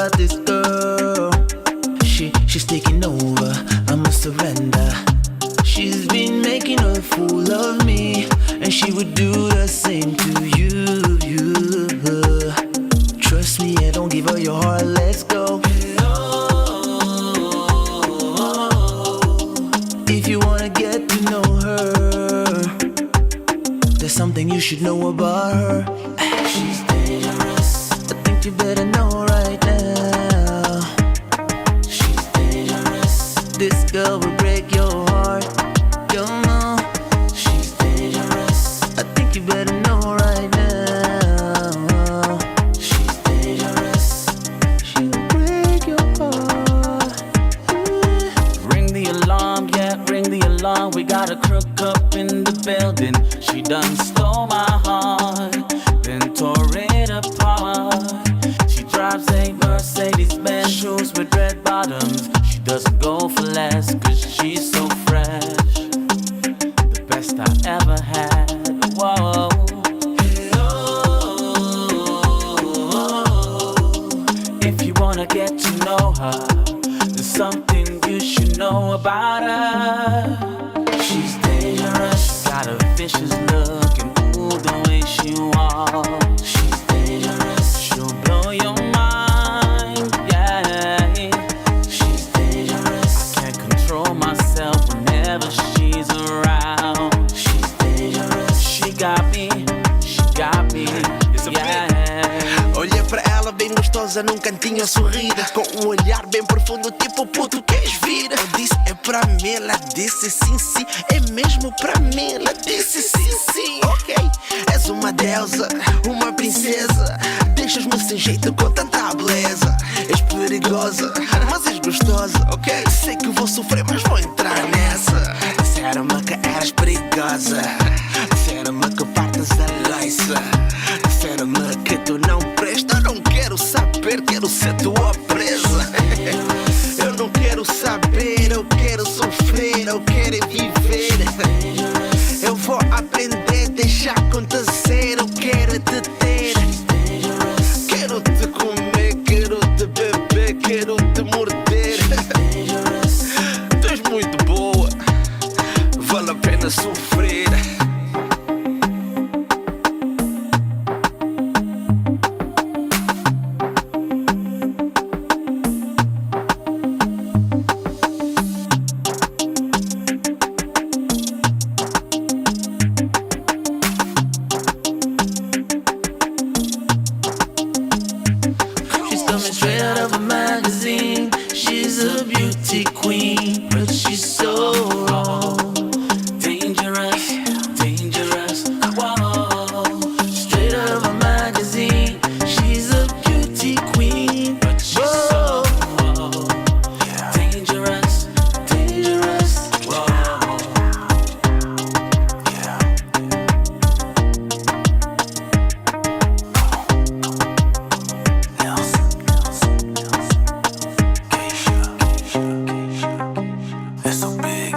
about this girl. She's taking over, I must surrender. She's been making a fool of me, and she would do the same to you. Trust me, I don't give her your heart, let's go. If you wanna get to know her, there's something you should know about her. She's dangerous, I think you better know right now. She's dangerous, this girl will break your heart. You know, she's dangerous, I think you better know right now. She's dangerous, she'll break your heart. Ring the alarm, yeah, ring the alarm. We got a crook up in the building. She done stole my heart, then tore it apart. She drives a Mercedes-Benz, shoes with red bottoms. She doesn't go for less, cause she's so fresh. The best I ever had, whoa. If you wanna get to know her, there's something you should know about her. She's dangerous, got a vicious look, and ooh, the way she walks. She's dangerous, she'll blow your mind, yeah. She's dangerous, I can't control myself whenever she's around. She's dangerous, she got me, yeah. Olhei pra ela bem gostosa num cantinho a sorrir, com um olhar bem profundo, tipo puto, queres vir? Eu disse é pra mim, ela disse sim, sim. É mesmo pra mim, ela disse sim, sim. Ok, és uma deusa, uma princesa. Deixas-me sem jeito com tanta beleza. És perigosa, mas és gostosa, ok? Sei que vou sofrer, mas vou entrar nessa. Disseram-me que eras perigosa, disseram-me que partes a loiça, disseram-me que tu não presta. Eu não quero saber, quero ser tua presa. Eu não quero saber, eu quero sofrer, eu quero viver. Eu vou aprender, deixa acontecer, eu quero te ter. Quero te comer, quero te beber, quero te morder. Tu és muito boa, vale a pena sofrer. Straight out of a magazine, she's a beauty queen, but she's so wrong. Dangerous, dangerous, whoa. Straight out of a magazine, she's a beauty queen, but she's so wrong. Dangerous, dangerous, whoa. Kaysha, it's so big.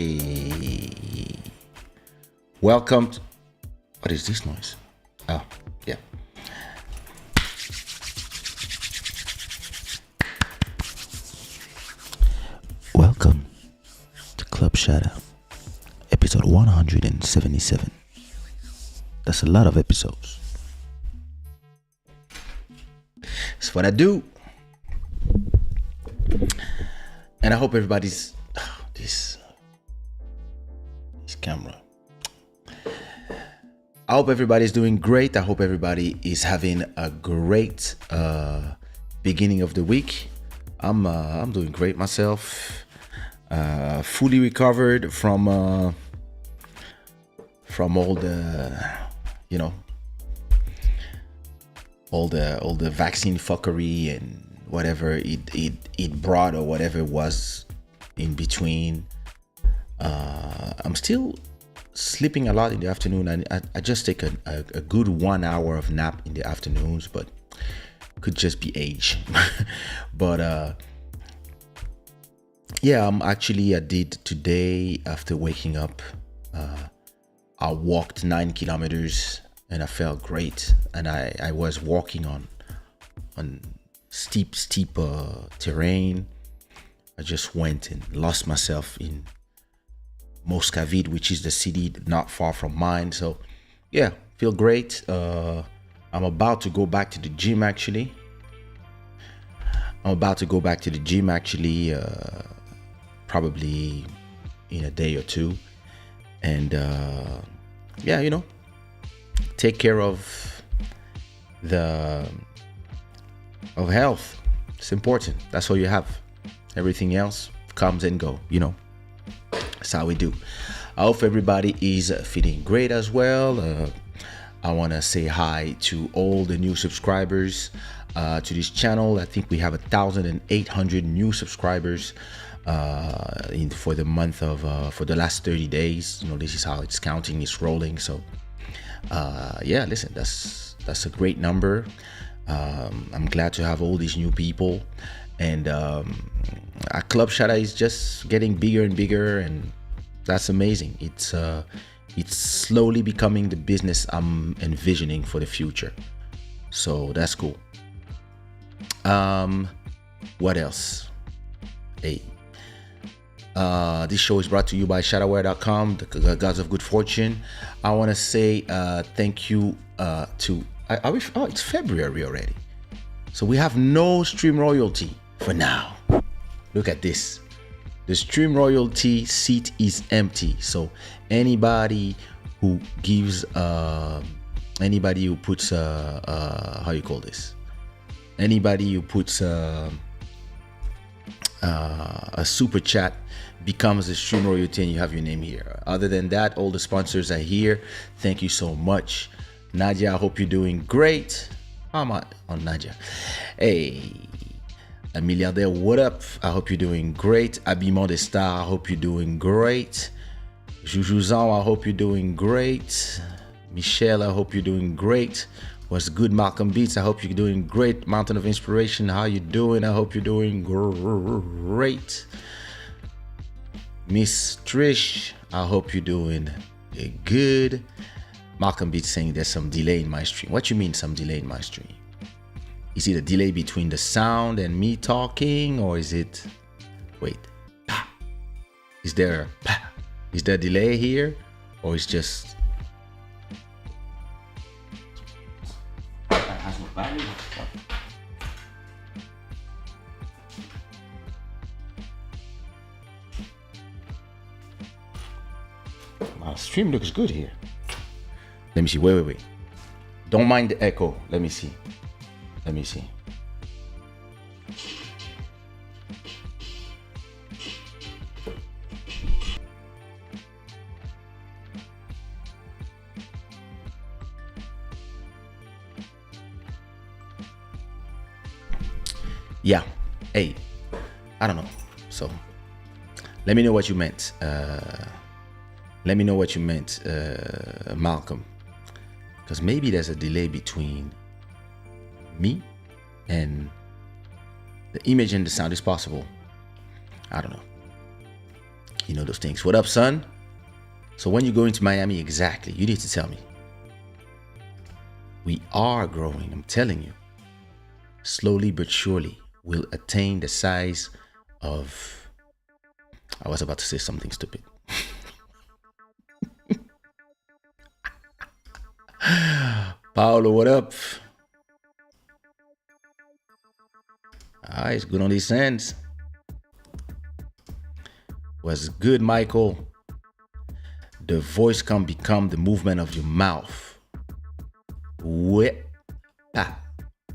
Hey, welcome to, what is this noise? Oh, yeah. Welcome to Club Shada, episode 177. That's a lot of episodes. That's what I do. And I hope everybody's this camera. I hope everybody's doing great. I hope everybody is having a great beginning of the week. I'm doing great myself. Fully recovered from all the, you know, all the vaccine fuckery and whatever it brought or whatever it was in between. I'm still sleeping a lot in the afternoon. I just take a good 1 hour of nap in the afternoons, but could just be age. But yeah, I did today after waking up. I walked 9 kilometers and I felt great. And I was walking on steep terrain. I just went and lost myself in Moscavide, which is the city not far from mine. So yeah, feel great. I'm about to go back to the gym actually. Probably in a day or two. And yeah, you know, take care of health. It's important. That's all you have. Everything else comes and go, you know. That's how we do. I hope everybody is feeling great as well. I want to say hi to all the new subscribers to this channel. I think we have 1,800 new subscribers for the month of for the last 30 days. You know, this is how it's counting, it's rolling. So yeah, listen, that's a great number. I'm glad to have all these new people, and our Club Shada is just getting bigger and bigger, and that's amazing. It's slowly becoming the business I'm envisioning for the future. So that's cool. What else? Hey, this show is brought to you by shadaware.com, the gods of good fortune. I want to say thank you to it's February already, so we have no stream royalty for now. Look at this. The stream royalty seat is empty. So anybody who gives anybody who puts how you call this, anybody who puts a super chat becomes a stream royalty, and you have your name here. Other than that, all the sponsors are here. Thank you so much. Nadia, I hope you're doing great. I'm on Nadia. Hey, a milliardaire, what up? I hope you're doing great. Habillement des Stars, I hope you're doing great. Joujuzan, I hope you're doing great. Michelle, I hope you're doing great. What's good, Malcolm Beats? I hope you're doing great. Mountain of Inspiration, how you doing? I hope you're doing great. Miss Trish, I hope you're doing good. Malcolm Beats saying there's some delay in my stream. What you mean some delay in my stream? Is it a delay between the sound and me talking, or is it, wait, is there a delay here, or is just my stream looks good here. Let me see. Wait. Don't mind the echo. Let me see. Yeah. Hey, I don't know. So let me know what you meant. Malcolm. Because maybe there's a delay between me and the image and the sound. Is possible. I don't know. You know those things. What up, son? So when you go into Miami, exactly, you need to tell me. We are growing, I'm telling you. Slowly but surely, we'll attain the size of... I was about to say something stupid. Paolo, what up? It's good on these ends. What's good, Michael? The voice can become the movement of your mouth. Whip, pa,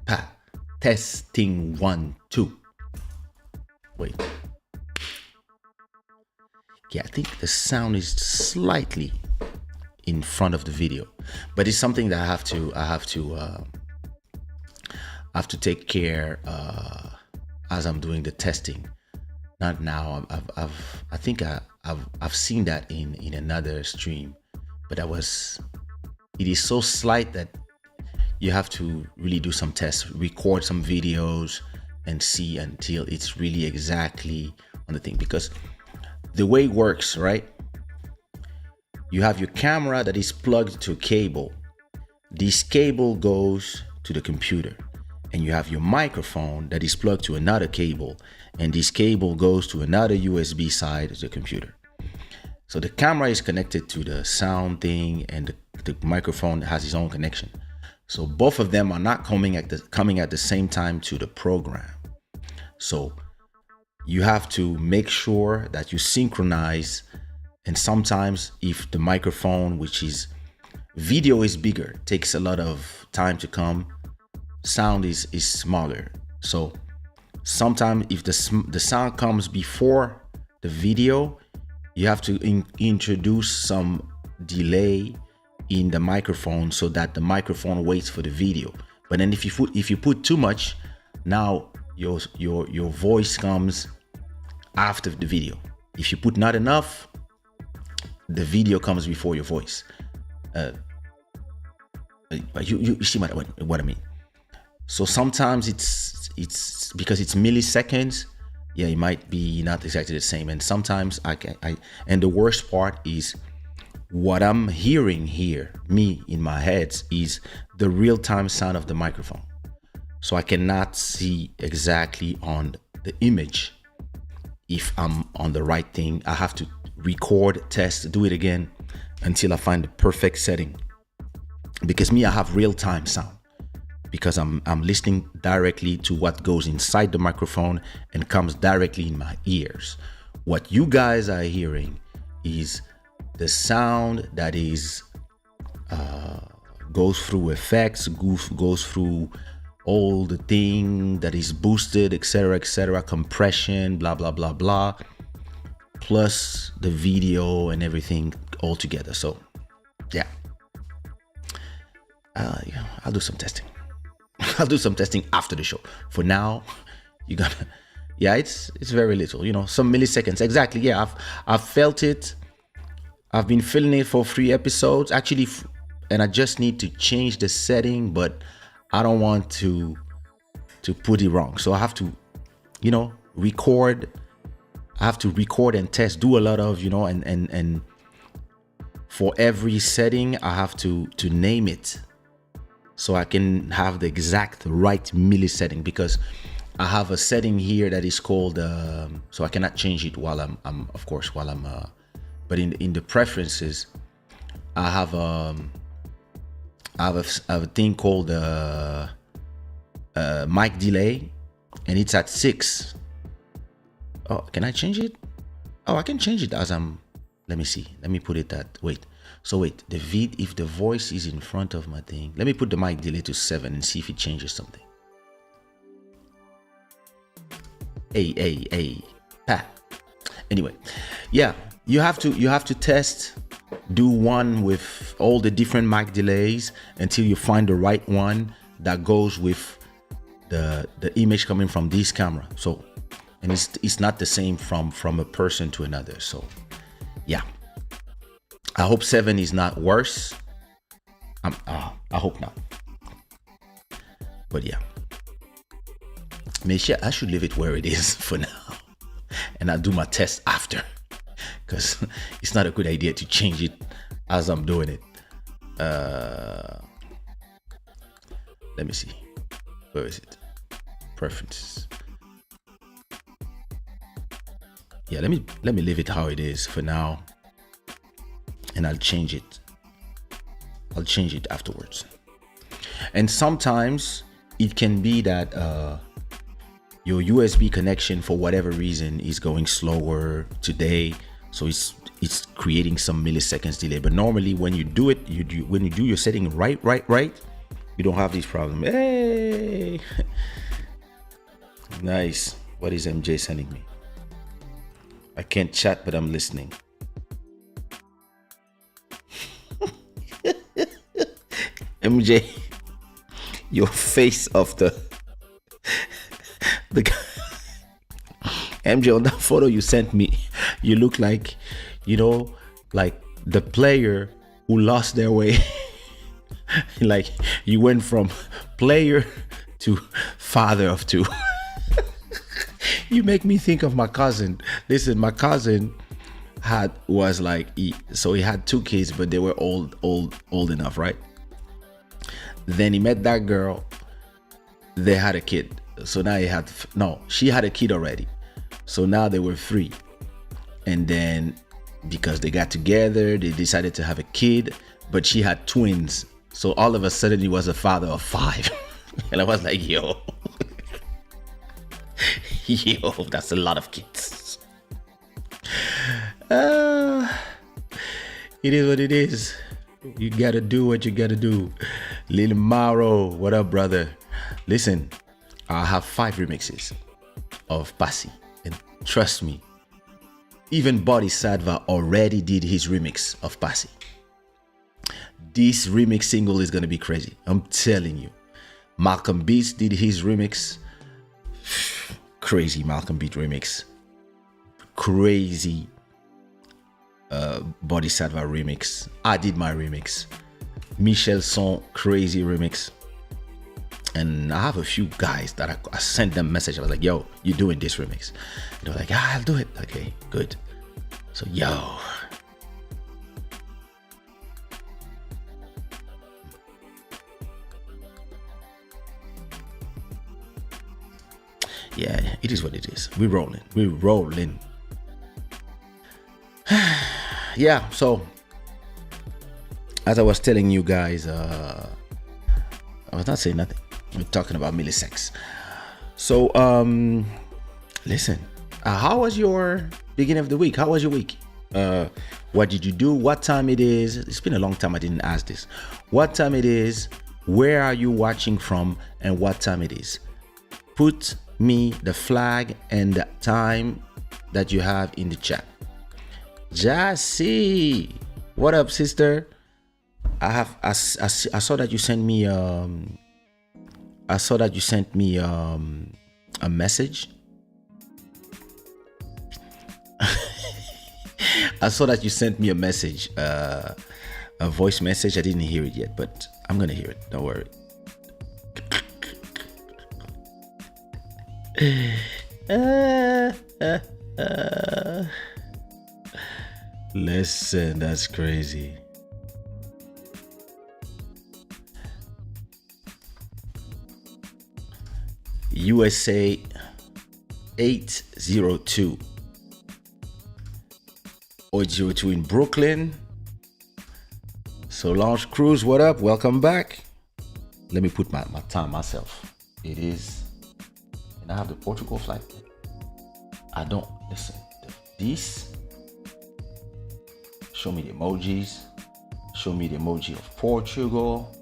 pa. Testing 1, 2. Wait. Yeah, I think the sound is slightly in front of the video, but it's something that I have to take care as I'm doing the testing. Not now. I think I've seen that in another stream, but it is so slight that you have to really do some tests, record some videos, and see until it's really exactly on the thing. Because the way it works, right? You have your camera that is plugged to a cable. This cable goes to the computer. And you have your microphone that is plugged to another cable. And this cable goes to another USB side of the computer. So the camera is connected to the sound thing, and the microphone has its own connection. So both of them are not coming at the same time to the program. So you have to make sure that you synchronize. And sometimes if the microphone, which is video, is bigger, takes a lot of time to come, sound is smaller. So sometimes if the sound comes before the video, you have to introduce some delay in the microphone so that the microphone waits for the video. But then if you put too much, now your voice comes after the video. If you put not enough, the video comes before your voice. You see what I mean? So sometimes it's because it's milliseconds. Yeah, it might be not exactly the same. And sometimes and the worst part is what I'm hearing here, me in my head, is the real-time sound of the microphone. So I cannot see exactly on the image if I'm on the right thing. I have to record, test, do it again until I find the perfect setting. Because I have real-time sound. Because I'm listening directly to what goes inside the microphone and comes directly in my ears. What you guys are hearing is the sound that is goes through effects, goes through all the thing that is boosted, etc., compression, blah blah blah blah, plus the video and everything all together. So yeah, I'll do some testing. I'll do some testing after the show. For now, you gotta, yeah, it's very little, some milliseconds. Exactly, yeah, I've felt it. I've been feeling it for 3 episodes, actually, and I just need to change the setting, but I don't want to put it wrong. So I have to, record. I have to record and test, do a lot of, and for every setting, I have to name it. So I can have the exact right milli-setting, because I have a setting here that is called, so I cannot change it while I'm but in the preferences, I have a thing called mic delay, and it's at 6. Oh, can I change it? Oh, I can change it as let me see. Let me put it if the voice is in front of my thing, let me put the mic delay to 7 and see if it changes something. Anyway, yeah, you have to test, do one with all the different mic delays until you find the right one that goes with the image coming from this camera. So, and it's not the same from a person to another. So yeah, I hope 7 is not worse. I hope not. But yeah, I should leave it where it is for now, and I'll do my test after. because it's not a good idea to change it as I'm doing it. Let me see. Where is it? Preferences. Yeah, let me leave it how it is for now, and I'll change it. I'll change it afterwards. And sometimes it can be that your USB connection, for whatever reason, is going slower today, so it's creating some milliseconds delay. But normally, when you do it, when you do your setting right, you don't have these problems. Hey, nice. What is MJ sending me? I can't chat, but I'm listening. MJ, your face of the MJ, on that photo you sent me, you look like, like the player who lost their way. Like you went from player to father of two. You make me think of my cousin. Listen, my cousin he had 2 kids, but they were old enough, right? Then he met that girl. They had a kid. So now she had a kid already. So now they were 3. And then because they got together, they decided to have a kid, but she had twins. So all of a sudden he was a father of 5. And I was like, yo, that's a lot of kids. It is what it is. You gotta do what you gotta do. Lil Mauro, what up, brother? Listen, I have 5 remixes of Pasi, and trust me, even Bodhisattva already did his remix of Pasi. This remix single is gonna be crazy. I'm telling you. Malcolm Beats did his remix. Crazy Malcolm Beat remix. Crazy Bodhisattva remix. I did my remix. Michel Son, crazy remix. And I have a few guys that I sent them message. I was like, yo, you doing this remix? And they were like, I'll do it. Okay, good. So, yo. Yeah, it is what it is. We're rolling. Yeah, so as I was telling you guys, I was not saying nothing. We're talking about milliseconds. So, listen, how was your beginning of the week? How was your week? What did you do? What time it is? It's been a long time I didn't ask this. What time it is? Where are you watching from? And what time it is? Put me the flag and the time that you have in the chat. Jassy, what up, sister? I saw that you sent me a message. I saw that you sent me a message, a voice message. I didn't hear it yet, but I'm gonna hear it. Don't worry. Listen, that's crazy. USA 802. 802 in Brooklyn. Solange Cruz, what up? Welcome back. Let me put my time myself. It is, and I have the Portugal flight. I don't listen. This. Show me the emojis. Show me the emoji of Portugal.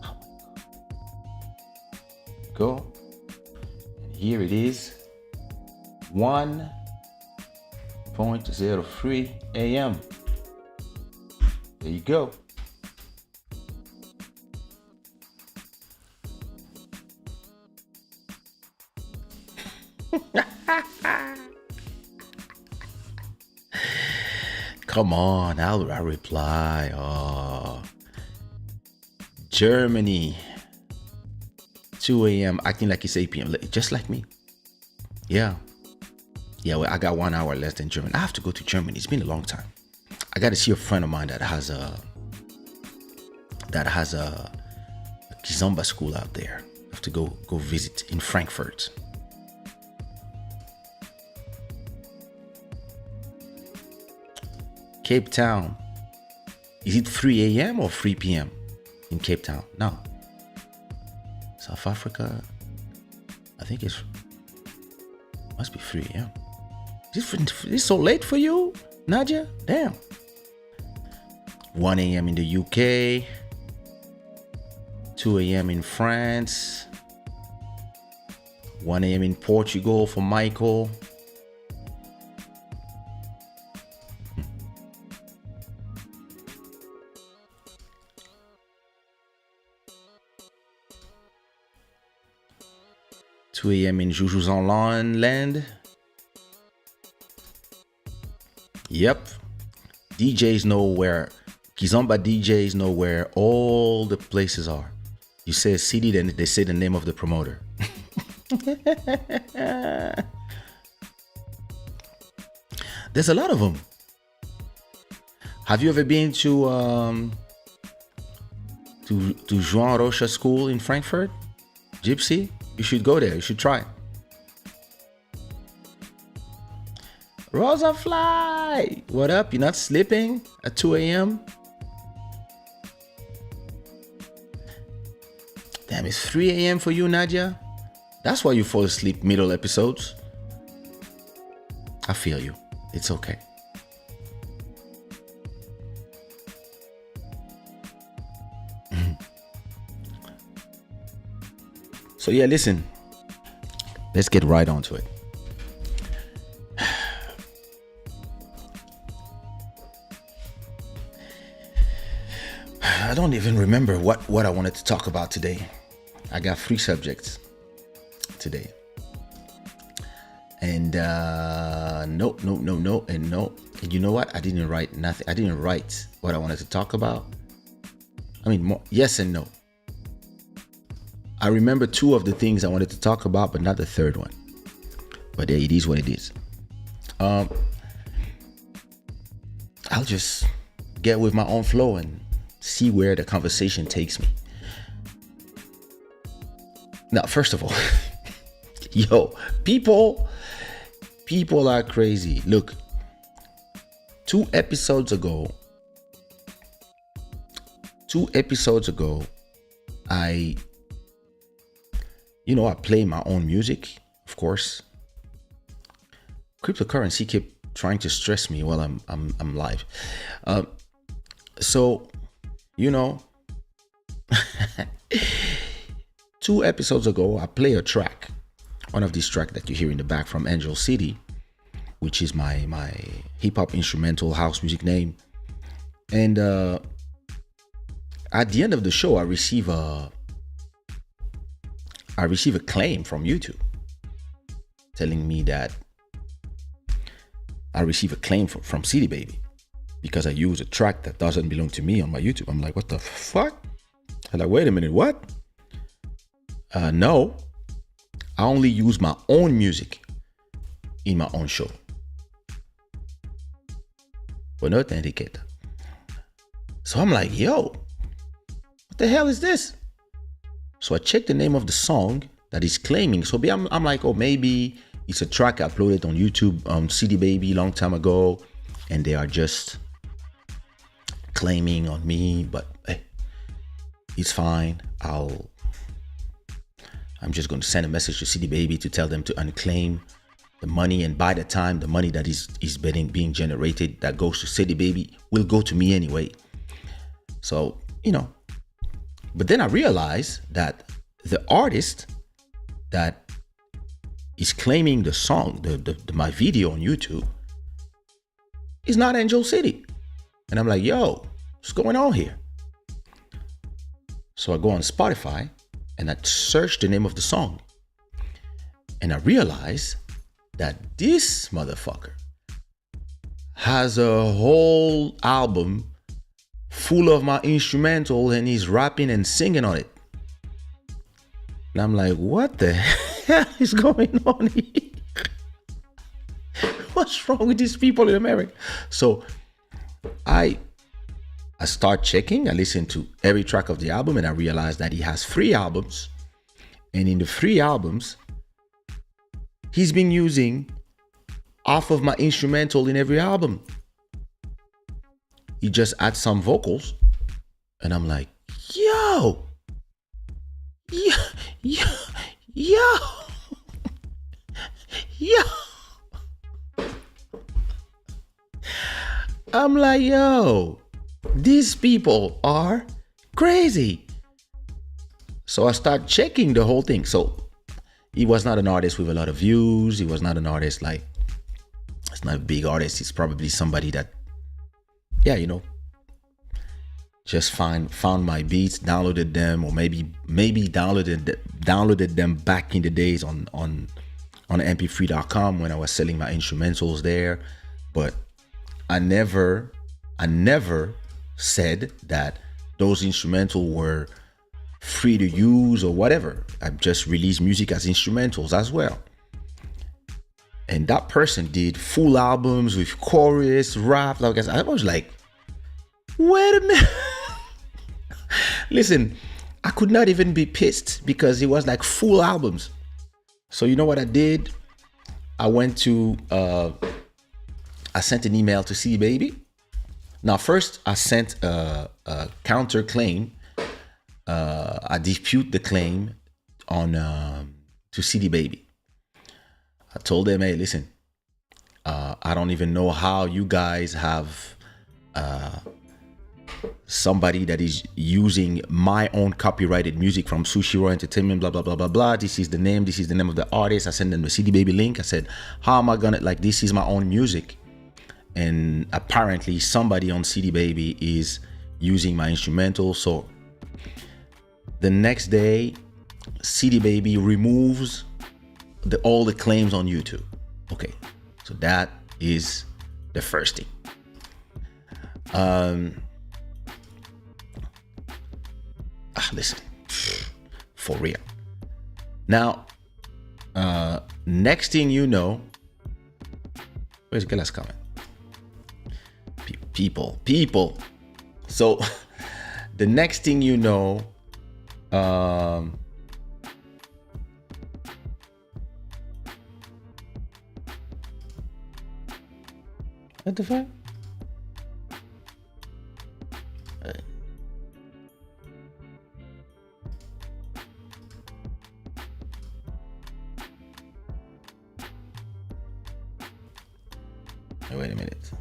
Oh my God. Go. And here it is. 1:03 a.m. There you go. Come on, I'll reply. Oh. Germany, 2 a.m. acting like it's 8 p.m. Just like me. Yeah. Yeah, well, I got 1 hour left in Germany. I have to go to Germany. It's been a long time. I got to see a friend of mine that has a kizomba school out there. I have to go visit in Frankfurt. Cape Town. Is it 3 a.m. or 3 p.m. in Cape Town? No. South Africa, I think must be 3 a.m. Is it so late for you, Nadia? Damn. 1 a.m. in the UK, 2 a.m. in France, 1 a.m. in Portugal for Michael. 2 a.m. in Juju's Online land. Yep. DJs know where, Kizomba DJs know where all the places are. You say a city, then they say the name of the promoter. There's a lot of them. Have you ever been to João Rocha School in Frankfurt? Gypsy? You should go there. You should try. Rosa Fly, what up? You're not sleeping at 2 a.m.? Damn, it's 3 a.m. for you, Nadia? That's why you fall asleep middle episodes. I feel you. It's okay. So yeah, listen. Let's get right onto it. I don't even remember what I wanted to talk about today. I got 3 subjects today. And no, and no. And you know what? I didn't write nothing. I didn't write what I wanted to talk about. I mean, yes and no. I remember 2 of the things I wanted to talk about, but not the 3rd one. But it is what it is. I'll just get with my own flow and see where the conversation takes me. Now, first of all, yo, people are crazy. Look, 2 episodes ago, I play my own music, of course. Cryptocurrency kept trying to stress me while I'm live. So, 2 episodes ago, I play a track, one of these tracks that you hear in the back from Angel City, which is my hip hop instrumental house music name. And at the end of the show, I receive a claim from YouTube telling me that I receive a claim from City Baby because I use a track that doesn't belong to me on my YouTube. I'm like, what the fuck? I'm like, wait a minute, what? No, I only use my own music in my own show. But not etiquette. So I'm like, yo, what the hell is this? So I checked the name of the song that he's claiming. So I'm like, oh, maybe it's a track I uploaded on YouTube, CD Baby, long time ago, and they are just claiming on me. But hey, it's fine. I'm just going to send a message to CD Baby to tell them to unclaim the money, and by the time the money that is being generated that goes to CD Baby will go to me anyway. So but then I realized that the artist that is claiming the song, my video on YouTube, is not Angel City. And I'm like, yo, what's going on here? So I go on Spotify and I search the name of the song. And I realize that this motherfucker has a whole album full of my instrumental and he's rapping and singing on it. And I'm like, what the hell is going on here? what's wrong with these people in America? So I start checking. I listen to every track of the album, and I realized that he has 3 albums. And in the 3 albums, he's been using half of my instrumental in every album. He just adds some vocals, and I'm like, yo, yo, I'm like, yo, these people are crazy. So I start checking the whole thing. So he was not an artist with a lot of views. He was not an artist like, it's not a big artist. He's probably somebody that, yeah, you know, just found my beats, downloaded them, or maybe downloaded them back in the days on mp3.com when I was selling my instrumentals there. But I never said that those instrumentals were free to use or whatever. I just released music as instrumentals as well. And that person did full albums with chorus, rap. Like I was like, wait a minute. Listen, I could not even be pissed because it was like full albums. So you know what I did? I sent an email to CD Baby. Now first I sent a counter claim. I dispute the claim on to CD Baby. I told them, hey, listen, I don't even know how you guys have somebody that is using my own copyrighted music from Sushiraw Entertainment, blah, blah, blah, blah, blah. This is the name of the artist. I sent them the CD Baby link. I said, how am I gonna, like, this is my own music. And apparently somebody on CD Baby is using my instrumental. So the next day, CD Baby removes all the claims on YouTube. Okay, so that is the first thing. Listen, for real. Now, next thing you know, where's Gela's coming? People. So the next thing you know, what the fuck? Wait a minute.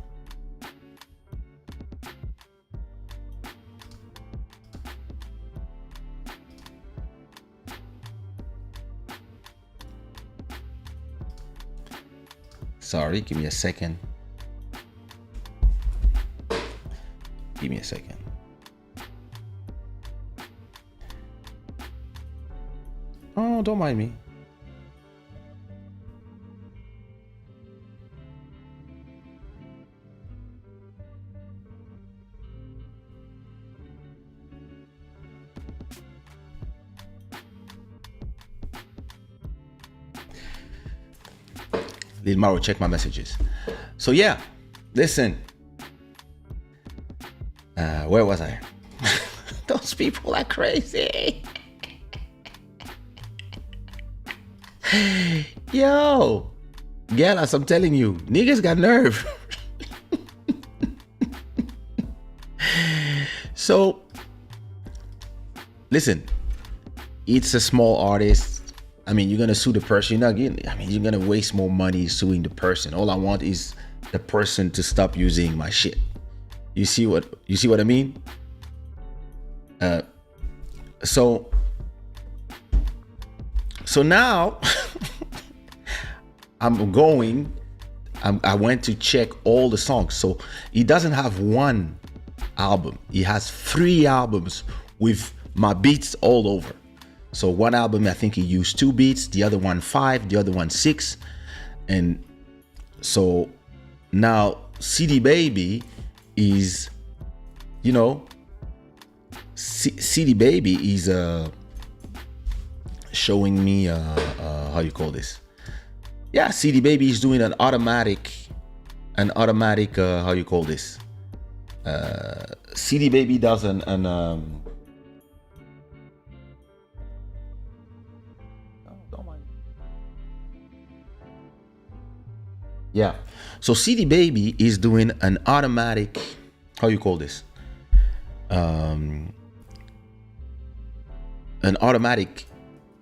Sorry, give me a second. Give me a second. Oh, don't mind me. Lil Maro, check my messages. So yeah, listen. Where was I? Those people are crazy. Yo, Gelas, I'm telling you, niggas got nerve. So, listen, it's a small artist. I mean, you're gonna sue the person. You're not getting, I mean, you're gonna waste more money suing the person. All I want is the person to stop using my shit. You see what I mean? So now I went to check all the songs. So he doesn't have one album. He has 3 albums with my beats all over. So one album, I think he used 2 beats, the other one 5, the other one 6. And so now CD Baby is, you know, CD Baby is showing me how you call this? Yeah, CD Baby is doing an automatic an automatic, how you call this? CD Baby does don't mind. Yeah. So CD Baby is doing an automatic, how you call this? An automatic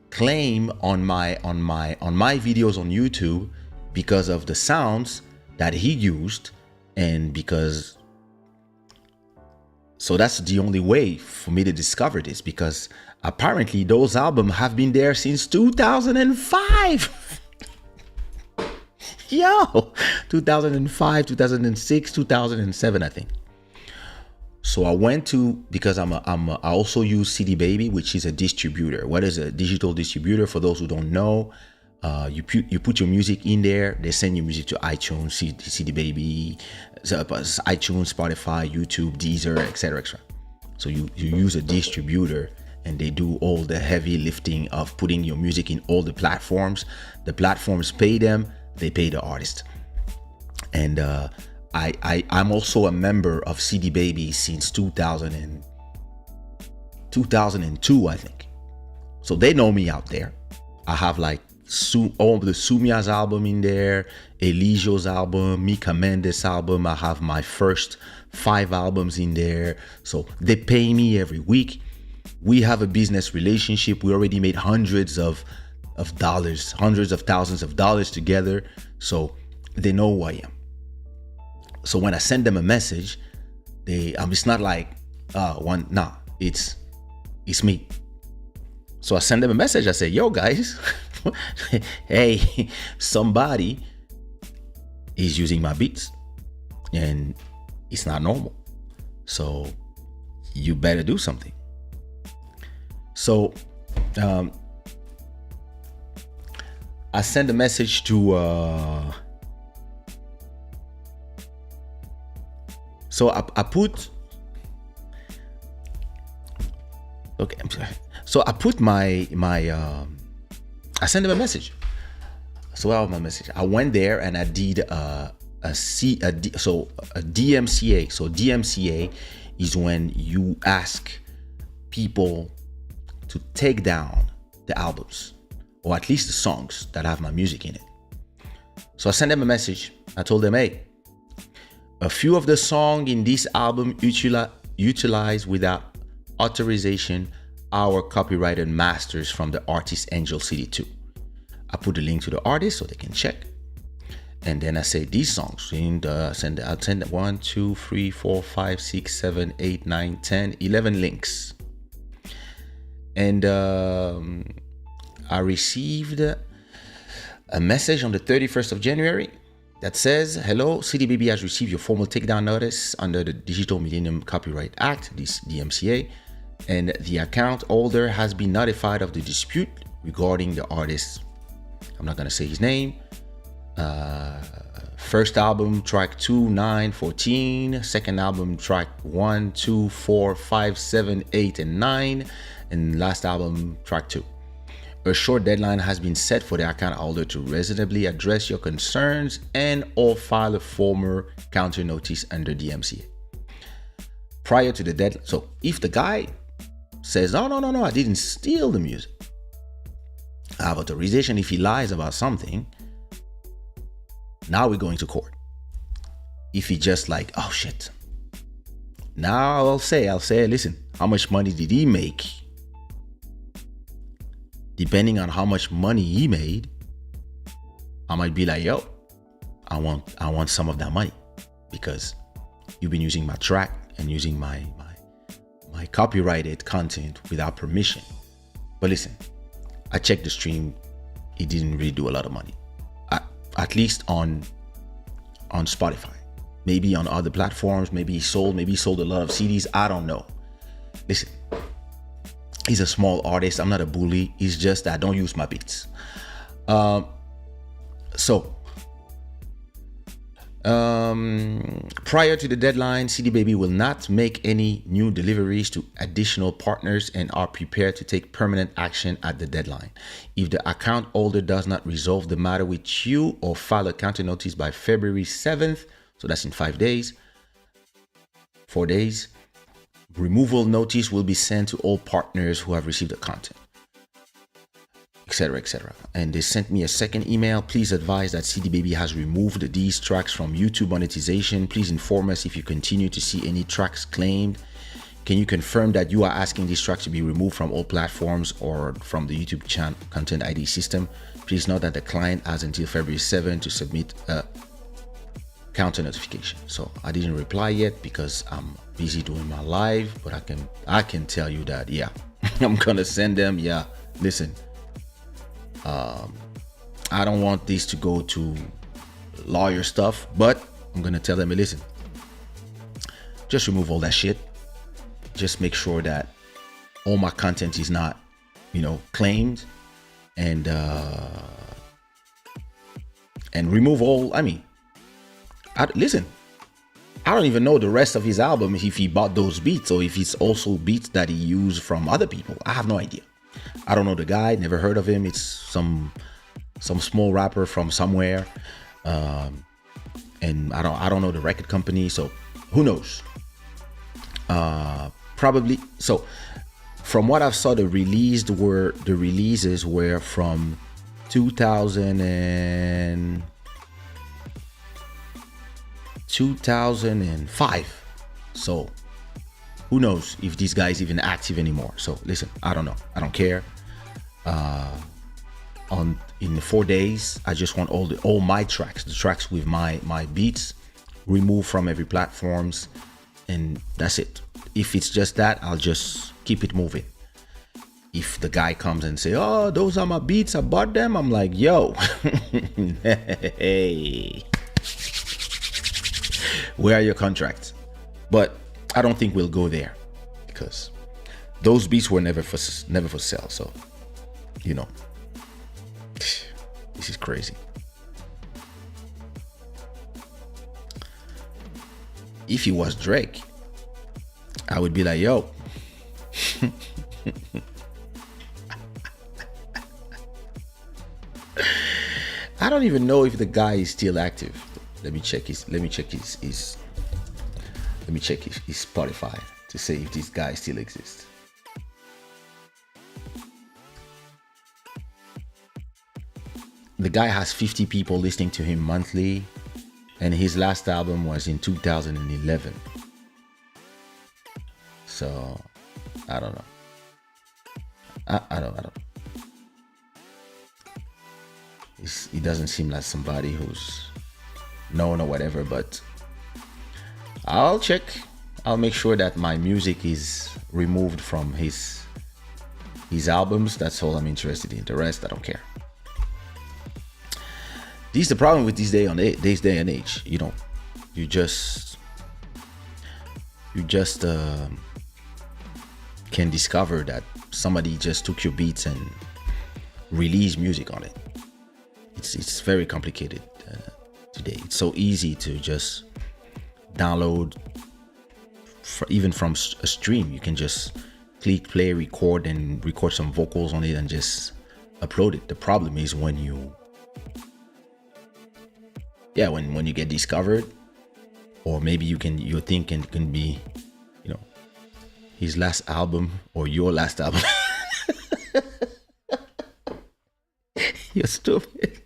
claim on my videos on YouTube because of the sounds that he used, and because, so that's the only way for me to discover this, because apparently those albums have been there since 2005. Yo, 2005, 2006, 2007, I think. So I went to, because I also use CD Baby, which is a distributor. What is a digital distributor? For those who don't know, you put your music in there. They send your music to iTunes, CD Baby, iTunes, Spotify, YouTube, Deezer, etc., etc. So you use a distributor, and they do all the heavy lifting of putting your music in all the platforms. The platforms pay them, they pay the artist. And I'm also a member of CD Baby since 2002, I think. So they know me out there. I have like all the Sumia's album in there, Eligio's album, Mika Mendes album. I have my first 5 albums in there. So they pay me every week. We have a business relationship. We already made hundreds of dollars, hundreds of thousands of dollars together. So they know who I am. So when I send them a message, it's not like it's me. So I send them a message. I say, yo guys, hey, somebody is using my beats and it's not normal. So you better do something. So I send a message to so I put, okay, I'm sorry. So I put I sent him a message. So what was my message? I went there and I did a DMCA. So DMCA is when you ask people to take down the albums, or at least the songs that have my music in it. So I sent them a message. I told them, hey, a few of the songs in this album utilize without authorization our copyrighted masters from the artist Angel City 2. I put the link to the artist so they can check. And then I say these songs. I'll send 1, 2, 3, 4, 5, 6, 7, 8, 9, 10, 11 links. And I received a message on the 31st of January that says, hello, CD Baby has received your formal takedown notice under the Digital Millennium Copyright Act, this DMCA, and the account holder has been notified of the dispute regarding the artist. I'm not going to say his name. First album, track 2, 9, 14. Second album, track 1, 2, 4, 5, 7, 8, and 9. And last album, track 2. A short deadline has been set for the account holder to reasonably address your concerns and or file a formal counter notice under DMCA. Prior to the deadline, so if the guy says, no, I didn't steal the music, I have authorization. If he lies about something, now we're going to court. If he just like, oh shit, now I'll say, listen, how much money did he make? Depending on how much money he made, I might be like, yo, I want some of that money because you've been using my track and using my copyrighted content without permission. But listen, I checked the stream. It didn't really do a lot of money, at least on Spotify. Maybe on other platforms, maybe he sold a lot of CDs. I don't know. Listen, he's a small artist. I'm not a bully. It's just that I don't use my beats. Prior to the deadline, CD Baby will not make any new deliveries to additional partners and are prepared to take permanent action at the deadline. If the account holder does not resolve the matter with you or file a counter notice by February 7th, So that's in 5 days. 4 days. Removal notice will be sent to all partners who have received the content, etc., etc. And they sent me a second email. Please advise that CD Baby has removed these tracks from YouTube monetization. Please inform us if you continue to see any tracks claimed. Can you confirm that you are asking these tracks to be removed from all platforms or from the YouTube channel content ID system? Please note that the client has until February 7 to submit a counter notification. So I didn't reply yet because I'm busy doing my live, but I can tell you that, yeah, I'm gonna send them. Yeah, listen, I don't want this to go to lawyer stuff, but I'm gonna tell them, listen, just remove all that shit. Just make sure that all my content is not, claimed, and remove all. Listen, I don't even know the rest of his album if he bought those beats or if it's also beats that he used from other people. I have no idea. I don't know the guy, never heard of him. It's some small rapper from somewhere, and I don't know the record company, so who knows? Probably. So from what I saw, the releases were from 2005. So who knows if this guy is even active anymore? So listen, I don't know. I don't care. In 4 days, I just want all my tracks, the tracks with my beats, removed from every platforms, and that's it. If it's just that, I'll just keep it moving. If the guy comes and say, "Oh, those are my beats, I bought them," I'm like, "Yo, hey, where are your contracts?" But I don't think we'll go there because those beats were never for sale. So, this is crazy. If it was Drake, I would be like, "Yo, I don't even know if the guy is still active." Let me check his Spotify to see if this guy still exists. The guy has 50 people listening to him monthly, and his last album was in 2011. So I don't know. I don't know. He doesn't seem like somebody who's known or whatever, but I'll check. I'll make sure that my music is removed from his albums. That's all I'm interested in. The rest, I don't care. This is the problem with this day and age. You just can discover that somebody just took your beats and released music on it. It's very complicated today. It's so easy to just download, even from a stream. You can just click play, record some vocals on it and just upload it. The problem is when you get discovered, or maybe you think it can be, his last album or your last album. You're stupid.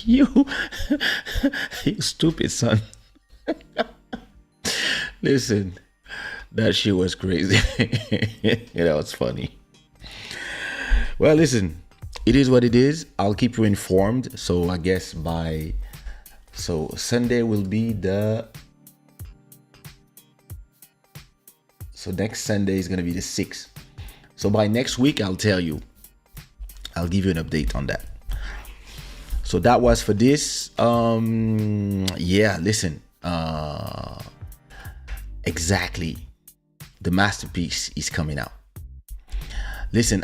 You stupid son. Listen, that shit was crazy. That was funny. Well, listen, it is what it is. I'll keep you informed. So I guess Sunday will be so next Sunday is going to be the 6th. So by next week, I'll tell you. I'll give you an update on that. So that was for this. Listen. Exactly. The masterpiece is coming out. Listen,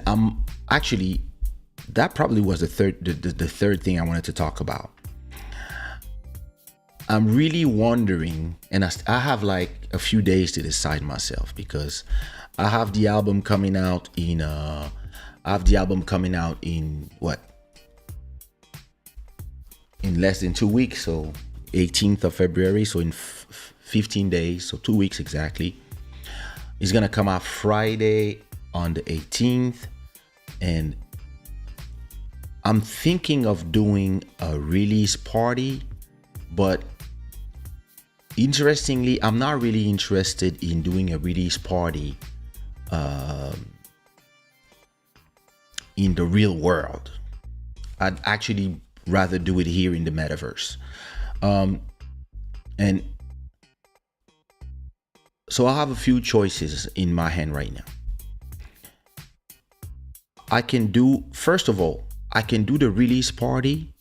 that probably was the third thing I wanted to talk about. I'm really wondering, and I have like a few days to decide myself, because I have the album coming out in I I have the album coming out in in less than 2 weeks, so 18th of February, so in 15 days, so 2 weeks exactly. It's gonna come out Friday on the 18th, and I'm thinking of doing a release party, but interestingly, I'm not really interested in doing a release party in the real world. I'd actually rather do it here in the metaverse. And so I have a few choices in my hand right now. First of all, I can do the release party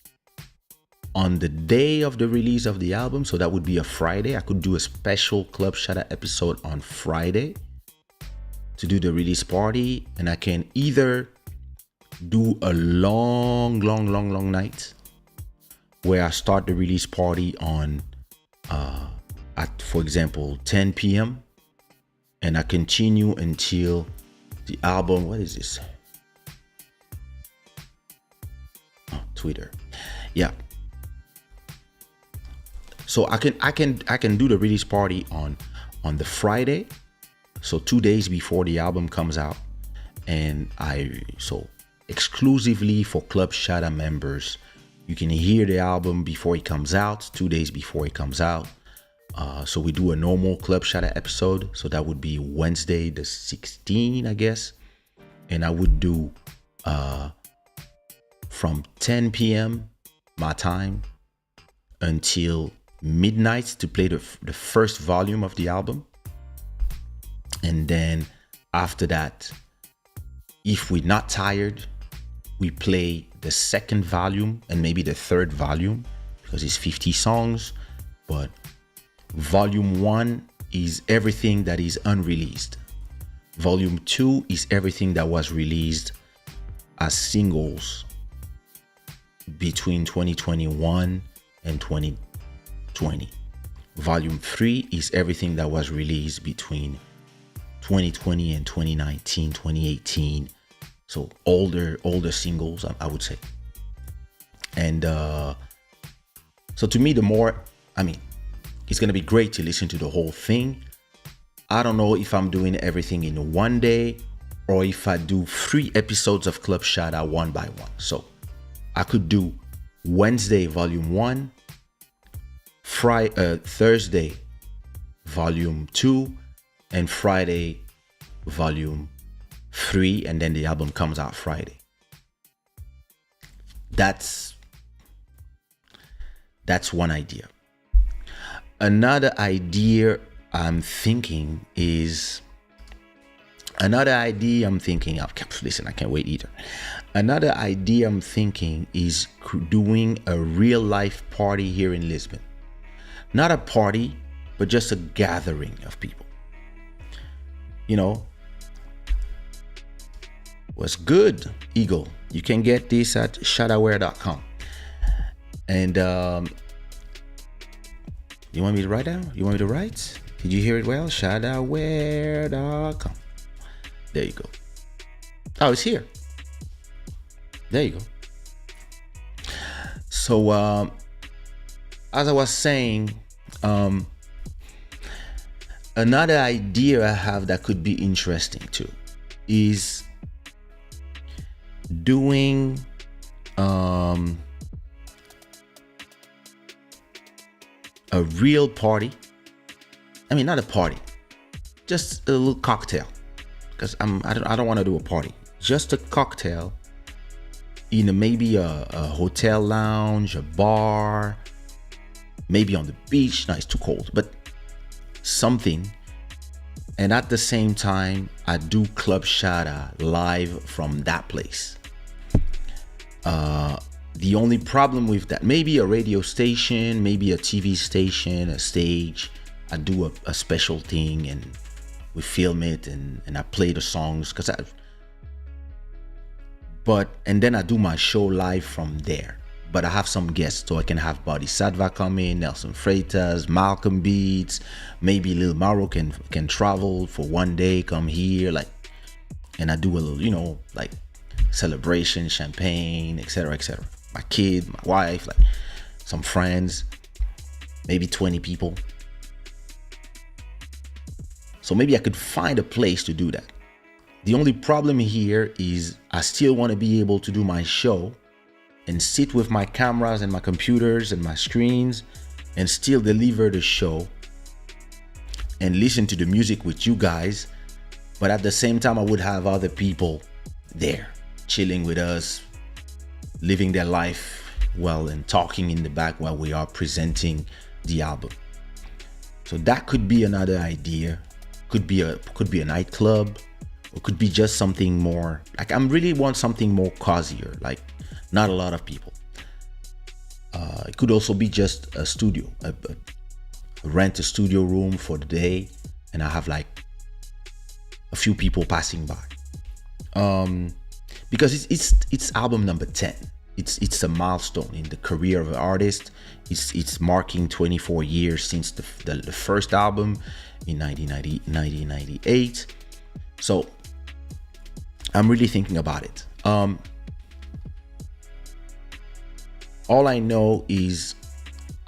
on the day of the release of the album. So that would be a Friday. I could do a special Club Shada episode on Friday to do the release party. And I can either do a long night where I start the release party on at, for example, 10 p.m. and I continue until the album. What is this? Oh, Twitter. Yeah. So I can do the release party on the Friday, so 2 days before the album comes out, and so exclusively for Club Shada members, you can hear the album before it comes out, 2 days before it comes out. So we do a normal Club Shada episode, so that would be Wednesday the 16th, I guess, and I would do from 10 p.m. my time until midnight to play the first volume of the album. And then after that, if we're not tired, we play the second volume and maybe the third volume, because it's 50 songs. But volume 1 is everything that is unreleased. Volume 2 is everything that was released as singles between 2021 and 2020. Volume 3 is everything that was released between 2020 and 2019, 2018. So older singles, I would say. And so to me, it's gonna be great to listen to the whole thing. I don't know if I'm doing everything in one day or if I do 3 episodes of Club Shada one by one. So I could do Wednesday volume 1, Thursday volume 2, and Friday volume 3, and then the album comes out Friday. That's one idea. Another idea I'm thinking of. Listen, I can't wait either. Another idea I'm thinking is doing a real life party here in Lisbon. Not a party, but just a gathering of people. You know, what's good, Eagle? You can get this at shadaware.com. And you want me to write down? You want me to write? Did you hear it well? Shadaware.com. There you go. Oh, it's here. There you go. So, as I was saying, another idea I have that could be interesting too is doing a real party. Not a party, just a little cocktail, because I don't want to do a party. Just a cocktail in maybe a hotel lounge, a bar, maybe on the beach. No, it's too cold, but something. And at the same time, I do Club Shada live from that place. The only problem with that, maybe a radio station, maybe a TV station, a stage, I do a special thing and we film it and I play the songs and then I do my show live from there. But I have some guests, so I can have Bodhisattva come in, Nelson Freitas, Malcolm Beats, maybe Lil Mauro can travel for one day, come here, and I do a little, celebration, champagne, etc. My kid, my wife, like some friends, maybe 20 people. So maybe I could find a place to do that. The only problem here is I still want to be able to do my show and sit with my cameras and my computers and my screens and still deliver the show and listen to the music with you guys. But at the same time, I would have other people there chilling with us, living their life well and talking in the back while we are presenting the album. So that could be another idea. Could be a nightclub, or could be just something more like I really want something more cozier, like not a lot of people. It could also be just a studio, rent a studio room for the day, and I have like a few people passing by. Because it's album number 10. It's a milestone in the career of an artist. It's marking 24 years since the first album in 1998. So I'm really thinking about it. All I know is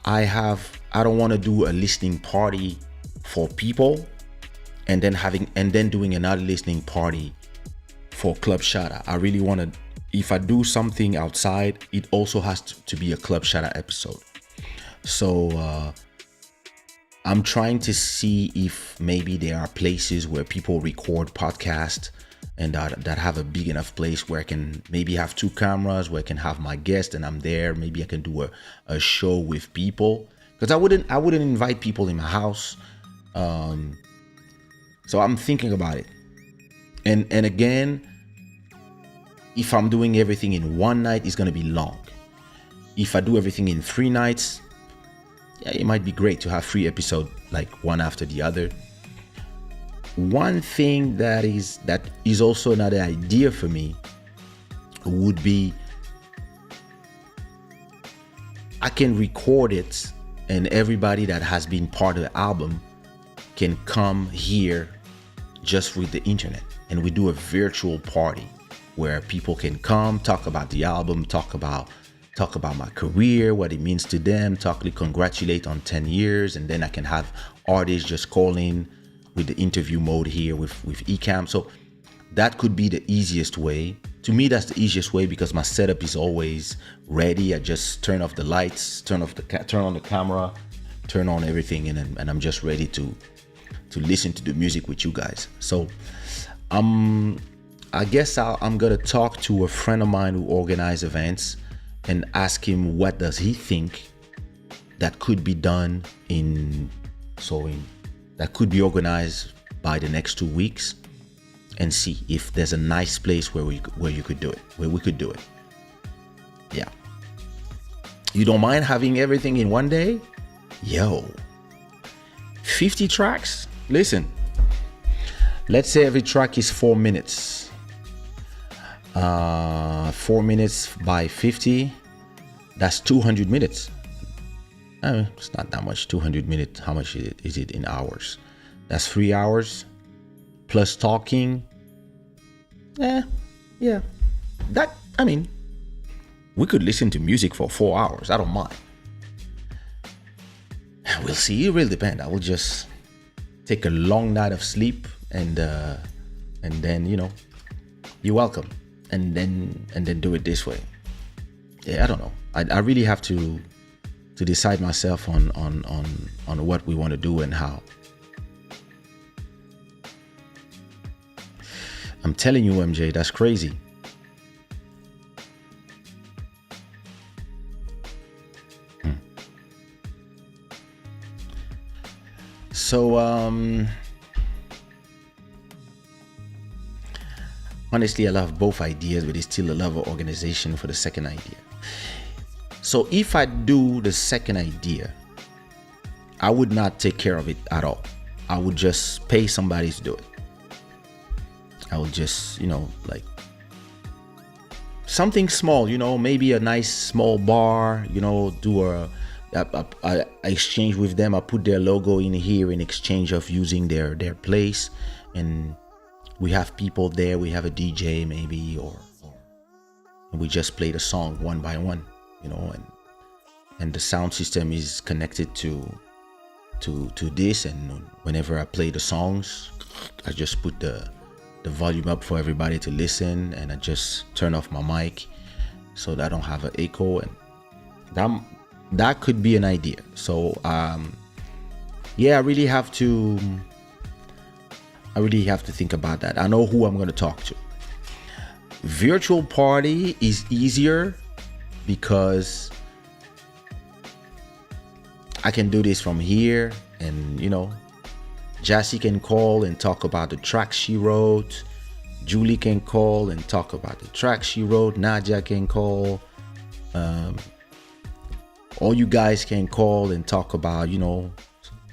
I don't want to do a listening party for people and then doing another listening party for Club Shada. I really want to, if I do something outside, it also has to be a Club Shada episode. So I'm trying to see if maybe there are places where people record podcasts and that have a big enough place where I can maybe have 2 cameras, where I can have my guest and I'm there. Maybe I can do a show with people, because I wouldn't invite people in my house. So I'm thinking about it. And again, if I'm doing everything in one night, it's going to be long. If I do everything in 3 nights, yeah, it might be great to have 3 episodes, like one after the other. One thing that is also another idea for me would be I can record it and everybody that has been part of the album can come here just with the internet, and we do a virtual party where people can come talk about the album, talk about my career, what it means to them, congratulate on 10 years, and then I can have artists just call in with the interview mode here with Ecamm. So that could be the easiest way. To me, that's the easiest way because my setup is always ready. I just turn off the lights, turn on the camera, turn on everything, and I'm just ready to listen to the music with you guys. So I guess I'm gonna talk to a friend of mine who organizes events and ask him what does he think that could be done that could be organized by the next 2 weeks, and see if there's a nice place where we could do it. Yeah. You don't mind having everything in one day? Yo, 50 tracks? Listen, let's say every track is 4 minutes. 4 minutes by 50, that's 200 minutes. It's not that much. 200 minutes, how much is it in hours? That's 3 hours plus talking. Yeah. We could listen to music for 4 hours. I don't mind. We'll see. It really depends. I will just take a long night of sleep and then you're welcome. And then do it this way. Yeah, I don't know. I really have to decide myself on what we want to do and how. I'm telling you, MJ, that's crazy. So honestly, I love both ideas, but it's still a level of organization for the second idea. So if I do the second idea, I would not take care of it at all. I would just pay somebody to do it. I would just, like something small, maybe a nice small bar, do a exchange with them. I put their logo in here in exchange of using their place, and we have people there. We have a DJ maybe, or and we just play the song one by one, you know, and the sound system is connected to this, and whenever I play the songs, I just put the volume up for everybody to listen, and I just turn off my mic so that I don't have an echo, and that could be an idea. So yeah, I really have to think about that. I know who I'm going to talk to. Virtual party is easier because I can do this from here, and you know, Jassy can call and talk about the track she wrote. Julie can call and talk about the track she wrote. Nadia can call. All you guys can call and talk about, you know,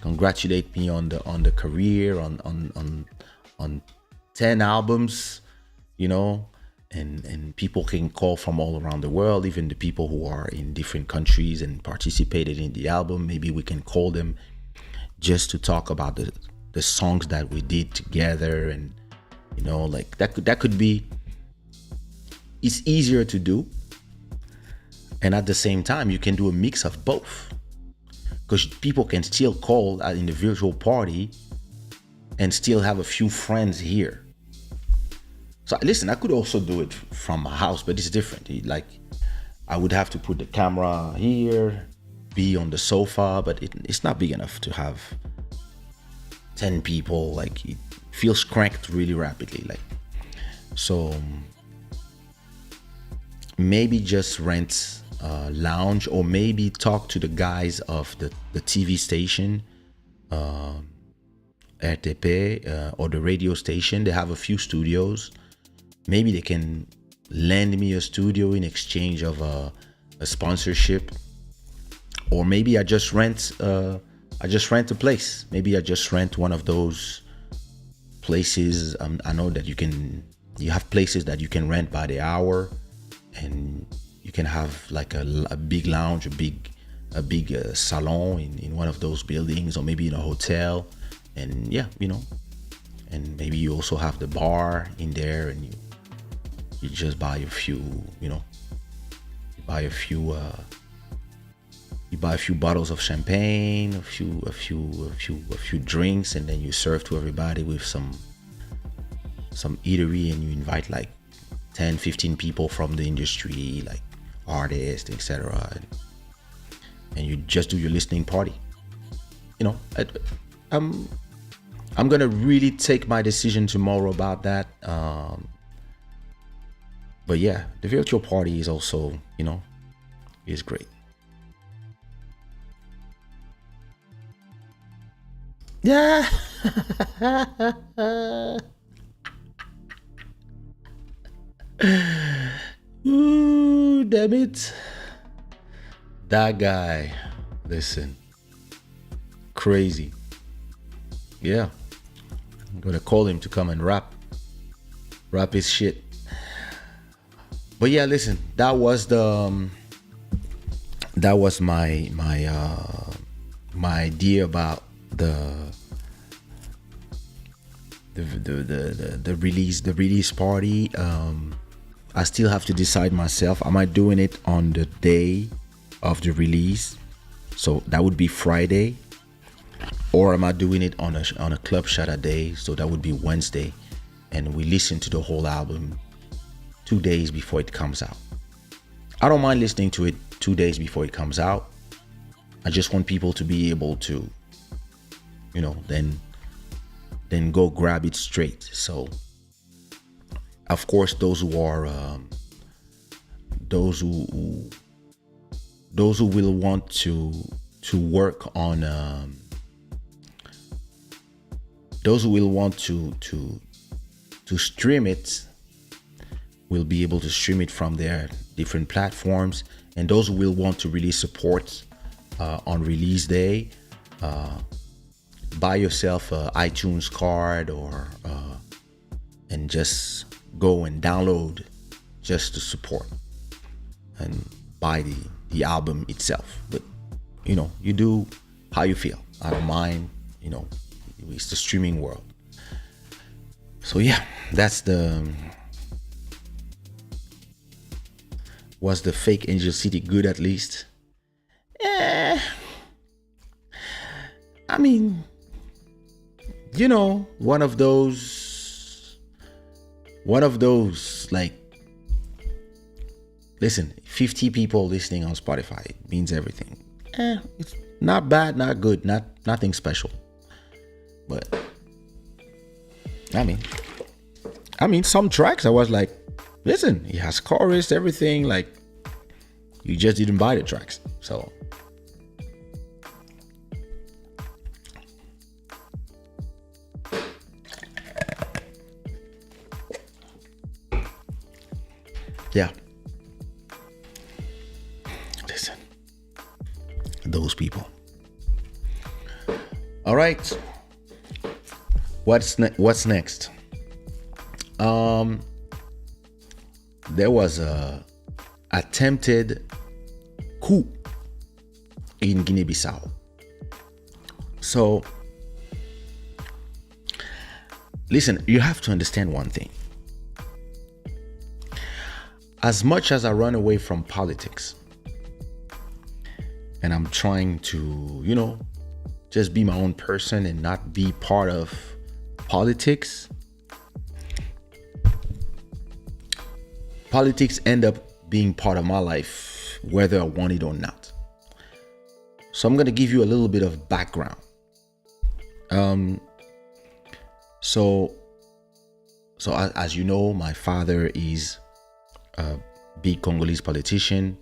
congratulate me on the career, on 10 albums, you know, and people can call from all around the world, even the people who are in different countries and participated in the album. Maybe we can call them just to talk about the songs that we did together, and you know, like that could be, it's easier to do, and at the same time you can do a mix of both, because people can still call in the virtual party and still have a few friends here. So listen, I could also do it from my house, but it's different. Like, I would have to put the camera here, be on the sofa, but it's not big enough to have 10 people. Like, it feels cranked really rapidly. Like, so maybe just rent a lounge, or maybe talk to the guys of the TV station, RTP, or the radio station. They have a few studios. Maybe they can lend me a studio in exchange of a sponsorship, or maybe I just rent a place. Maybe I just rent one of those places. I know that you have places that you can rent by the hour, and you can have like a big lounge, a big salon in one of those buildings, or maybe in a hotel. And yeah, you know, and maybe you also have the bar in there, and you just buy a few, you know, you buy a few bottles of champagne, a few drinks, and then you serve to everybody with some eatery, and you invite like 10-15 people from the industry, like artists, etc., and you just do your listening party. You know, I'm gonna really take my decision tomorrow about that. But yeah, the virtual party is also, you know, is great. Yeah. Ooh, damn it. That guy, listen, crazy. Yeah, I'm gonna call him to come and rap his shit. But yeah, listen, that was my idea about the release party. I still have to decide myself. Am I doing it on the day of the release, so that would be Friday, or am I doing it on a Club Shada day, so that would be Wednesday, and we listen to the whole album 2 days before it comes out? I don't mind listening to it 2 days before it comes out. I just want people to be able to, you know, then go grab it straight. So of course, those who will want to work on those who will want to stream it will be able to stream it from their different platforms, and those who will want to really support on release day, buy yourself a iTunes card, or and just go and download just to support and buy the album itself. But you know, you do how you feel. I don't mind, you know, it's the streaming world. So yeah, that's Was the fake Angel City good at least? I mean, one of those, like, listen, 50 people listening on Spotify means everything. It's not bad, not good, nothing special. But I mean, some tracks I was like, listen, he has chorus, everything, like, you just didn't buy the tracks. So yeah. Listen, those people. All right. What's next? There was a attempted coup in Guinea-Bissau. So, listen, you have to understand one thing. As much as I run away from politics and I'm trying to, just be my own person and not be part of politics end up being part of my life, whether I want it or not. So I'm going to give you a little bit of background. So as you know, my father is a big Congolese politician.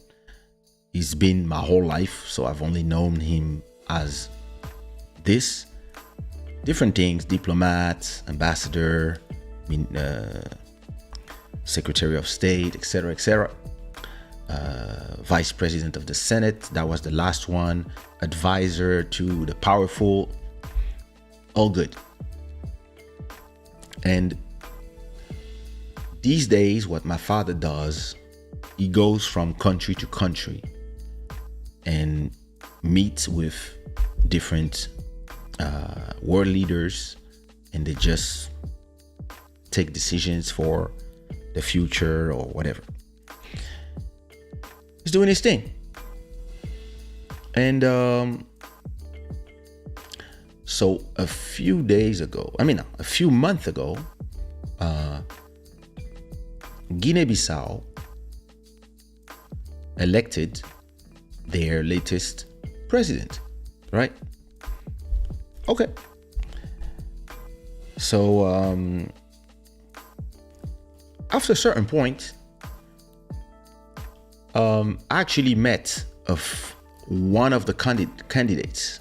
He's been my whole life, so I've only known him as this. Different things: diplomat, ambassador, Secretary of State, etc., Vice President of the Senate, that was the last one, advisor to the powerful, all good. And these days, what my father does, he goes from country to country and meets with different world leaders, and they just take decisions for the future or whatever. He's doing his thing. And so a few months ago, Guinea-Bissau elected their latest president, right? Okay. So after a certain point, I actually met one of the candidates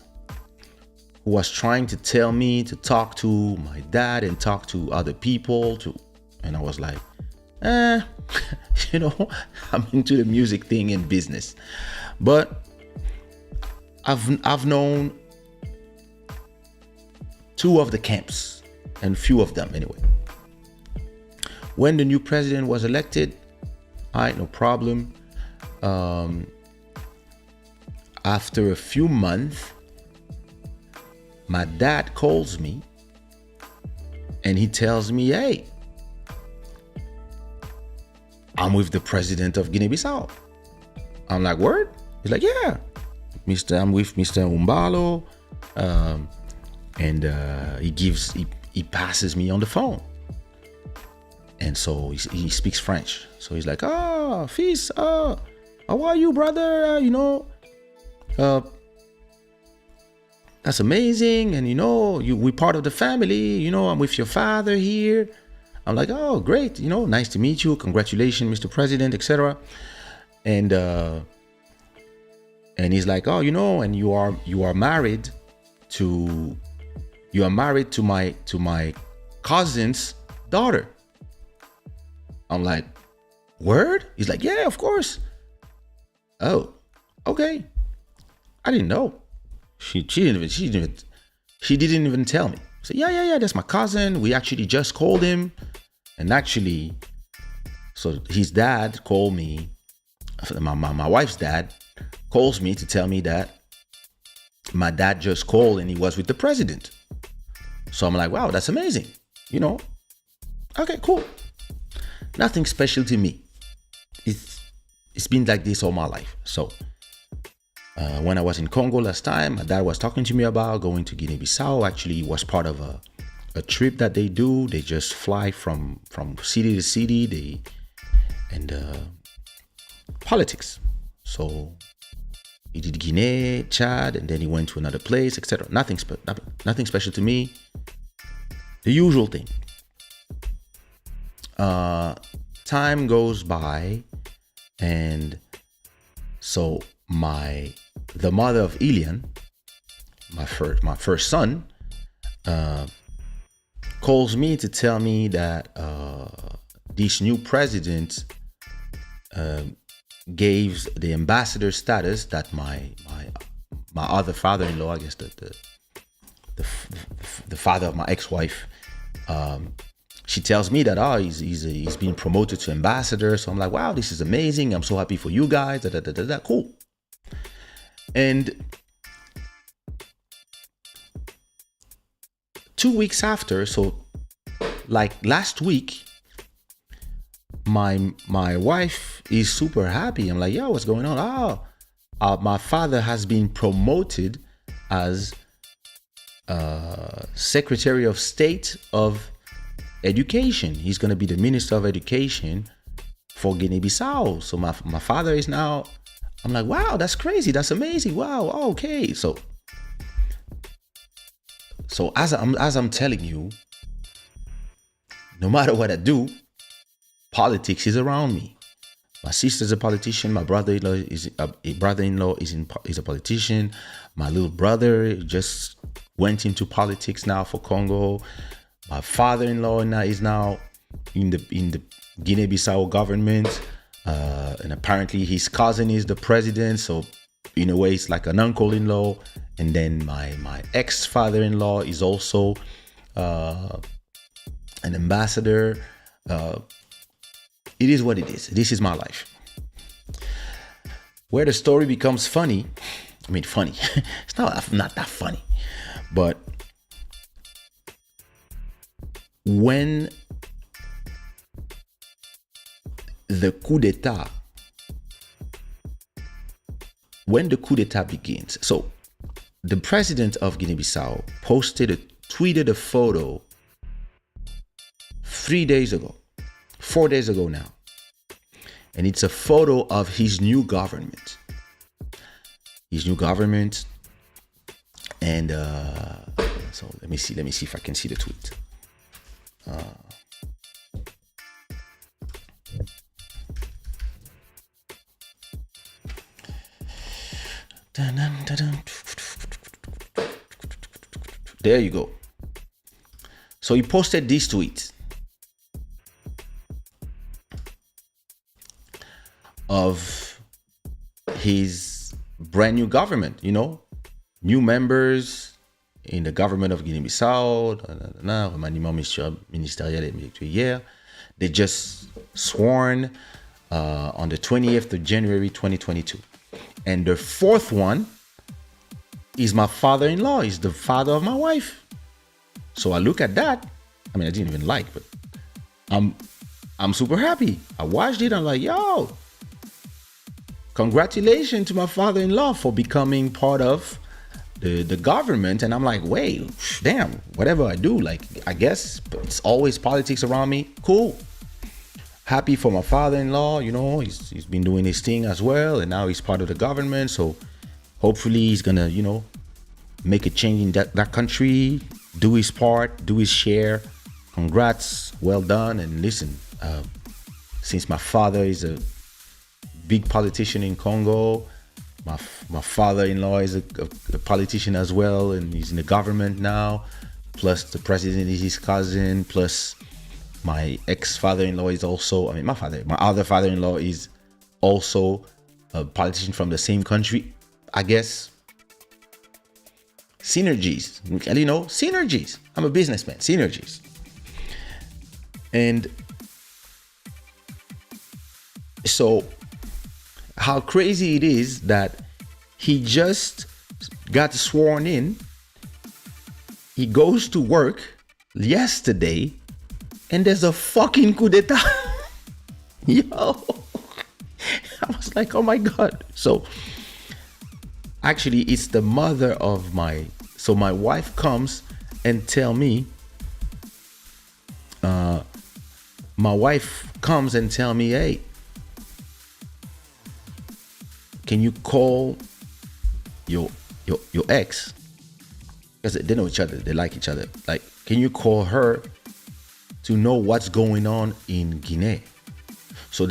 who was trying to tell me to talk to my dad and talk to other people and I was like, I'm into the music thing and business. But I've known two of the camps, and few of them anyway. When the new president was elected, no problem. After a few months, my dad calls me and he tells me, hey, I'm with the president of Guinea-Bissau. I'm like, word? He's like, yeah, I'm with Mr. Umbalo. And he passes me on the phone. And so he speaks French. So he's like, fils, how are you, brother? That's amazing. And we're part of the family. I'm with your father here. I'm like, oh, great. Nice to meet you. Congratulations, Mr. President, etc. And he's like, oh, and you are married to my cousin's daughter. I'm like, word? He's like, yeah, of course. Oh, okay. I didn't know. She didn't even tell me. So yeah, that's my cousin. We actually just called him. And actually, so his dad called me, my wife's dad calls me to tell me that my dad just called and he was with the president. So I'm like, wow, that's amazing. Okay, cool. Nothing special to me. it's been like this all my life. So when I was in Congo last time, my dad was talking to me about going to Guinea-Bissau. Actually, it was part of a trip that they do. They just fly from city to city. Politics. So he did Guinea, Chad, and then he went to another place, etc. Nothing special to me. The usual thing. Time goes by, and so the mother of Ilian, my first son, calls me to tell me that this new president gave the ambassador status that my other father-in-law, I guess the father of my ex-wife, she tells me that he's been promoted to ambassador. So I'm like, wow, this is amazing. I'm so happy for you guys. Cool. And 2 weeks after, so like last week, my wife is super happy. I'm like, yo, what's going on? My father has been promoted as Secretary of State of Education. He's going to be the Minister of Education for Guinea-Bissau. So my father is now, I'm like, wow, that's crazy. That's amazing. Wow. Okay. So as I'm telling you, no matter what I do, politics is around me. My sister's a politician. My brother-in-law is a politician. My little brother just went into politics now for Congo. My father-in-law is now in the Guinea-Bissau government, and apparently his cousin is the president. So in a way, it's like an uncle-in-law. And then my ex-father-in-law is also an ambassador. It is what it is. This is my life. Where the story becomes funny, I mean funny. It's not that funny, but when the coup d'etat begins, so the president of Guinea-Bissau tweeted a photo 4 days ago now, and it's a photo of his new government. And so let me see if I can see the tweet. There you go. So he posted this tweet of his brand new government, new members in the government of Guinea-Bissau. Remaniement ministériel effectué hier. They just sworn on the 20th of January 2022. And the fourth one is my father-in-law. He's the father of my wife. So I look at that. I mean, I didn't even like, but I'm super happy. I watched it. I'm like, yo, congratulations to my father-in-law for becoming part of the government. And I'm like, wait, damn, whatever I do, like, I guess it's always politics around me. Cool. Happy for my father-in-law, he's been doing his thing as well, and now he's part of the government. So hopefully he's gonna, make a change in that country, do his part, do his share. Congrats, well done. And listen, since my father is a big politician in Congo, my father-in-law is a politician as well, and he's in the government now. Plus the president is his cousin. Plus my ex-father-in-law is also, my other father-in-law is also a politician from the same country. I guess synergies, synergies. I'm a businessman, synergies. And so how crazy it is that he just got sworn in. He goes to work yesterday and there's a fucking coup d'etat. Yo, I was was like, oh my God. So actually, it's the mother of so my wife comes and tell me, hey, can you call your ex? Because they know each other, they like each other. Like, can you call her to know what's going on in Guinea? So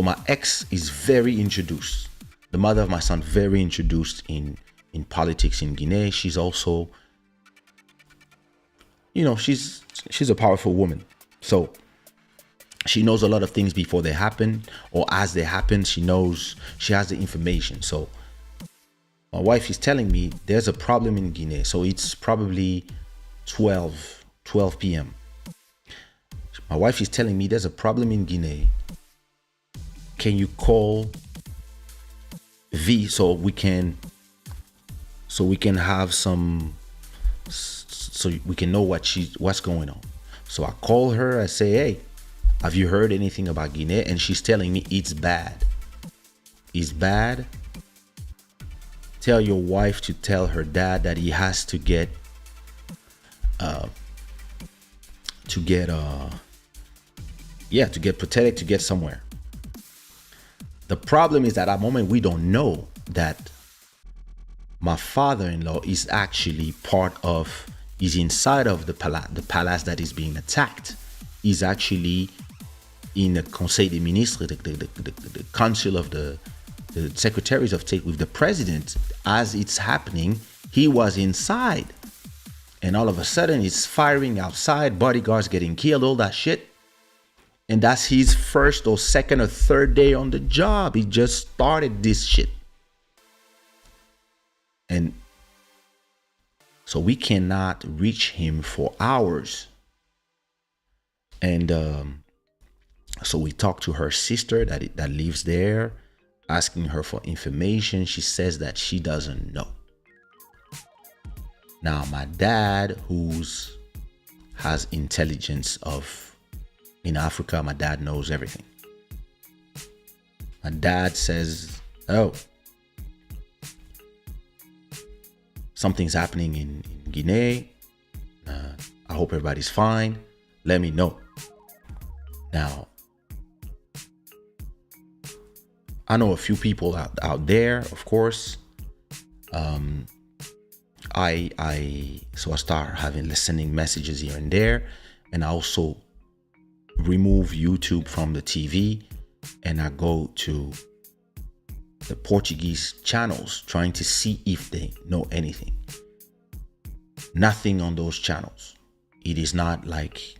my ex is very introduced. The mother of my son, very introduced in politics in Guinea. She's also, she's a powerful woman. So she knows a lot of things before they happen, or as they happen. She has the information. So my wife is telling me there's a problem in Guinea. So it's probably 12 p.m. My wife is telling me there's a problem in Guinea. Can you call V so we can have some, so we can know what's going on. So I call her, I say, hey, have you heard anything about Guinea? And she's telling me it's bad. It's bad. Tell your wife to tell her dad that he has to get protected, to get somewhere. The problem is that at the moment we don't know that my father-in-law is actually is inside of the palace that is being attacked. He's actually in the Conseil des Ministres, the council of the secretaries of state with the president. As it's happening, he was inside. And all of a sudden, it's firing outside, bodyguards getting killed, all that shit. And that's his first or second or third day on the job. He just started this shit. And so we cannot reach him for hours. And so we talked to her sister that lives there, asking her for information. She says that she doesn't know. Now, my dad, has intelligence in Africa, my dad knows everything. My dad says, oh, something's happening in Guinea. I hope everybody's fine. Let me know. Now, I know a few people out there, of course. So I start listening messages here and there, and I also remove YouTube from the TV, and I go to the Portuguese channels trying to see if they know anything. Nothing on those channels. It is not like,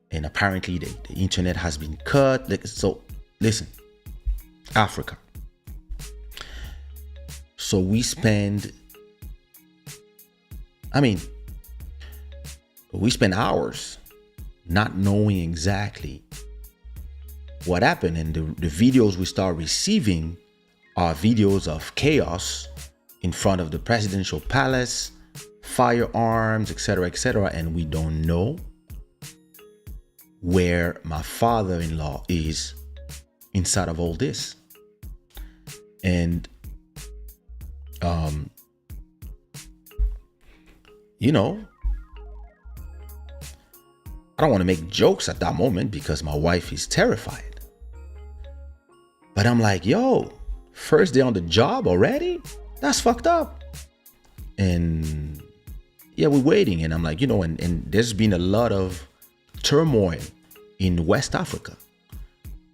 and apparently the internet has been cut. So listen, Africa. So we spend hours not knowing exactly what happened. And the videos we start receiving are videos of chaos in front of the presidential palace, firearms, etc., etc. And we don't know where my father-in-law is inside of all this. And I don't want to make jokes at that moment because my wife is terrified. But I'm like, yo, first day on the job already? That's fucked up. And yeah, we're waiting. And I'm like, and there's been a lot of turmoil in West Africa.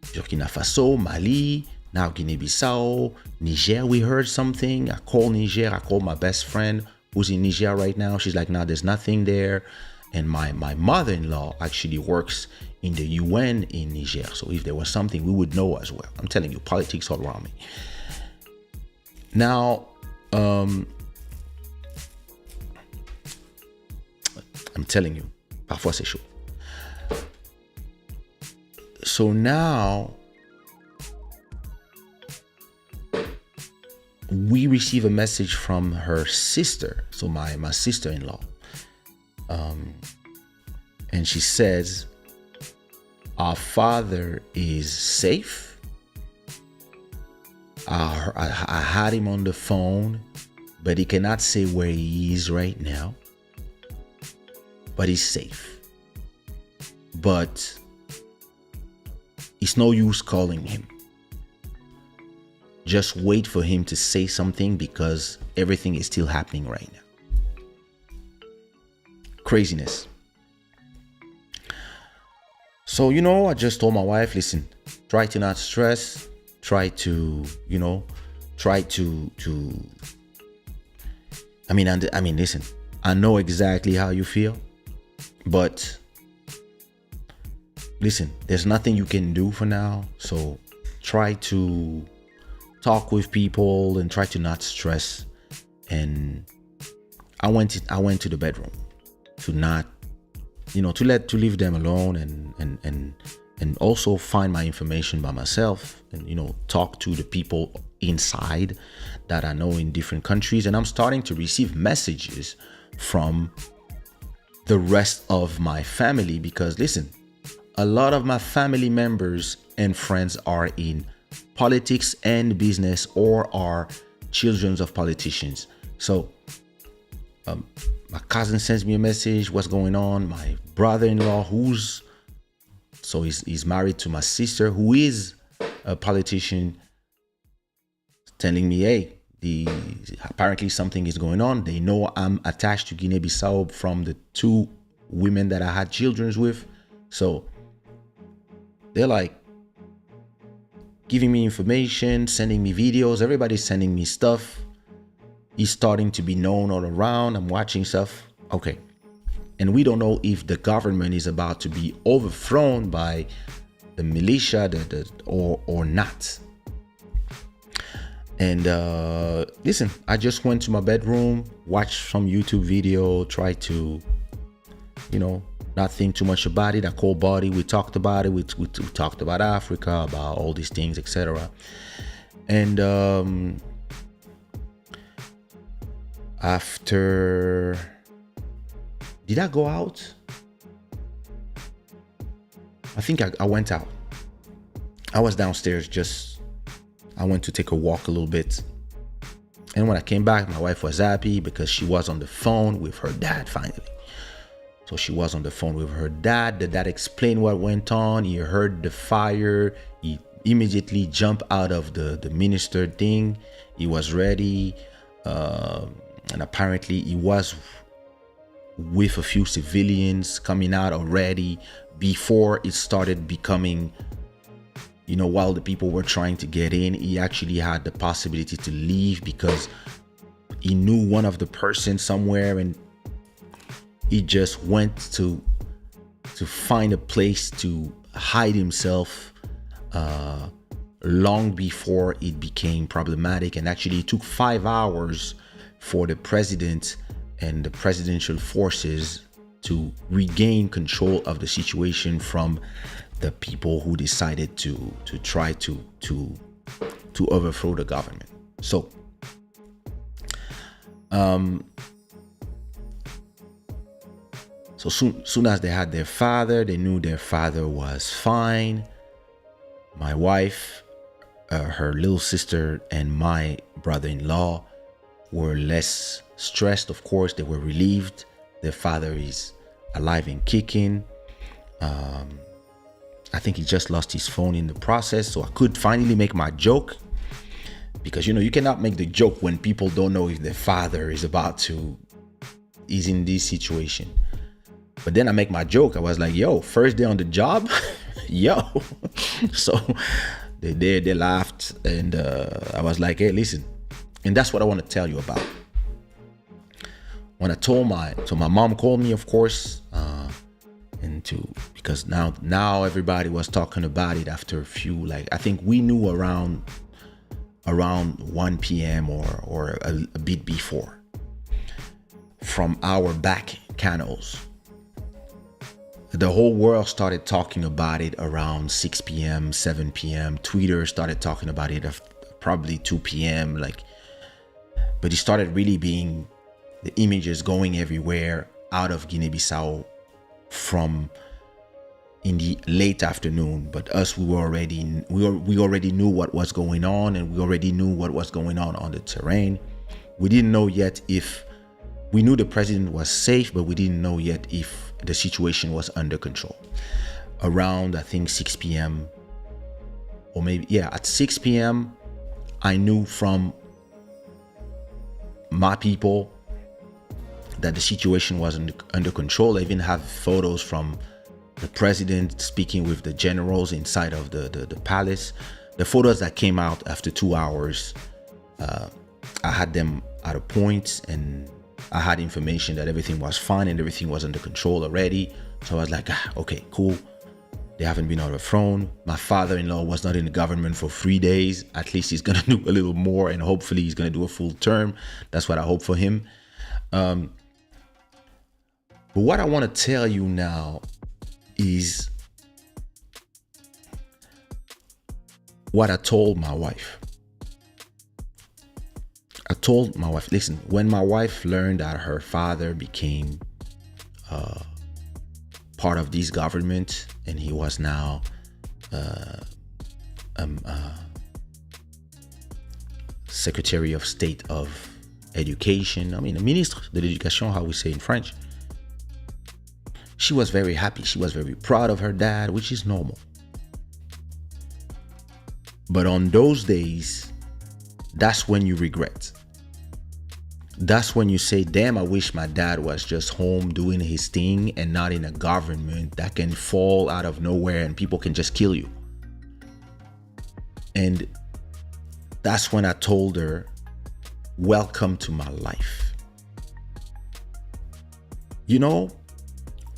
Burkina Faso, Mali, now Guinea-Bissau, Niger, we heard something. I called Niger. I called my best friend who's in Niger right now. She's like, nah, there's nothing there. And my mother-in-law actually works in the UN in Niger. So if there was something, we would know as well. I'm telling you, politics all around me. Now, I'm telling you, parfois c'est chaud. So now, we receive a message from her sister. So my sister-in-law. And she says, our father is safe. I had him on the phone, but he cannot say where he is right now. But he's safe. But it's no use calling him. Just wait for him to say something because everything is still happening right now. Craziness. So, I just told my wife, listen, try to not stress. Try to, listen, I know exactly how you feel, but listen, there's nothing you can do for now. So try to talk with people and try to not stress. And I went to the bedroom to not, to leave them alone and also find my information by myself and, talk to the people inside that I know in different countries. And I'm starting to receive messages from the rest of my family because, listen, a lot of my family members and friends are in politics and business or are children of politicians. So my cousin sends me a message, what's going on? My brother-in-law, he's married to my sister, who is a politician, telling me, hey, apparently something is going on. They know I'm attached to Guinea-Bissau from the 2 women that I had children with. So they're like giving me information, sending me videos. Everybody's sending me stuff. He's starting to be known all around. I'm watching stuff. Okay. And we don't know if the government is about to be overthrown by the militia or not. And listen, I just went to my bedroom, watched some YouTube video, tried to, not think too much about it. I called Buddy. We talked about it. We talked about Africa, about all these things, etc. And after... Did I go out? I think I went out. I was downstairs I went to take a walk a little bit. And when I came back, my wife was happy because she was on the phone with her dad finally. So she was on the phone with her dad. The dad explained what went on. He heard the fire. He immediately jumped out of the minister thing. He was ready. And apparently he was with a few civilians coming out already before it started becoming, while the people were trying to get in. He actually had the possibility to leave because he knew one of the persons somewhere, and he just went to find a place to hide himself long before it became problematic. And actually it took 5 hours for the president and the presidential forces to regain control of the situation from the people who decided to try to overthrow the government. So soon as they had their father, they knew their father was fine. My wife, her little sister, and my brother-in-law were less stressed. Of course, they were relieved. Their father is alive and kicking. I think he just lost his phone in the process, so I could finally make my joke, because you cannot make the joke when people don't know if their father is in this situation. But then I make my joke. I was like, yo, first day on the job. Yo. So they laughed, and I was like, hey, listen. And that's what I want to tell you about. When I told my mom called me, of course, because now everybody was talking about it after a few, I think we knew around 1 p.m. or a bit before from our back channels. The whole world started talking about it around 6 p.m., 7 p.m. Twitter started talking about it probably 2 p.m. But it started really being the images going everywhere out of Guinea-Bissau from in the late afternoon, but us, we already knew what was going on, and we already knew what was going on the terrain. We didn't know yet if we knew the president was safe, but we didn't know yet if the situation was under control. Around, I think, 6 p.m. or maybe, yeah, at 6 p.m., I knew from my people that the situation was under control. I even have photos from the president speaking with the generals inside of the palace. The photos that came out after 2 hours, I had them at a point, and I had information that everything was fine and everything was under control already. So I was like, okay, cool. They haven't been overthrown. My father-in-law was not in the government for 3 days. At least he's gonna do a little more, and hopefully he's gonna do a full term. That's what I hope for him. But what I want to tell you now is what I told my wife. I told my wife, listen, when my wife learned that her father became part of this government, and he was now Secretary of State of Education, I mean, Ministre de l'Éducation, how we say in French, she was very happy. She was very proud of her dad, which is normal. But on those days, that's when you regret. That's when you say, damn, I wish my dad was just home doing his thing and not in a government that can fall out of nowhere and people can just kill you. And that's when I told her, welcome to my life. You know,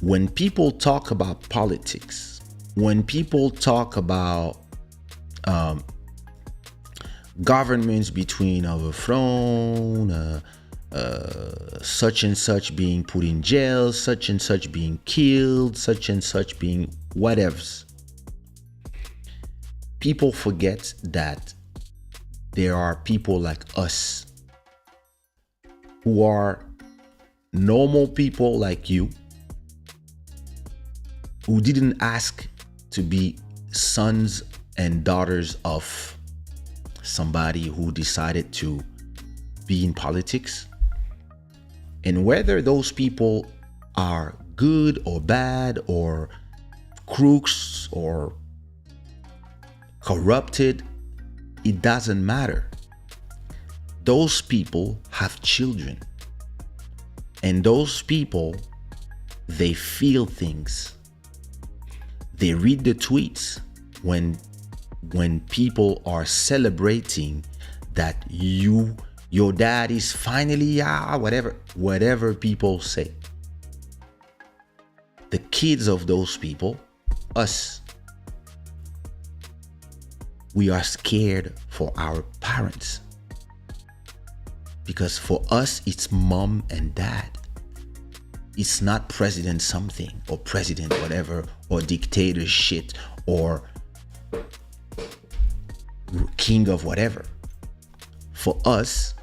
when people talk about politics, when people talk about governments between overthrown, such and such being put in jail, such and such being killed, such and such being whatevers, people forget that there are people like us who are normal people like you, who didn't ask to be sons and daughters of somebody who decided to be in politics. And whether those people are good or bad or crooks or corrupted, it doesn't matter. Those people have children. And those people, they feel things. They read the tweets when people are celebrating that your dad is finally whatever people say. The kids of those people, us, we are scared for our parents. Because for us, it's mom and dad. It's not president something or president whatever or dictator shit or king of whatever. For us,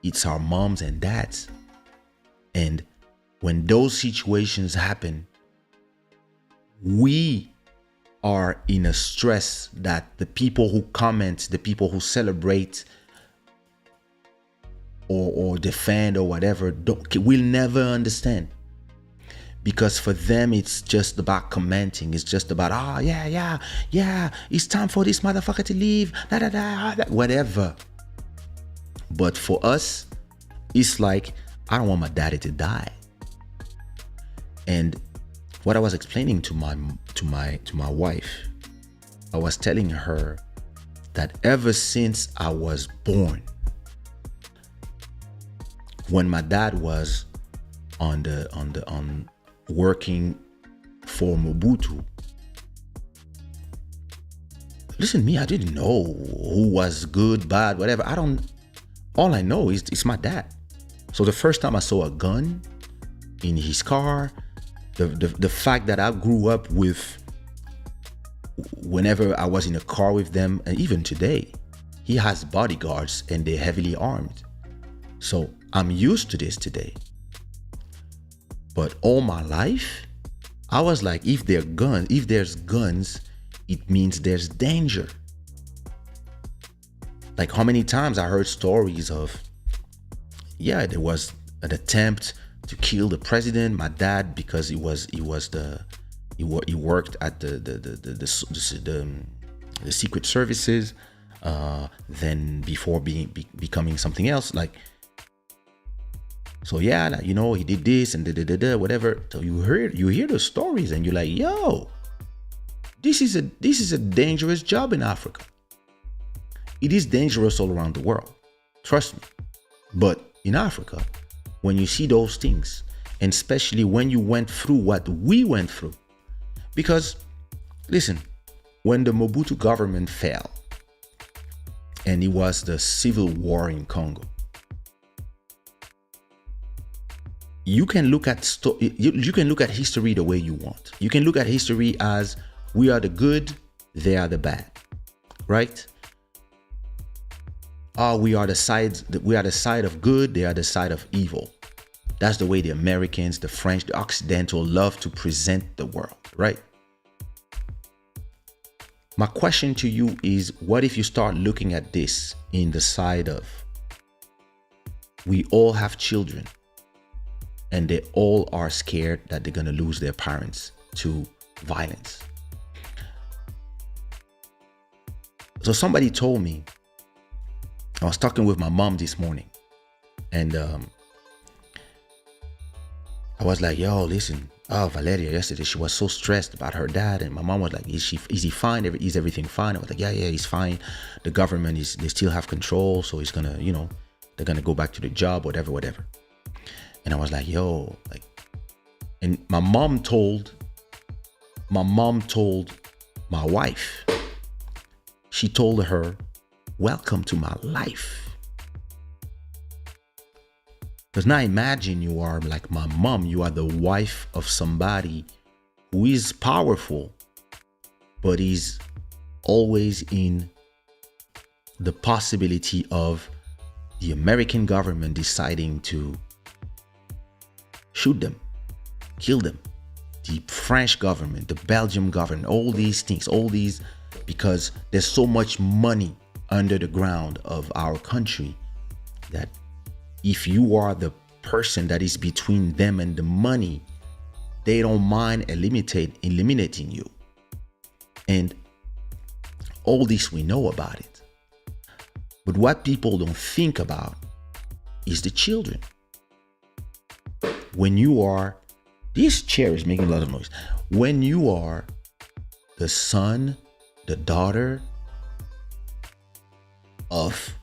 it's our moms and dads. And when those situations happen, we are in a stress that the people who comment, the people who celebrate or defend or whatever will never understand. Because for them, it's just about commenting. It's just about, yeah, it's time for this motherfucker to leave, whatever. But for us, it's like, I don't want my daddy to die. And what I was explaining to my wife, I was telling her that ever since I was born, when my dad was on working for Mobutu, listen to me, I didn't know who was good, bad, whatever. All I know is it's my dad. So the first time I saw a gun in his car, the fact that I grew up with, whenever I was in a car with them, and even today, he has bodyguards and they're heavily armed. So I'm used to this today. But all my life, I was like, if there's guns, it means there's danger. Like, how many times I heard stories of, yeah, there was an attempt to kill the president, my dad, because he worked at the secret services, then before becoming something else. Like, so yeah, you know, he did this and whatever. So you hear those stories and you're like, yo, this is a dangerous job in Africa. It is dangerous all around the world, trust me. But in Africa, when you see those things, and especially when you went through what we went through, because listen, when the Mobutu government fell, and it was the civil war in Congo, you can look at you can look at history the way you want. You can look at history as we are the good, they are the bad, right? We are the side of good, they are the side of evil. That's the way the Americans, the French, the Occidental love to present the world, right? My question to you is, what if you start looking at this in the side of, we all have children and they all are scared that they're going to lose their parents to violence. So somebody told me, I was talking with my mom this morning, and I was like, yo, listen, Valeria, yesterday she was so stressed about her dad, and my mom was like, is he fine? Is everything fine? I was like, yeah, he's fine. The government they still have control, so he's gonna, you know, they're gonna go back to the job, whatever. And I was like, yo, like, and my mom told my wife, she told her, welcome to my life. Because now imagine you are like my mom, you are the wife of somebody who is powerful, but is always in the possibility of the American government deciding to shoot them, kill them. The French government, the Belgian government, all these things, because there's so much money under the ground of our country that if you are the person that is between them and the money, they don't mind eliminating you. And all this, we know about it. But what people don't think about is the children. When you are, this chair is making a lot of noise. When you are the son, the daughter of,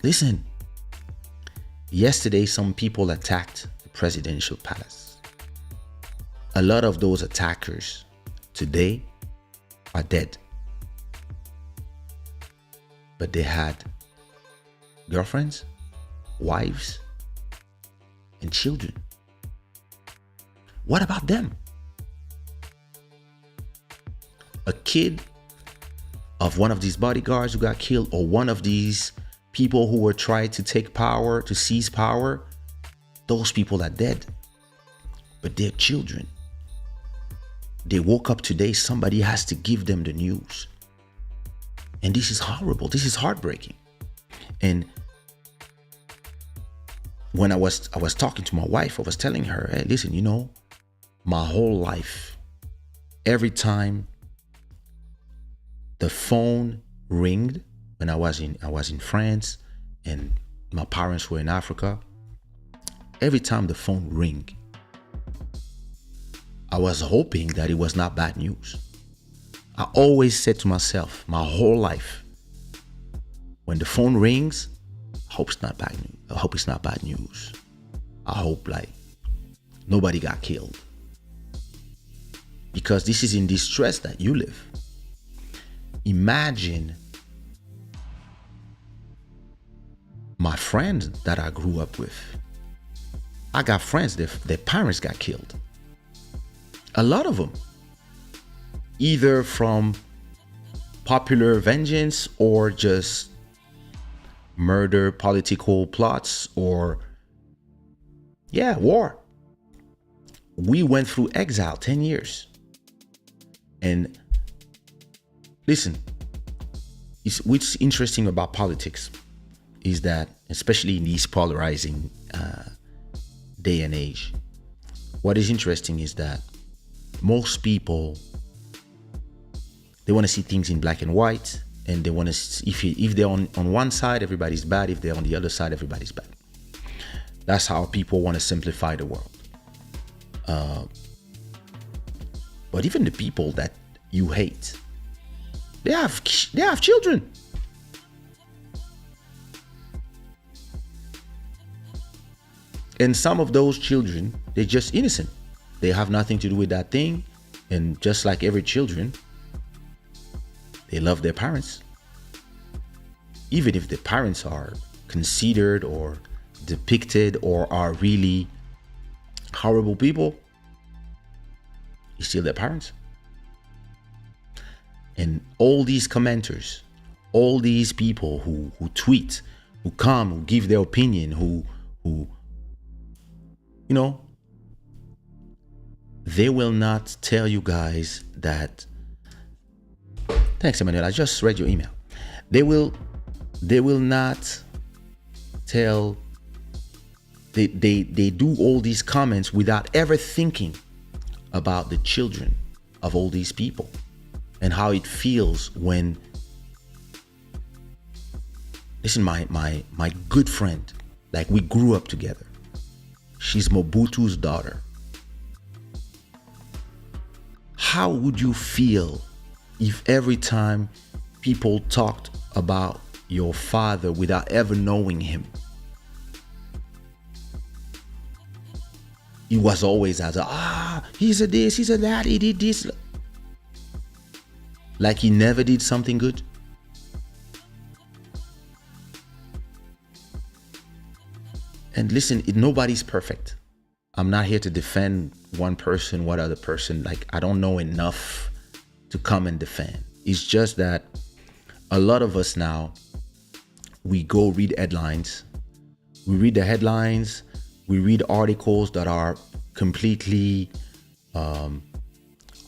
listen, yesterday some people attacked the presidential palace. A lot of those attackers today are dead. But they had girlfriends, wives, and children. What about them? A kid of one of these bodyguards who got killed, or one of these people who were trying to take power, to seize power, those people are dead. But they're children. They woke up today, somebody has to give them the news. And this is horrible. This is heartbreaking. And when I was talking to my wife, I was telling her, hey, listen, you know, my whole life, every time the phone ringed when I was in France and my parents were in Africa, every time the phone ring, I was hoping that it was not bad news. I always said to myself, my whole life, when the phone rings, I hope it's not bad news. I hope it's not bad news. I hope like nobody got killed. Because this is in distress that you live. Imagine my friends that I grew up with. I got friends, their parents got killed. A lot of them. Either from popular vengeance or just murder, political plots, or war. we went through exile 10 years. And listen, what's interesting about politics is that, especially in this polarizing day and age, what is interesting is that most people, they want to see things in black and white, and they want to, if they're on one side, everybody's bad. If they're on the other side, everybody's bad. That's how people want to simplify the world. But even the people that you hate, they have children. And some of those children, they're just innocent. They have nothing to do with that thing. And just like every children, they love their parents. Even if the parents are considered or depicted or are really horrible people, it's still their parents. And all these commenters, all these people who tweet, who come, who give their opinion, who you know, they will not tell you guys that. Thanks, Emmanuel. I just read your email. They will not tell. They do all these comments without ever thinking about the children of all these people and how it feels when. Listen, my good friend, like we grew up together. She's Mobutu's daughter. How would you feel if every time people talked about your father without ever knowing him, he was always as he's a this, he's a that, he did this. Like he never did something good? And listen, nobody's perfect. I'm not here to defend one person, what other person. Like, I don't know enough to come and defend. It's just that a lot of us now, we go read headlines. We read the headlines. We read articles that are completely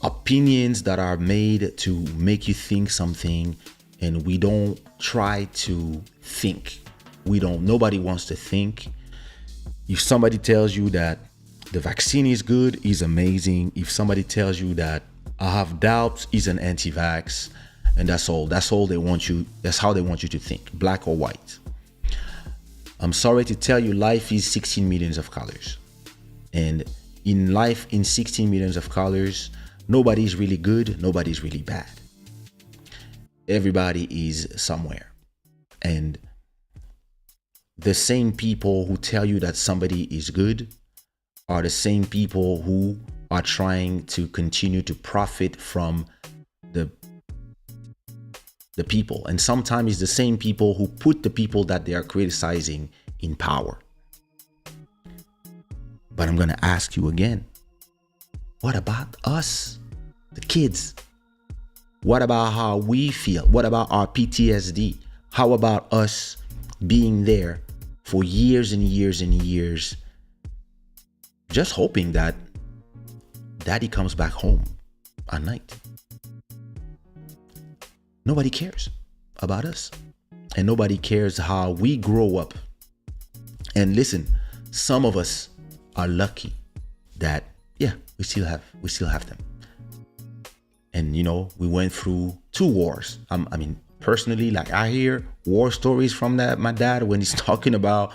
opinions that are made to make you think something. And we don't try to think. Nobody wants to think. If somebody tells you that the vaccine is good, is amazing. If somebody tells you that I have doubts, is an anti-vax, and that's all they want you. That's how they want you to think, black or white. I'm sorry to tell you, life is 16 millions of colors. And in life, in 16 millions of colors, nobody's really good, nobody's really bad. Everybody is somewhere. And the same people who tell you that somebody is good are the same people who are trying to continue to profit from the people. And sometimes it's the same people who put the people that they are criticizing in power. But I'm going to ask you again, what about us, the kids? What about how we feel? What about our PTSD? How about us being there for years and years and years, just hoping that daddy comes back home at night? Nobody cares about us. And nobody cares how we grow up. And listen, some of us are lucky that, we still have them. And we went through 2 wars. Personally, like I hear war stories from my dad when he's talking about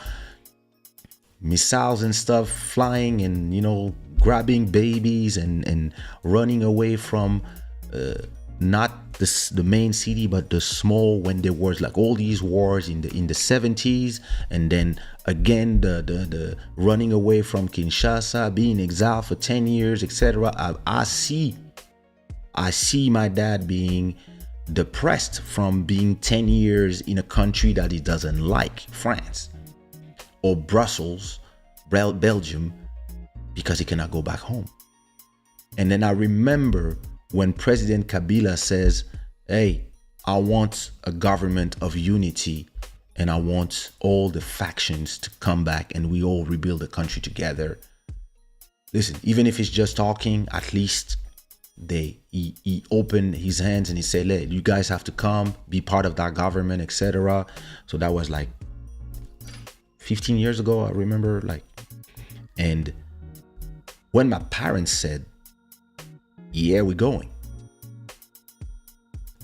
missiles and stuff flying and, grabbing babies and running away from not the main city, but the small, when there was like all these wars in the 70s. And then again, the running away from Kinshasa, being exiled for 10 years, etc. I see my dad being depressed from being 10 years in a country that he doesn't like, France or Brussels, Belgium, because he cannot go back home. And then I remember when President Kabila says, hey, I want a government of unity and I want all the factions to come back and we all rebuild the country together. listen, even if it's just talking, at least he opened his hands and he said, "Hey, you guys have to come, be part of that government, etc." So that was like 15 years ago, I remember. Like, and when my parents said, "Yeah, we're going.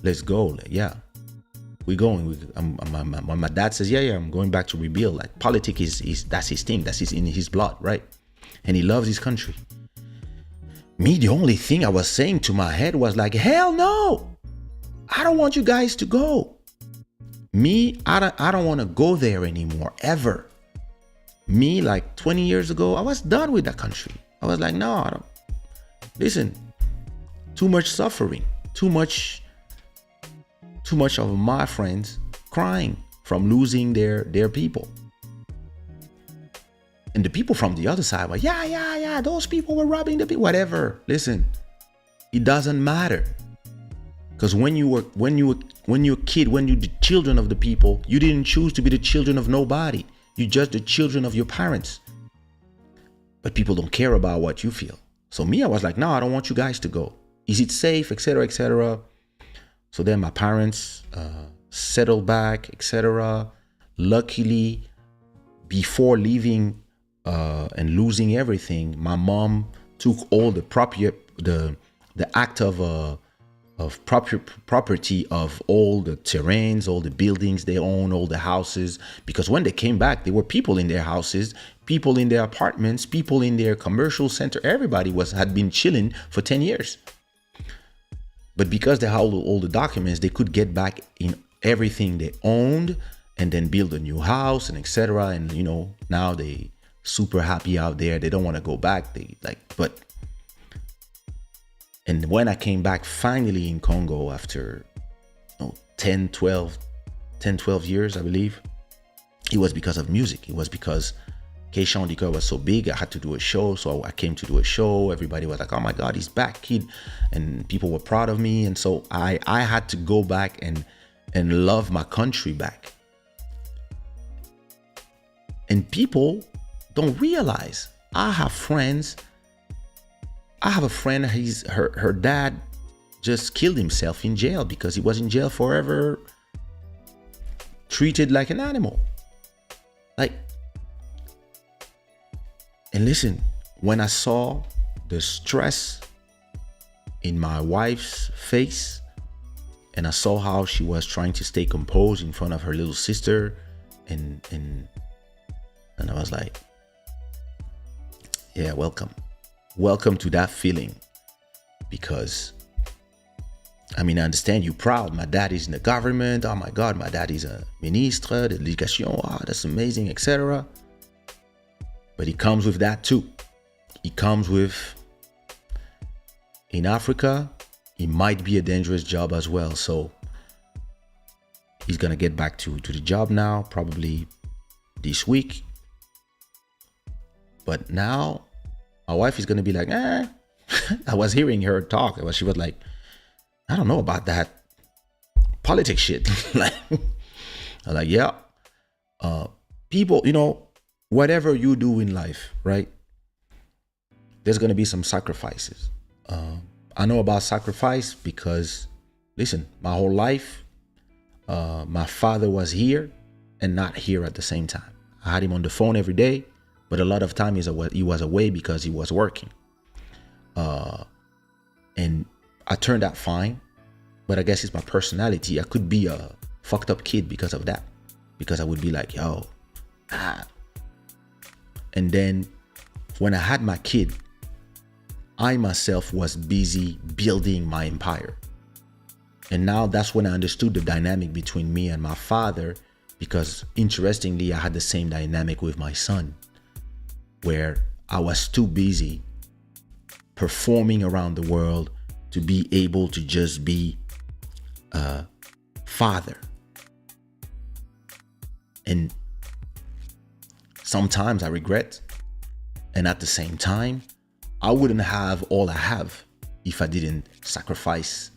Let's go." Like, yeah, we're going. When my dad says, "Yeah, I'm going back to rebuild." Like, politics is that's his thing. That's in his blood, right? And he loves his country. Me, the only thing I was saying to my head was like, "Hell no! I don't want you guys to go." Me, I don't want to go there anymore, ever. Me, like 20 years ago, I was done with that country. I was like, no, I don't. Listen, too much suffering, too much of my friends crying from losing their people. And the people from the other side were, yeah, those people were robbing the people, whatever. Listen, it doesn't matter. Because when you're a kid, when you're the children of the people, you didn't choose to be the children of nobody. You're just the children of your parents. But people don't care about what you feel. So me, I was like, no, I don't want you guys to go. Is it safe, etc., etc.? So then my parents settled back, etc. Luckily, before leaving and losing everything, my mom took all the act of property of all the terrains, all the buildings they own, all the houses. Because when they came back, there were people in their houses, people in their apartments, people in their commercial center. Everybody had been chilling for 10 years. But because they had all the documents, they could get back in everything they owned and then build a new house and etc. And now they super happy out there. They don't want to go back. And when I came back finally in Congo after 10, 12 years, I believe, it was because of music. It was because Kaysha was so big, I had to do a show. So I came to do a show. Everybody was like, oh my God, he's back, kid. And people were proud of me. And so I had to go back and love my country back. And people don't realize, I have friends. I have a friend, her dad just killed himself in jail because he was in jail forever, treated like an animal. And listen, when I saw the stress in my wife's face, and I saw how she was trying to stay composed in front of her little sister, and I was like, yeah, welcome to that feeling. Because I understand you're proud. My dad is in the government. Oh my God, my dad is a ministre de l'éducation. Oh, that's amazing, etc. But it comes with that too. It comes with, in Africa, it might be a dangerous job as well. So he's gonna get back to the job now, probably this week. But now my wife is gonna be like, I was hearing her talk. She was like, I don't know about that politics shit. I'm like, yeah. People, whatever you do in life, right? There's gonna be some sacrifices. I know about sacrifice because, listen, my whole life, my father was here and not here at the same time. I had him on the phone every day, but a lot of time he was away because he was working. And I turned out fine, but I guess it's my personality. I could be a fucked up kid because of that, because I would be like, yo, And then when I had my kid, I myself was busy building my empire. And now that's when I understood the dynamic between me and my father, because interestingly, I had the same dynamic with my son, where I was too busy performing around the world to be able to just be a father. And sometimes I regret, and at the same time, I wouldn't have all I have if I didn't sacrifice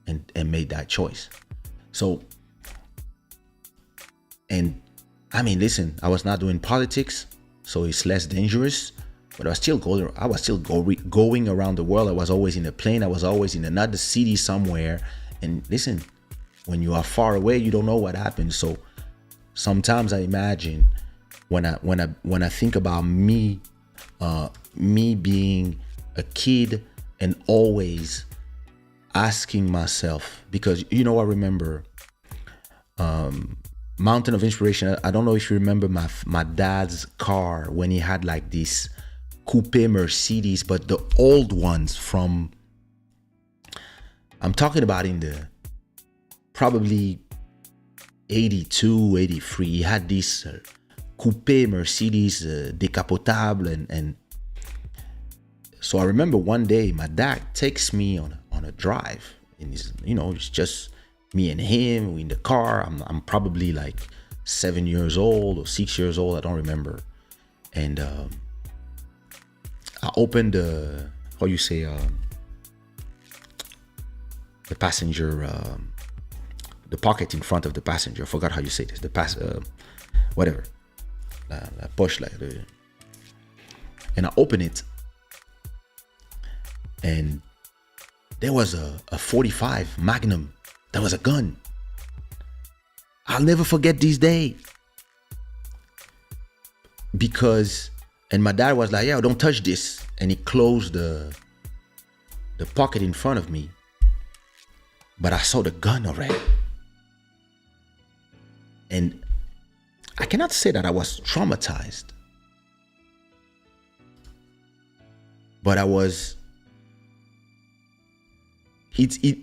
and made that choice. So, and listen, I was not doing politics, so it's less dangerous. But I was still going around the world. I was always in a plane. I was always in another city somewhere. And listen, when you are far away, you don't know what happens. So sometimes I imagine when I think about me being a kid and always asking myself, because I remember Mountain of Inspiration. I don't know if you remember my dad's car when he had like this coupe Mercedes, but the old ones I'm talking about in the probably 82, 83. He had this coupe Mercedes décapotable, and so I remember one day my dad takes me on a drive, and it's just me and him in the car. I'm probably like 7 years old or 6 years old, I don't remember. And I opened the passenger, the pocket in front of the passenger. I forgot how you say this. Whatever, la poche, and I open it, and there was a 45 Magnum. That was a gun. I'll never forget this day. And my dad was like, "Yeah, don't touch this," and he closed the pocket in front of me. But I saw the gun already, and I cannot say that I was traumatized, but I was.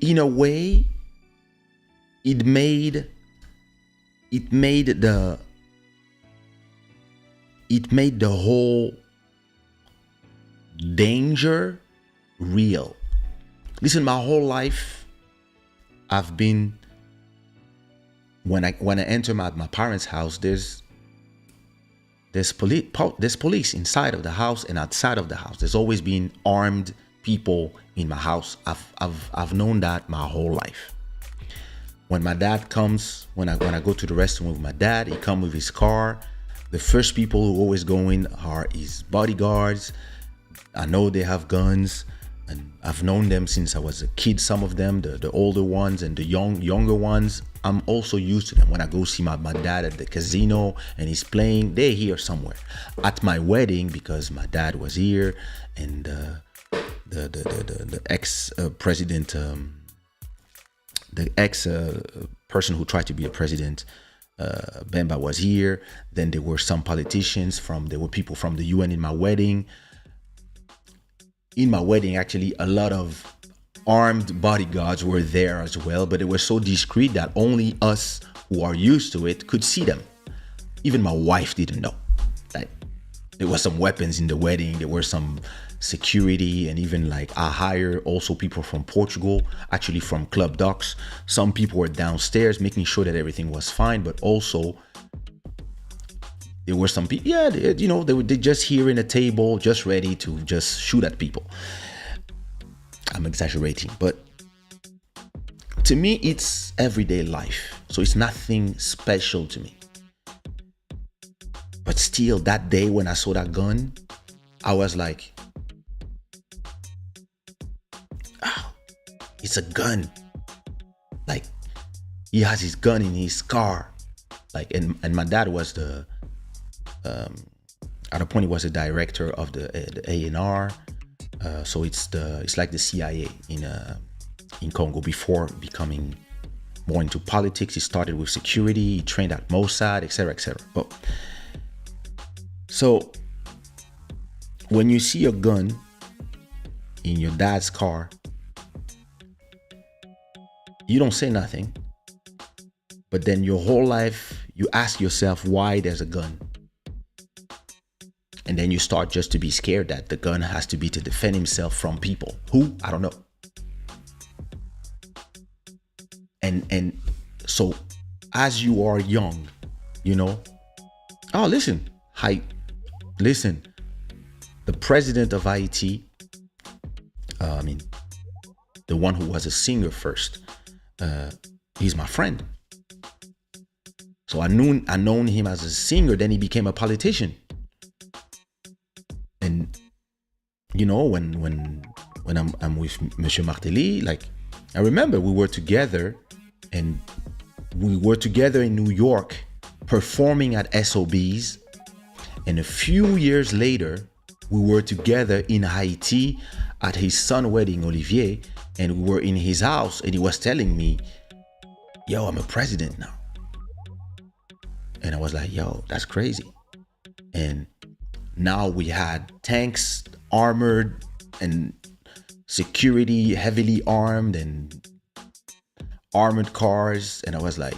In a way, it made the whole danger real. Listen, my whole life I've been, when I enter my parents' house, there's police inside of the house and outside of the house. There's always been armed people in my house. I've known that my whole life. When my dad comes, when I go to the restaurant with my dad, he comes with his car. The first people who always go in are his bodyguards. I know they have guns, and I've known them since I was a kid. Some of them, the older ones and the younger ones, I'm also used to them. When I go see my dad at the casino and he's playing, they're here somewhere. At my wedding, because my dad was here, and the ex-president, the ex-person who tried to be a president, Bemba, was here. Then there were some politicians there were people from the UN in my wedding. In my wedding, actually, a lot of armed bodyguards were there as well, but they were so discreet that only us who are used to it could see them. Even my wife didn't know. Like, there were some weapons in the wedding, there were some security, and even like I hired also people from Portugal, actually from Club Docs. Some people were downstairs making sure that everything was fine, but also there were some people, they were just here in a table, just ready to just shoot at people. I'm exaggerating, but to me, it's everyday life. So it's nothing special to me. But still, that day when I saw that gun, I was like, oh, it's a gun. Like, he has his gun in his car. Like, and my dad was at a point he was the director of the A&R. So it's like the CIA in Congo. Before becoming more into politics, he started with security. He trained at Mossad, etc., etc. But so when you see a gun in your dad's car, you don't say nothing. But then your whole life, you ask yourself why there's a gun. And then you start just to be scared that the gun has to be to defend himself from people. Who? I don't know. And so as you are young, listen, the president of Haiti, the one who was a singer first, he's my friend. So I known him as a singer, then he became a politician. And you know, when I'm with Monsieur Martelly, like I remember we were together in New York performing at SOBs, and a few years later we were together in Haiti at his son's wedding, Olivier, and we were in his house and he was telling me, yo, I'm a president now. And I was like, yo, that's crazy. And now we had tanks, armored and security, heavily armed and armored cars. And I was like,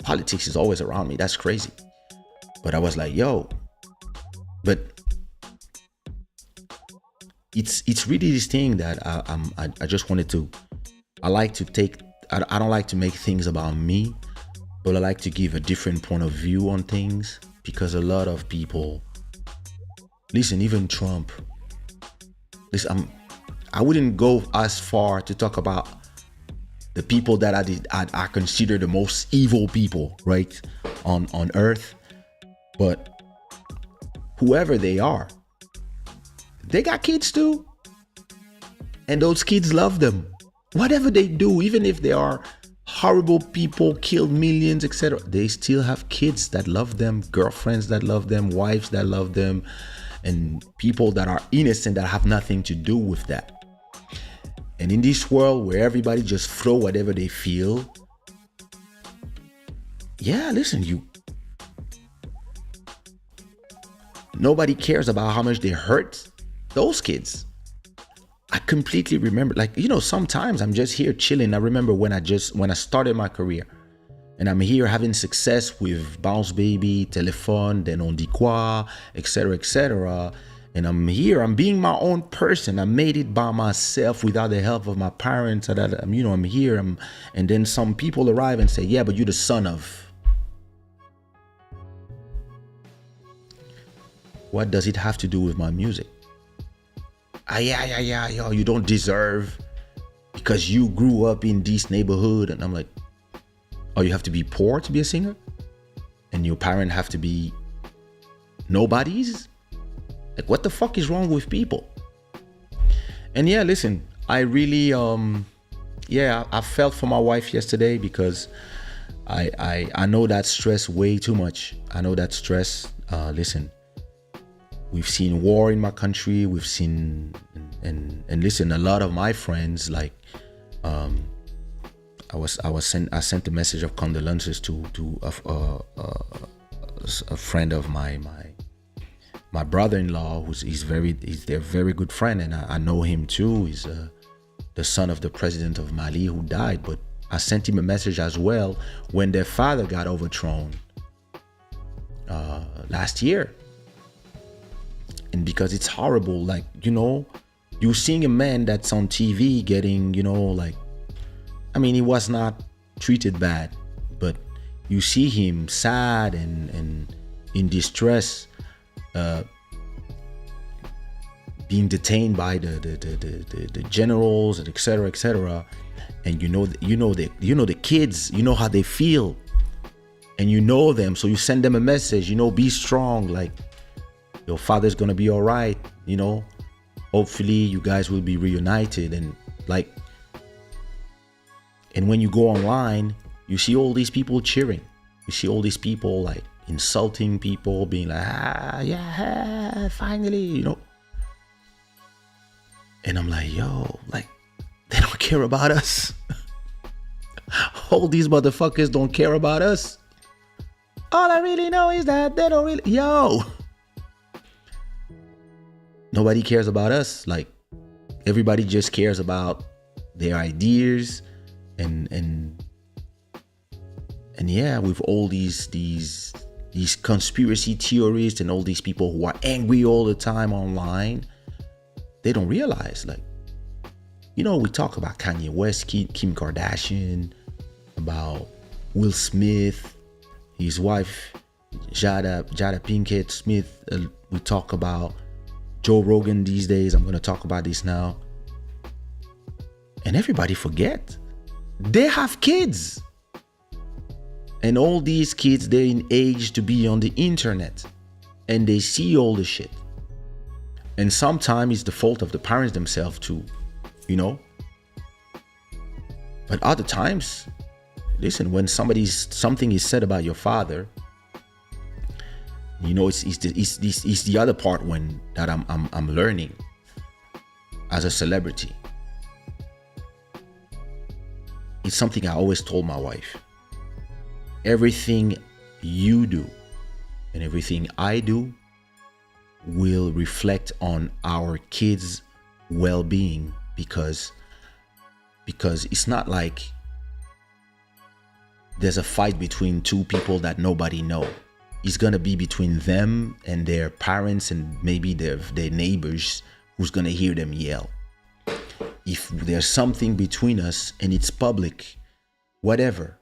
politics is always around me. That's crazy. But I was like, yo, but it's really this thing that I just wanted to, I don't like to make things about me, but I like to give a different point of view on things, because a lot of people, listen, even Trump, listen, I wouldn't go as far to talk about the people that I consider the most evil people, right, on earth, but whoever they are, they got kids too, and those kids love them. Whatever they do, even if they are horrible people, killed millions, etc., they still have kids that love them, girlfriends that love them, wives that love them, and people that are innocent that have nothing to do with that. And in this world where everybody just throw whatever they feel, yeah, listen, nobody cares about how much they hurt those kids. I completely remember, like, you know, sometimes I'm just here chilling. I remember when I started my career, and I'm here having success with Bounce Baby, Telephone, then On Dit Quoi, etc., etc. And I'm here, I'm being my own person. I made it by myself without the help of my parents. I'm here, and then some people arrive and say, yeah, but you're the son of. What does it have to do with my music? Yo, you don't deserve because you grew up in this neighborhood. And I'm like, oh, you have to be poor to be a singer? And your parents have to be nobodies? Like, what the fuck is wrong with people? And yeah, listen, I really, I felt for my wife yesterday, because I know that stress way too much. I know that stress. Listen, we've seen war in my country. We've seen, and listen, a lot of my friends, like, I sent a message of condolences to a friend of my brother-in-law, he's their very good friend, and I know him too. He's the son of the president of Mali who died. But I sent him a message as well when their father got overthrown last year. And because it's horrible, like, you know, you're seeing a man that's on TV getting, you know, like, I mean, he was not treated bad, but you see him sad and in distress, being detained by the generals, and etc., etc. And you know the kids, you know how they feel, and you know them, so you send them a message, you know, be strong, like, your father's gonna be all right, you know, hopefully you guys will be reunited. And like, and when you go online, you see all these people cheering, you see all these people like insulting people, being like, yeah, finally, you know. And I'm like, yo, like, they don't care about us. All these motherfuckers don't care about us. All I really know is that they don't really, nobody cares about us. Like, everybody just cares about their ideas, and yeah, with all these conspiracy theorists and all these people who are angry all the time online, they don't realize, like, you know, we talk about Kanye West, Kim Kardashian, about Will Smith, his wife Shada Pinkett Smith. We talk about Joe Rogan these days. I'm going to talk about this now. And everybody forget, they have kids. And all these kids, they're in age to be on the internet. And they see all the shit. And sometimes it's the fault of the parents themselves too, you know. But other times, listen, when something is said about your father, you know, it's the other part when that I'm learning as a celebrity. It's something I always told my wife. Everything you do and everything I do will reflect on our kids' well-being, because it's not like there's a fight between two people that nobody know. It's gonna be between them and their parents and maybe their neighbors who's gonna hear them yell. If there's something between us and it's public, whatever,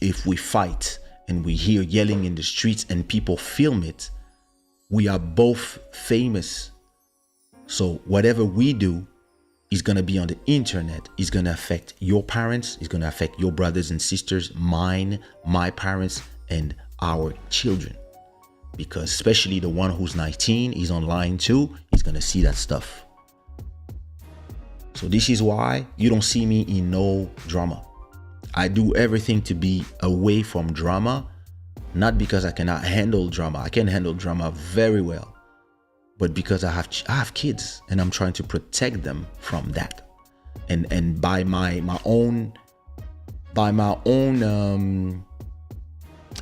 if we fight and we hear yelling in the streets and people film it, we are both famous. So whatever we do is going to be on the internet. It's going to affect your parents. It's going to affect your brothers and sisters, mine, my parents, and our children. Because especially the one who's 19 is online too. He's going to see that stuff. So this is why you don't see me in no drama. I do everything to be away from drama, not because I cannot handle drama. I can handle drama very well, but because I have kids and I'm trying to protect them from that. And by my own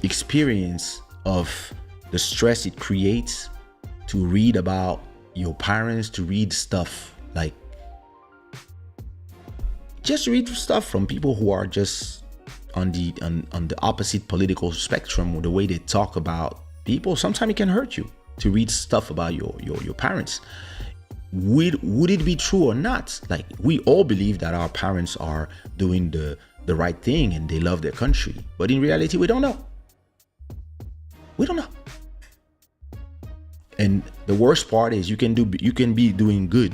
experience of the stress it creates to read about your parents, to read stuff like, just read stuff from people who are just on the opposite political spectrum, the way they talk about people. Sometimes it can hurt you to read stuff about your parents. Would it be true or not? Like, we all believe that our parents are doing the right thing and they love their country, but in reality, we don't know. We don't know. And the worst part is you can be doing good,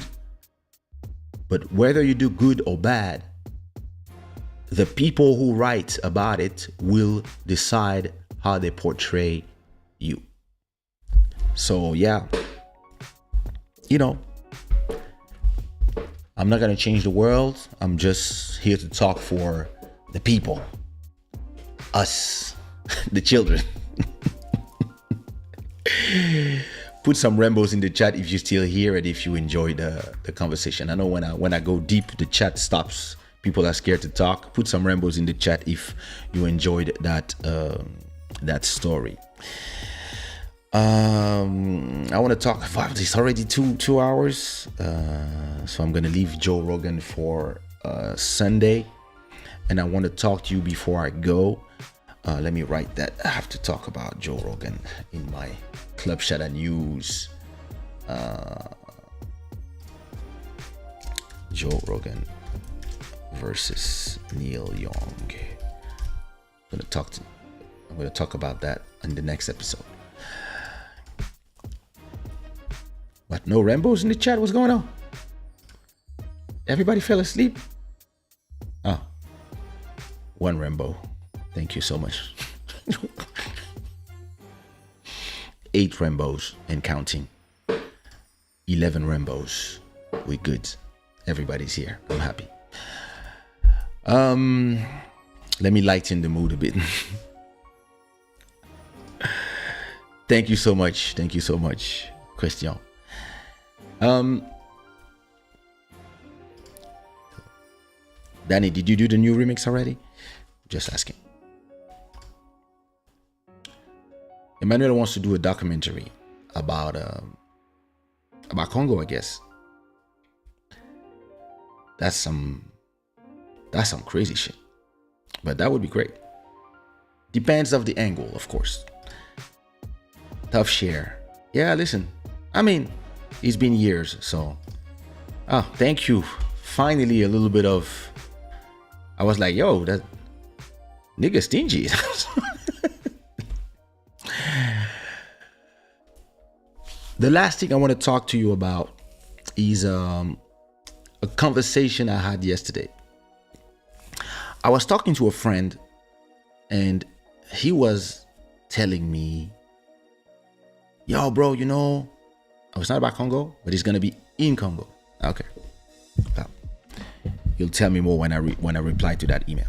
but whether you do good or bad, the people who write about it will decide how they portray you. So yeah, you know, I'm not gonna change the world. I'm just here to talk for the people, us, the children. Put some rainbows in the chat if you still here and if you enjoy the conversation. I know when I go deep, the chat stops. People are scared to talk. Put some rainbows in the chat if you enjoyed that story. I want to talk about this already 2 hours. So I'm gonna leave Joe Rogan for Sunday, and I want to talk to you before I go. Let me write that. I have to talk about Joe Rogan in my Club Shada news. Joe Rogan versus Neil Young. I'm gonna talk about that in the next episode. What? No Rambos in the chat? What's going on? Everybody fell asleep? Oh, one Rambo. Thank you so much. 8 Rambos and counting. 11 Rambos. We good. Everybody's here. I'm happy. Let me lighten the mood a bit. Thank you so much. Thank you so much, Christian. Danny, did you do the new remix already? Just asking. Emmanuel wants to do a documentary about Congo, I guess. That's some crazy shit. But that would be great. Depends of the angle, of course. Tough share. Yeah, listen. I mean, it's been years, so. Oh, thank you. Finally, a little bit of. I was like, yo, that nigga stingy. The last thing I want to talk to you about is a conversation I had yesterday. I was talking to a friend and he was telling me, yo, bro, you know, Oh, it's not about Congo, but it's gonna be in Congo. Okay. Well, you'll tell me more when I reply to that email.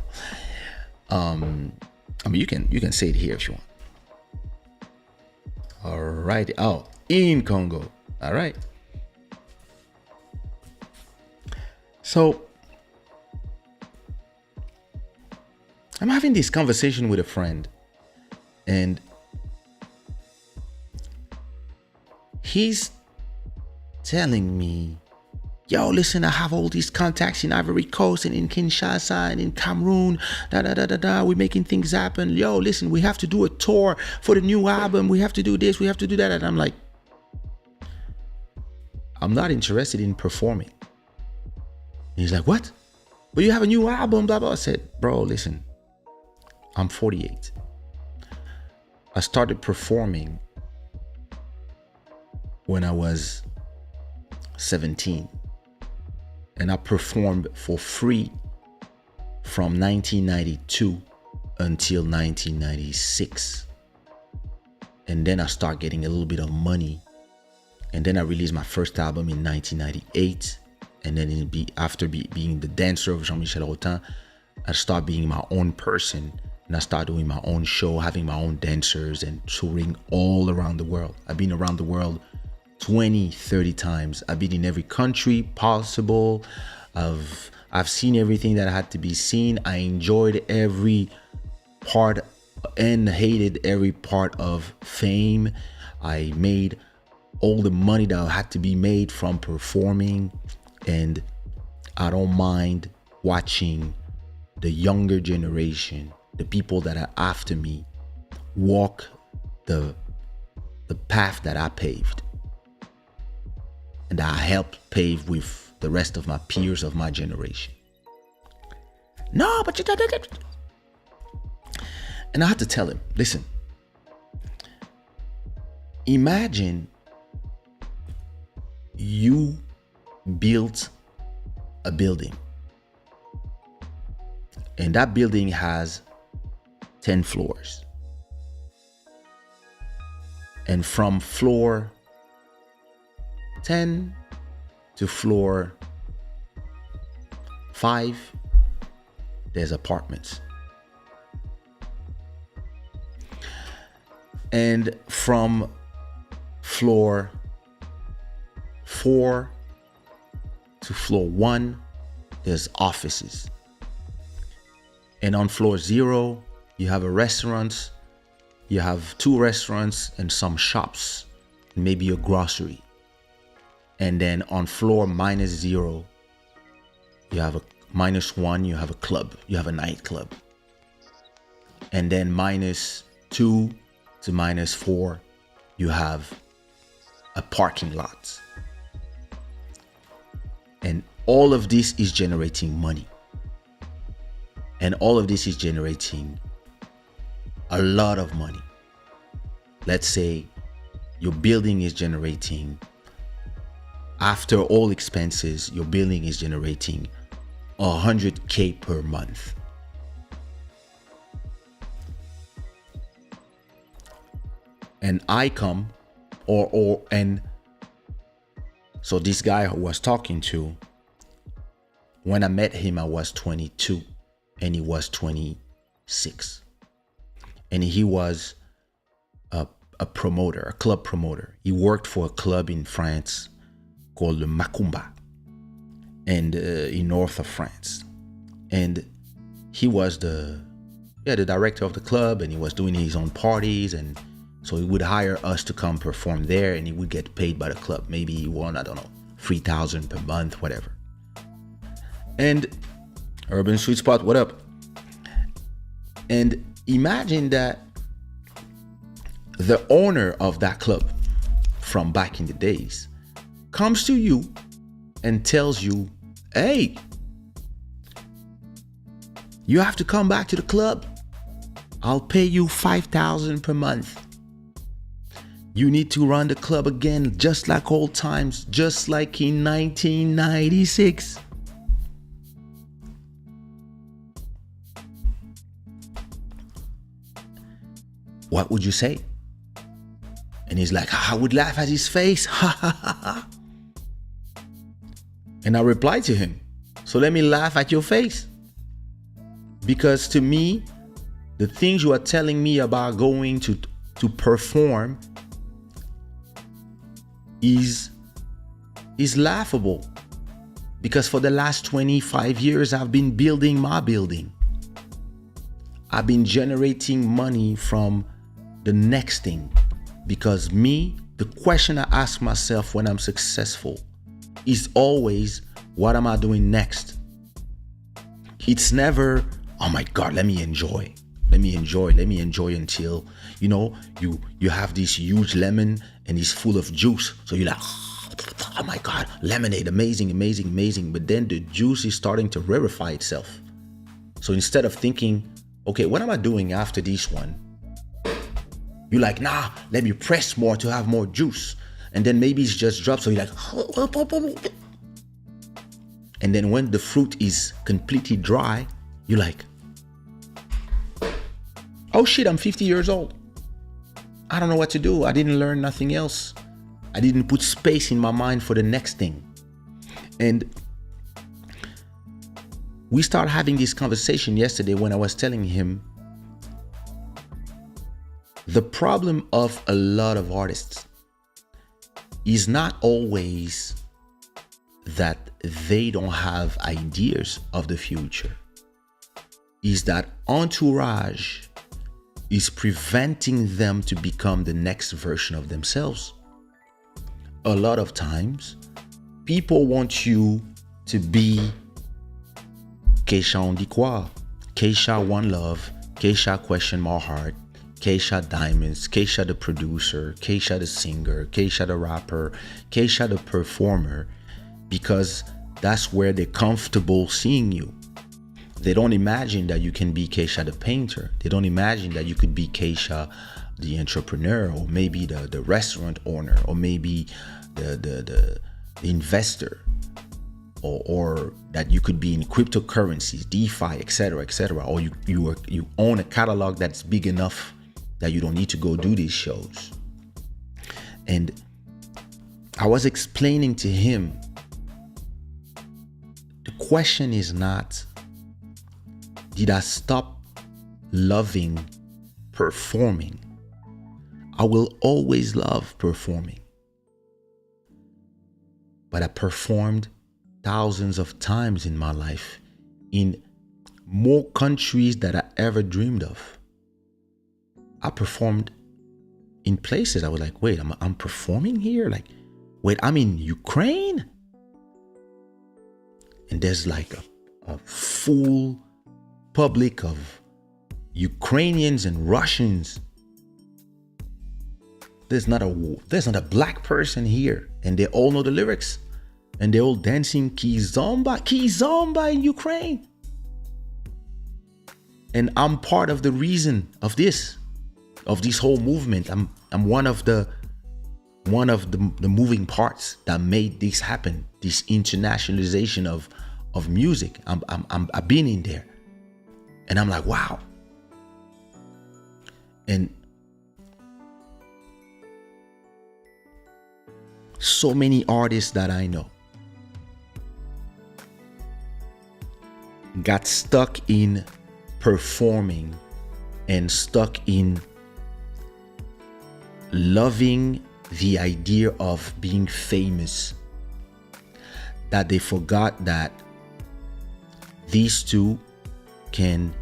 I mean, you can say it here if you want. All right. Oh, in Congo. All right. So I'm having this conversation with a friend, and he's telling me, yo, listen, I have all these contacts in Ivory Coast and in Kinshasa and in Cameroon. We're making things happen. Yo, listen, we have to do a tour for the new album. We have to do this. We have to do that. And I'm like, I'm not interested in performing. And he's like, what? But you have a new album, blah, blah. I said, bro, listen, I'm 48. I started performing when I was 17. And I performed for free from 1992 until 1996. And then I start getting a little bit of money. And then I released my first album in 1998. And then after being the dancer of Jean-Michel Rotin, I start being my own person. And I start doing my own show, having my own dancers and touring all around the world. I've been around the world 20, 30 times. I've been in every country possible. I've seen everything that had to be seen. I enjoyed every part and hated every part of fame. I made all the money that had to be made from performing, and I don't mind watching the younger generation, the people that are after me, walk the path that I paved. And I helped pave with the rest of my peers of my generation. No, but you did it. And I had to tell him, listen, imagine you built a building. And that building has 10 floors. And from floor 10 to floor 5, there's apartments. And from floor 4 to floor 1, there's offices. And on floor 0, you have a restaurant, you have 2 restaurants and some shops, maybe a grocery. And then on floor -0, you have a -1, you have a club, you have a nightclub. And then -2 to -4, you have a parking lot. And all of this is generating money. And all of this is generating a lot of money. Let's say your building is generating, after all expenses, your building is generating 100K per month. And I come, and so this guy who was talking to, when I met him, I was 22 and he was 26. And he was a promoter, a club promoter. He worked for a club in France called Le Macumba, and in north of France. And he was the director of the club, and he was doing his own parties, and so he would hire us to come perform there, and he would get paid by the club. Maybe he won, I don't know, 3,000 per month, whatever. And Urban Sweet Spot, what up? And imagine that the owner of that club from back in the days comes to you and tells you, hey, you have to come back to the club. I'll pay you 5,000 per month. You need to run the club again, just like old times, just like in 1996. What would you say? And And he's like, I would laugh at his face. And I replied to him, so let me laugh at your face. Because to me, the things you are telling me about going to perform is laughable. Because for the last 25 years, I've been building my building. I've been generating money from the next thing. Because me, the question I ask myself when I'm successful is always, what am I doing next? It's never, oh my God, let me enjoy until, you have this huge lemon and it's full of juice. So you're like, oh my God, lemonade, amazing. But then the juice is starting to rarefy itself. So instead of thinking, okay, what am I doing after this one? You're like, nah, let me press more to have more juice. And then maybe it's just dropped. So you're like, and then when the fruit is completely dry, you're like, oh shit, I'm 50 years old. I don't know what to do. I didn't learn nothing else. I didn't put space in my mind for the next thing. And we started having this conversation yesterday when I was telling him the problem of a lot of artists is not always that they don't have ideas of the future. Is that entourage is preventing them to become the next version of themselves. A lot of times, people want you to be Kaysha on dit quoi? Kaysha One Love, Kaysha Question My Heart, Kaysha Diamonds, Kaysha the producer, Kaysha the singer, Kaysha the rapper, Kaysha the performer, because that's where they're comfortable seeing you. They don't imagine that you can be Kaysha the painter. They don't imagine that you could be Kaysha the entrepreneur, or maybe the restaurant owner, or maybe the investor, or that you could be in cryptocurrencies, DeFi, etc., or you own a catalog that's big enough that you don't need to go do these shows. And I was explaining to him, the question is not, did I stop loving performing? I will always love performing. But I performed thousands of times in my life in more countries than I ever dreamed of. I performed in places I was like, wait, I'm performing here? Like, wait, I'm in Ukraine? And there's like a full public of Ukrainians and Russians. There's not a black person here, and they all know the lyrics, and they're all dancing Kizomba in Ukraine. And I'm part of the reason of this whole movement. I'm one of the moving parts that made this happen. This internationalization of music. I've been in there, and I'm like, wow. And so many artists that I know got stuck in performing and stuck in loving the idea of being famous, that they forgot that these two can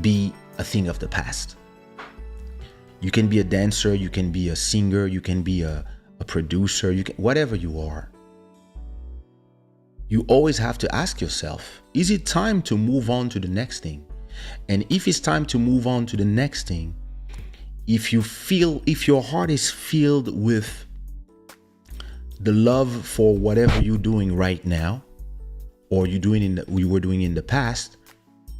be a thing of the past. You can be a dancer, you can be a singer, you can be a producer, whatever you are. You always have to ask yourself, is it time to move on to the next thing? And if it's time to move on to the next thing, if your heart is filled with the love for whatever you're doing right now, or you were doing in the past,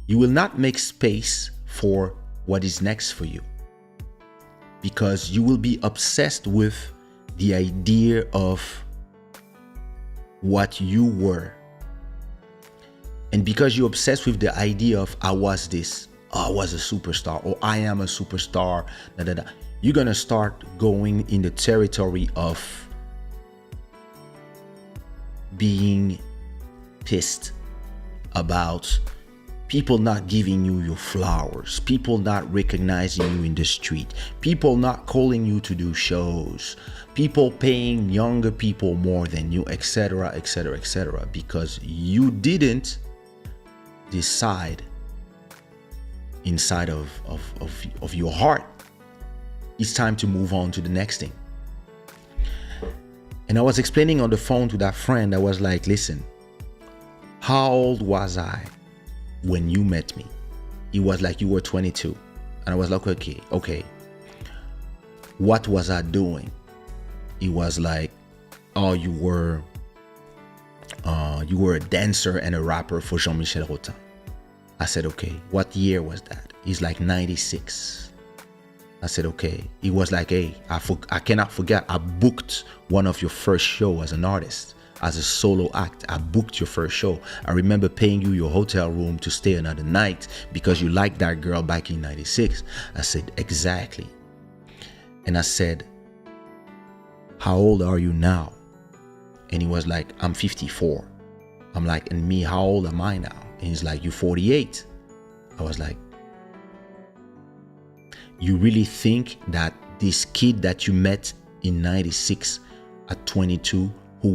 you will not make space for what is next for you, because you will be obsessed with the idea of what you were. And because you're obsessed with the idea of I was this, I was a superstar, or I am a superstar, you're gonna start going in the territory of being pissed about people not giving you your flowers, people not recognizing you in the street, people not calling you to do shows, people paying younger people more than you, etc., etc., etc., because you didn't decide inside of your heart it's time to move on to the next thing. And I was explaining on the phone to that friend, I was like, listen, how old was I when you met me? It was like you were 22. And I was like, okay. What was I doing? It was like, oh, you were a dancer and a rapper for Jean-Michel Rotin. I said, okay. What year was that? He's like 96. I said, okay. He was like, hey, I cannot forget. I booked one of your first show as an artist, as a solo act. I booked your first show. I remember paying you your hotel room to stay another night because you liked that girl back in 96. I said, exactly. And I said, how old are you now? And he was like, I'm 54. I'm like, and me, how old am I now? And he's like, you're 48. I was like, you really think that this kid that you met in 96 at 22 who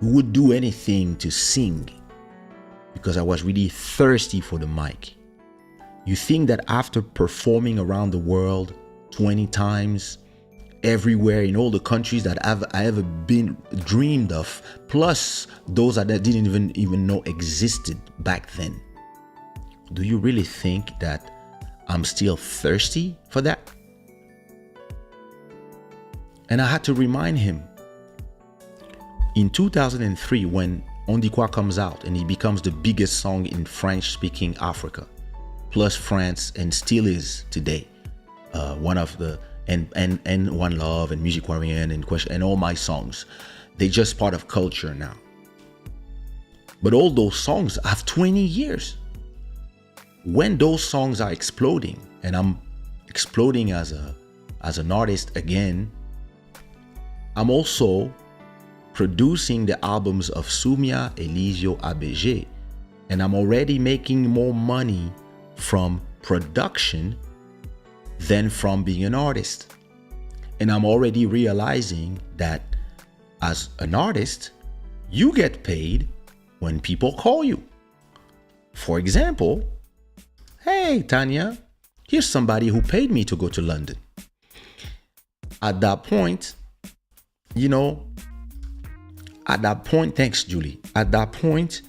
would do anything to sing because I was really thirsty for the mic. You think that after performing around the world 20 times, everywhere in all the countries that I ever been dreamed of, plus those that I didn't even know existed back then, do you really think that I'm still thirsty for that? And I had to remind him. In 2003, when On Dit Quoi comes out and it becomes the biggest song in French-speaking Africa, plus France, and still is today, one of the and One Love and Musique Warrienne and Question and all my songs, they're just part of culture now. But all those songs have 20 years. When those songs are exploding, and I'm exploding as an artist again, I'm also producing the albums of Soumia, Elisio, ABG, and I'm already making more money from production than from being an artist. And I'm already realizing that as an artist, you get paid when people call you. For example, hey, Tanya, here's somebody who paid me to go to London. At that point, thanks, Julie. At that point,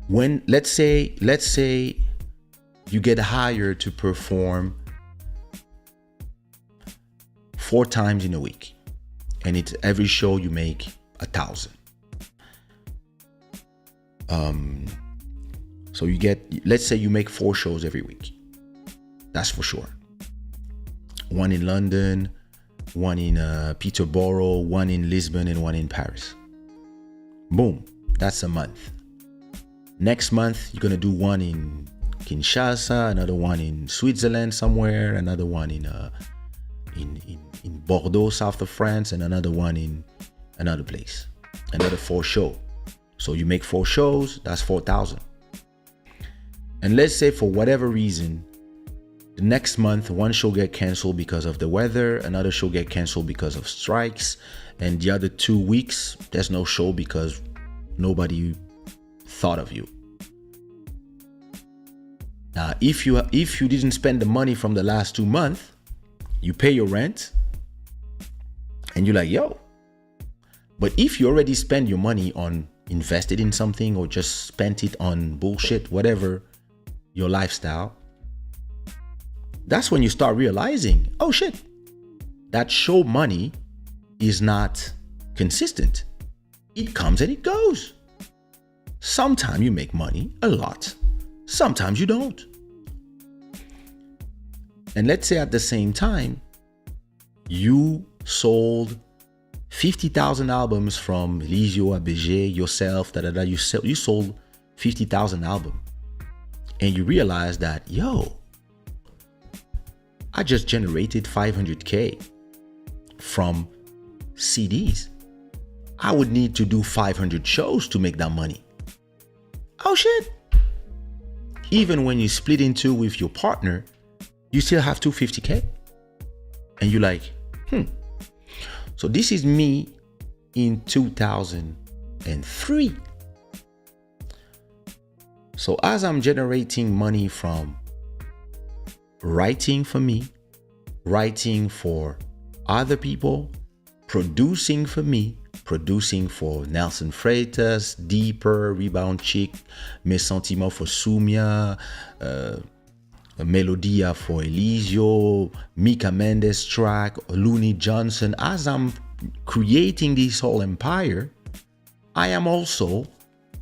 when, let's say you get hired to perform 4 times in a week, and it's every show you make 1,000. So you get, let's say you make 4 shows every week. That's for sure. 1 in London, 1 in Peterborough, 1 in Lisbon, and 1 in Paris. Boom, that's a month. Next month, you're gonna do 1 in Kinshasa, another 1 in Switzerland somewhere, another 1 in Bordeaux, south of France, and another 1 in another place. Another 4 shows. So you make 4 shows, that's 4,000. And let's say for whatever reason, the next month, 1 show get canceled because of the weather, another show get canceled because of strikes, and the other 2 weeks, there's no show because nobody thought of you. Now, if you didn't spend the money from the last 2 months, you pay your rent, and you're like, yo. But if you already spend your money on invested in something or just spent it on bullshit, whatever, your lifestyle, that's when you start realizing, oh shit, that show money is not consistent. It comes and it goes. Sometimes you make money, a lot. Sometimes you don't. And let's say at the same time, you sold 50,000 albums from Elisio, ABG, yourself, you sold 50,000 albums. and you realize that, yo, I just generated 500K from CDs. I would need to do 500 shows to make that money. Oh shit. Even when you split in two with your partner, you still have 250K. And you're like, So this is me in 2003. So as I'm generating money from writing for me, writing for other people, producing for me, producing for Nelson Freitas, Deeper, Rebound Chick, Mes Sentiments for Sumia, Melodia for Elisio, Mika Mendes track, Looney Johnson. As I'm creating this whole empire, I am also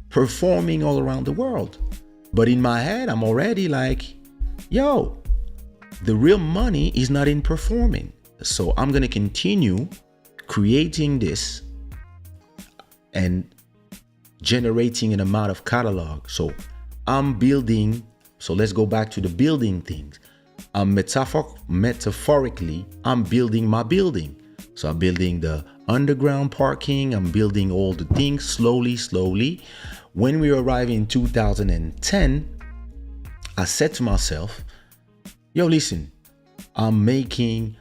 performing all around the world. But in my head, I'm already like, yo, the real money is not in performing. So I'm going to continue creating this and generating an amount of catalog. So I'm building. So let's go back to the building things. Metaphorically, I'm building my building. So I'm building the underground parking. I'm building all the things slowly. When we arrive in 2010, I said to myself, yo, listen, I'm making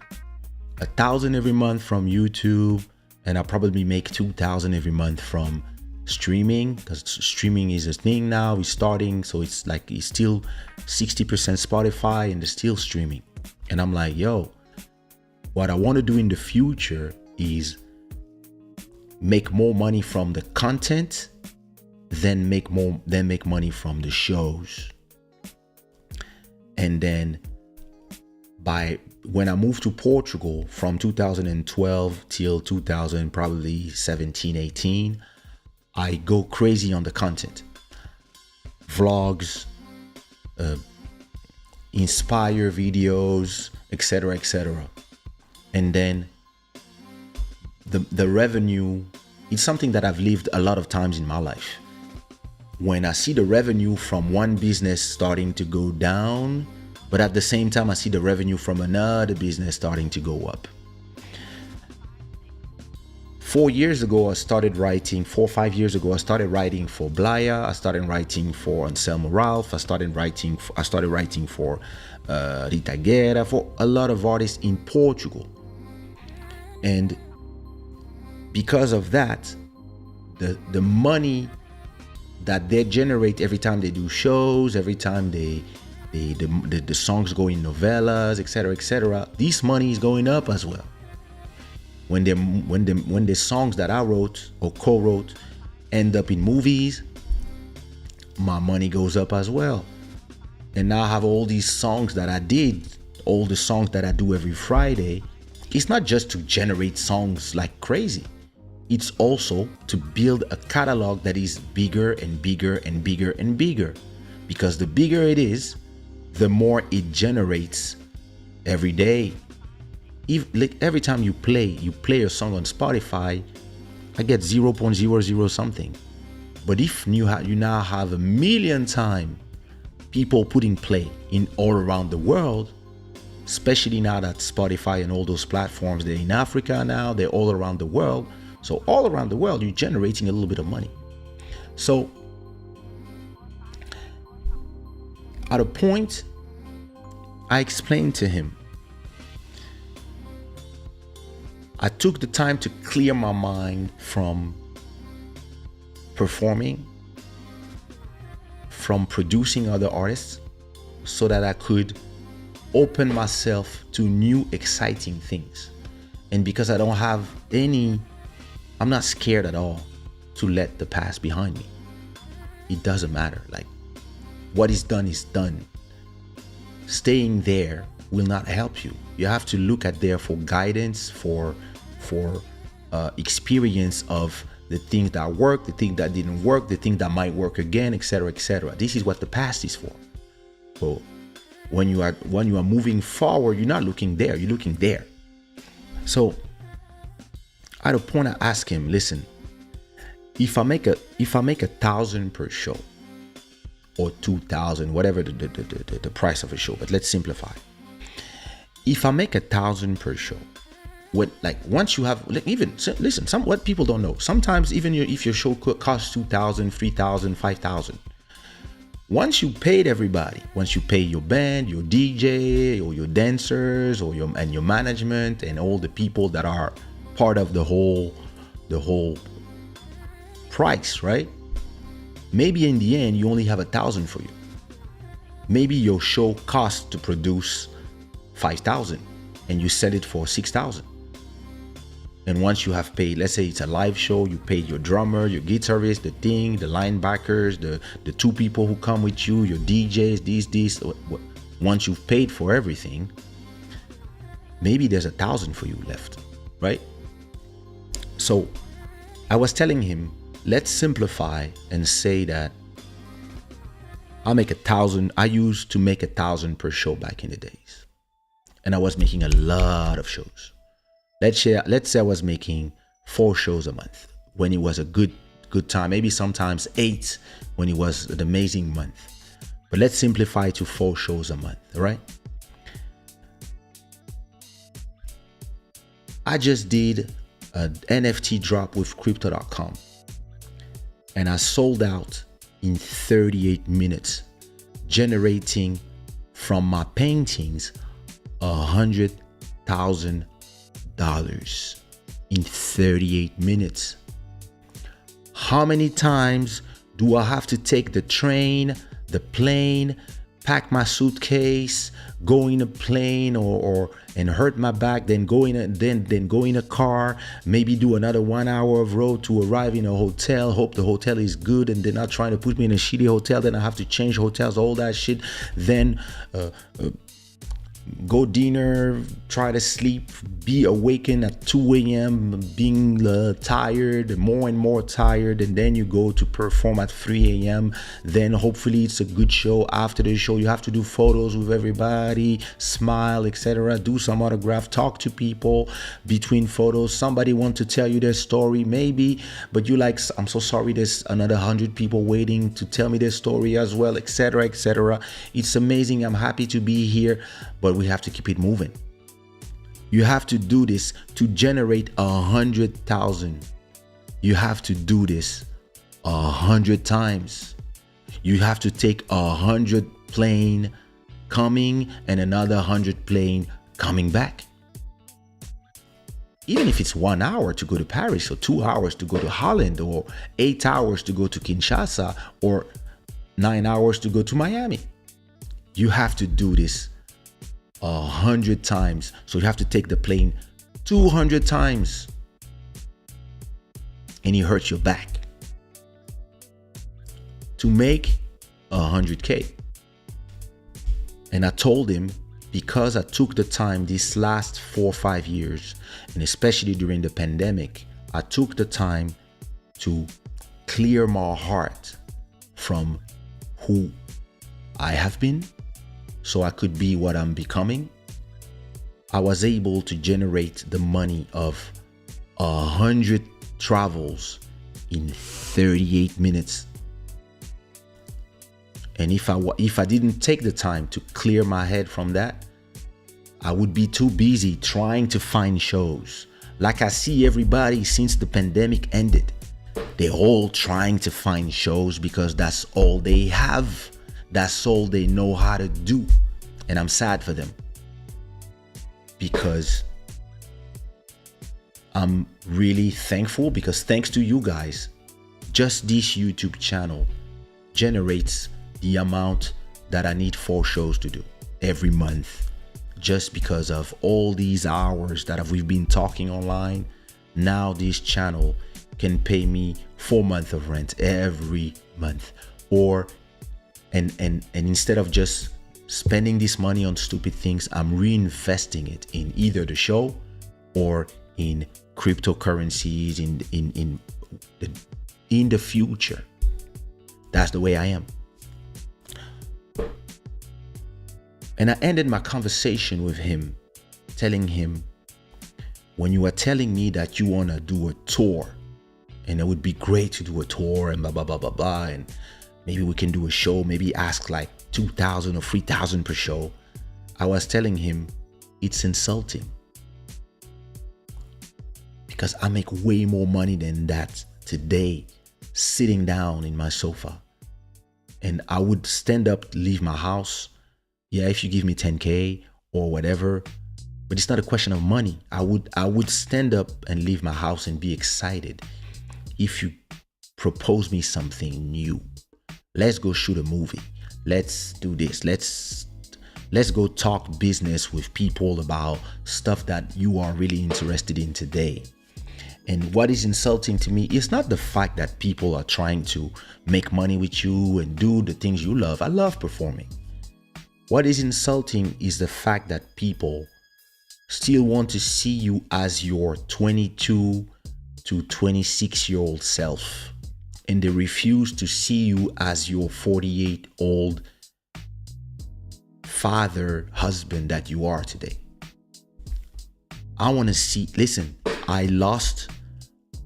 1,000 every month from YouTube, and I probably make 2,000 every month from streaming, because streaming is a thing now. It's starting, so it's still 60% Spotify and it's still streaming. And I'm like, yo, what I want to do in the future is make more money from the content, then make money from the shows. And then when I moved to Portugal from 2012 till 2000, probably 17, 18, I go crazy on the content. Vlogs, inspire videos, etc. And then the revenue, it's something that I've lived a lot of times in my life. When I see the revenue from one business starting to go down, but at the same time, I see the revenue from another business starting to go up. 4 years ago, I started writing. 4 or 5 years ago, I started writing for Blaya. I started writing for Anselmo Ralph. I started writing for Rita Guerra, for a lot of artists in Portugal. And because of that, the money that they generate every time they do shows, every time the songs go in novellas, etc., this money is going up as well. When the songs that I wrote or co-wrote end up in movies, my money goes up as well. And now I have all these songs that I did, all the songs that I do every Friday. It's not just to generate songs like crazy. It's also to build a catalog that is bigger and bigger and bigger and bigger. Because the bigger it is, the more it generates every day. Every time you play a song on Spotify, I get 0.00 something. But if you now have 1 million times people putting play in all around the world, especially now that Spotify and all those platforms, they're in Africa now, they're all around the world. So all around the world, you're generating a little bit of money. So at a point, I explained to him, I took the time to clear my mind from performing, from producing other artists, so that I could open myself to new exciting things. And because I don't have I'm not scared at all to let the past behind me. It doesn't matter. Like, what is done is done. Staying there will not help you. You have to look at there for guidance, for experience of the things that worked, the things that didn't work, the things that might work again, etc. This is what the past is for. So when you are moving forward, you're not looking there, you're looking there. So at a point, I asked him, listen, if I make 1,000 per show, or 2,000, whatever the price of a show. But let's simplify. If I make 1,000 per show, once you have, even listen, what people don't know, sometimes even if your show costs 2,000, 3,000, 5,000, once you paid everybody, once you pay your band, your DJ, or your dancers, or your management, and all the people that are part of the whole price, right? Maybe in the end you only have 1,000 for you. Maybe your show costs to produce 5,000, and you sell it for 6,000. And once you have paid, let's say it's a live show, you paid your drummer, your guitarist, the linebackers, the two people who come with you, your DJs, these. Once you've paid for everything, maybe there's 1,000 for you left, right? So I was telling him, let's simplify and say that I'll make 1,000. I used to make 1,000 per show back in the days, and I was making a lot of shows. Let's say I was making 4 shows a month when it was a good time. Maybe sometimes 8 when it was an amazing month. But let's simplify to 4 shows a month, all right? I just did an NFT drop with crypto.com, and I sold out in 38 minutes, generating from my paintings $100,000 in 38 minutes. How many times do I have to take the train, the plane, pack my suitcase, go in a plane and hurt my back, then go in a car, maybe do another 1 hour of road to arrive in a hotel, hope the hotel is good, and they're not trying to put me in a shitty hotel, then I have to change hotels, all that shit, then go dinner, try to sleep, be awakened at 2 a.m, being tired, more and more tired, and then you go to perform at 3 a.m. Then hopefully it's a good show. After the show, you have to do photos with everybody, smile, etc., do some autograph, talk to people between photos. Somebody want to tell you their story, maybe, but you like, I'm so sorry, there's another 100 people waiting to tell me their story as well, etc., etc. It's amazing. I'm happy to be here, but we have to keep it moving. You have to do this to generate 100,000. You have to do this 100 times. You have to take 100 plane coming and another 100 plane coming back. Even if it's 1 hour to go to Paris, or 2 hours to go to Holland, or 8 hours to go to Kinshasa, or 9 hours to go to Miami. You have to do this 100 times. So you have to take the plane 200 times, and it hurts your back to make 100K. And I told him, because I took the time these last 4 or 5 years, and especially during the pandemic, I took the time to clear my heart from who I have been, so I could be what I'm becoming. I was able to generate the money of 100 travels in 38 minutes. And if I didn't take the time to clear my head from that, I would be too busy trying to find shows. Like I see everybody since the pandemic ended, they're all trying to find shows because that's all they have. That's all they know how to do. And I'm sad for them, because I'm really thankful, because thanks to you guys, just this YouTube channel generates the amount that I need 4 shows to do every month, just because of all these hours that we've been talking online. Now this channel can pay me 4 months of rent every month, and instead of just spending this money on stupid things, I'm reinvesting it in either the show or in cryptocurrencies in the future. That's the way I am. And I ended my conversation with him telling him, when you are telling me that you want to do a tour, and it would be great to do a tour and blah, blah, blah, blah, blah, and maybe we can do a show, maybe ask like 2,000 or 3,000 per show. I was telling him it's insulting because I make way more money than that today sitting down in my sofa. And I would stand up, leave my house. Yeah, if you give me 10K or whatever, but it's not a question of money. I would stand up and leave my house and be excited if you propose me something new. Let's go shoot a movie. Let's do this. Let's go talk business with people about stuff that you are really interested in today. And what is insulting to me is not the fact that people are trying to make money with you and do the things you love. I love performing. What is insulting is the fact that people still want to see you as your 22 to 26-year-old self, and they refuse to see you as your 48-old father, husband that you are today. I want to see, listen, I lost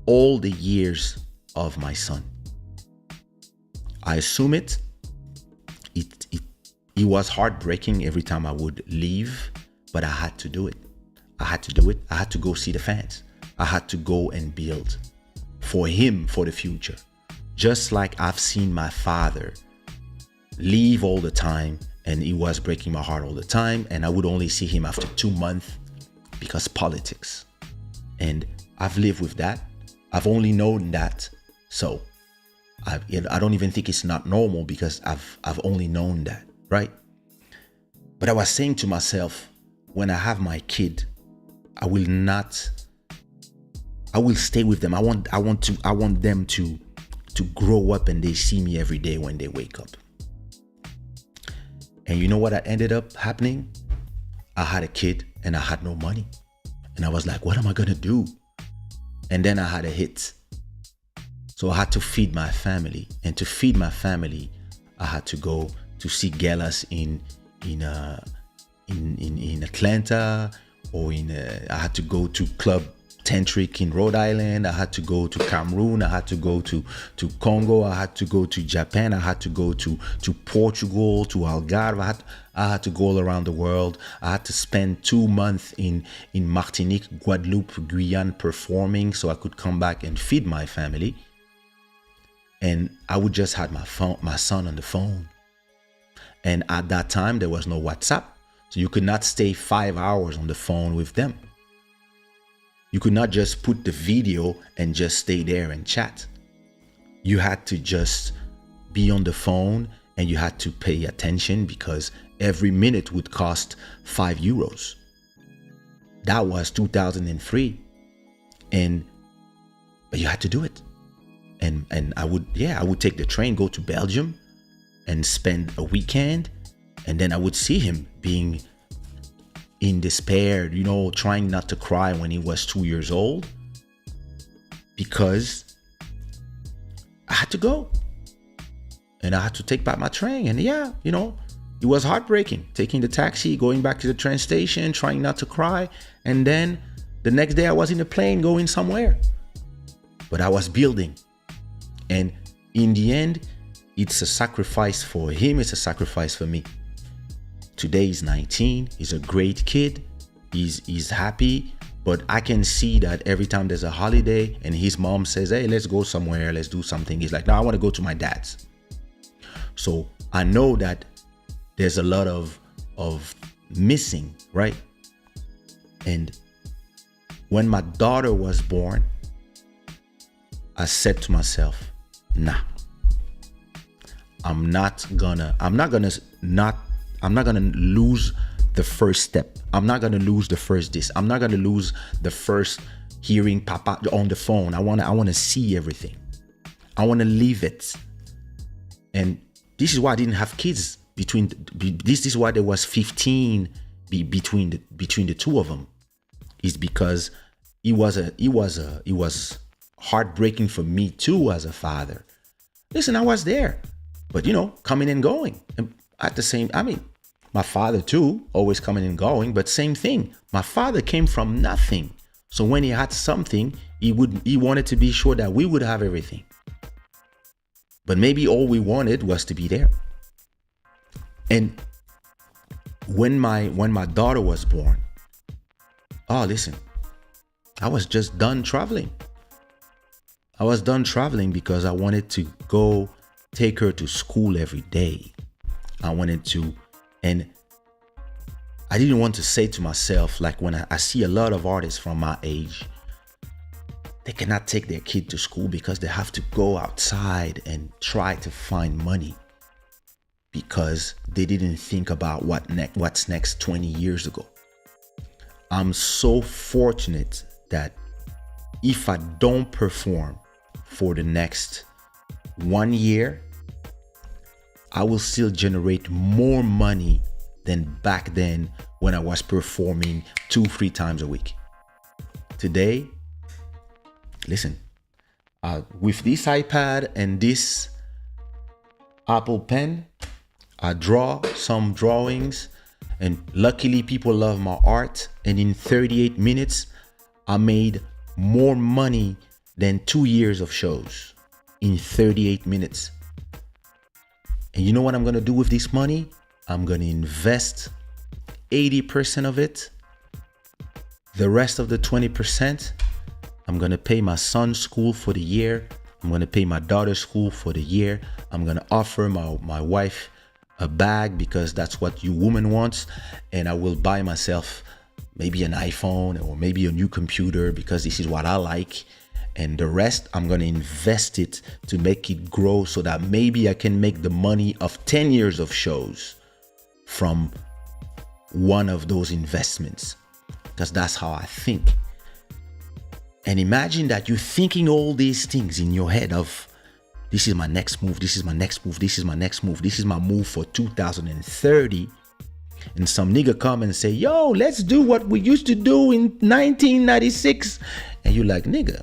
all the years of my son. I assume it was heartbreaking every time I would leave, but I had to do it. I had to go see the fans. I had to go and build for him for the future. Just like I've seen my father leave all the time, and it was breaking my heart all the time, and I would only see him after 2 months because politics. And I've lived with that. I've only known that. So I don't even think it's not normal because I've only known that, right? But I was saying to myself, when I have my kid, I will stay with them. I want them to grow up and they see me every day when they wake up. And you know what ended up happening? I had a kid and I had no money. And I was like, what am I gonna do? And then I had a hit. So I had to feed my family. And to feed my family, I had to go to see galas in Atlanta, or I had to go to Club Tantric in Rhode Island. I had to go to Cameroon. I had to go to Congo. I had to go to Japan. I had to go to Portugal, to Algarve. I had to go all around the world. I had to spend 2 months in Martinique, Guadeloupe, Guyane performing so I could come back and feed my family. And I would just have my son on the phone. And at that time, there was no WhatsApp. So you could not stay 5 hours on the phone with them. You could not just put the video and just stay there and chat. You had to just be on the phone and you had to pay attention because every minute would cost €5. That was 2003. But you had to do it. And I would take the train, go to Belgium and spend a weekend. And then I would see him being in despair, trying not to cry when he was 2 years old, because I had to go and I had to take back my train. And it was heartbreaking, taking the taxi, going back to the train station, trying not to cry. And then the next day I was in a plane going somewhere, but I was building. And in the end, it's a sacrifice for him. It's a sacrifice for me. Today he's 19. He's a great kid. He's happy. But I can see that every time there's a holiday and his mom says, hey, let's go somewhere, let's do something, he's like, no, I want to go to my dad's. So I know that there's a lot of missing, right? And when my daughter was born, I said to myself, nah, I'm not gonna lose the first step. I'm not gonna lose the first this. I'm not gonna lose the first hearing Papa on the phone. I wanna see everything. I wanna live it. And this is why I didn't have kids this is why there was 15 between the two of them. Is because it was heartbreaking for me too as a father. Listen, I was there, but coming and going. And at the same, my father too, always coming and going, but same thing. My father came from nothing. So when he had something, he wanted to be sure that we would have everything. But maybe all we wanted was to be there. And when my daughter was born, listen, I was just done traveling. I was done traveling because I wanted to go take her to school every day. I wanted to, and I didn't want to say to myself, like when I see a lot of artists from my age, they cannot take their kid to school because they have to go outside and try to find money because they didn't think about what's next 20 years ago. I'm so fortunate that if I don't perform for the next 1 year, I will still generate more money than back then when I was performing 2-3 times a week. Today, listen, with this iPad and this Apple Pen, I draw some drawings, and luckily people love my art. And in 38 minutes, I made more money than 2 years of shows in 38 minutes. And you know what I'm going to do with this money? I'm going to invest 80% of it. The rest of the 20%, I'm going to pay my son's school for the year. I'm going to pay my daughter's school for the year. I'm going to offer my wife a bag because that's what you woman wants. And I will buy myself maybe an iPhone or maybe a new computer because this is what I like. And the rest, I'm going to invest it to make it grow so that maybe I can make the money of 10 years of shows from one of those investments, because that's how I think. And imagine that you're thinking all these things in your head of, this is my next move, this is my next move, this is my next move, this is my move for 2030. And some nigga come and say, yo, let's do what we used to do in 1996. And you're like, nigga,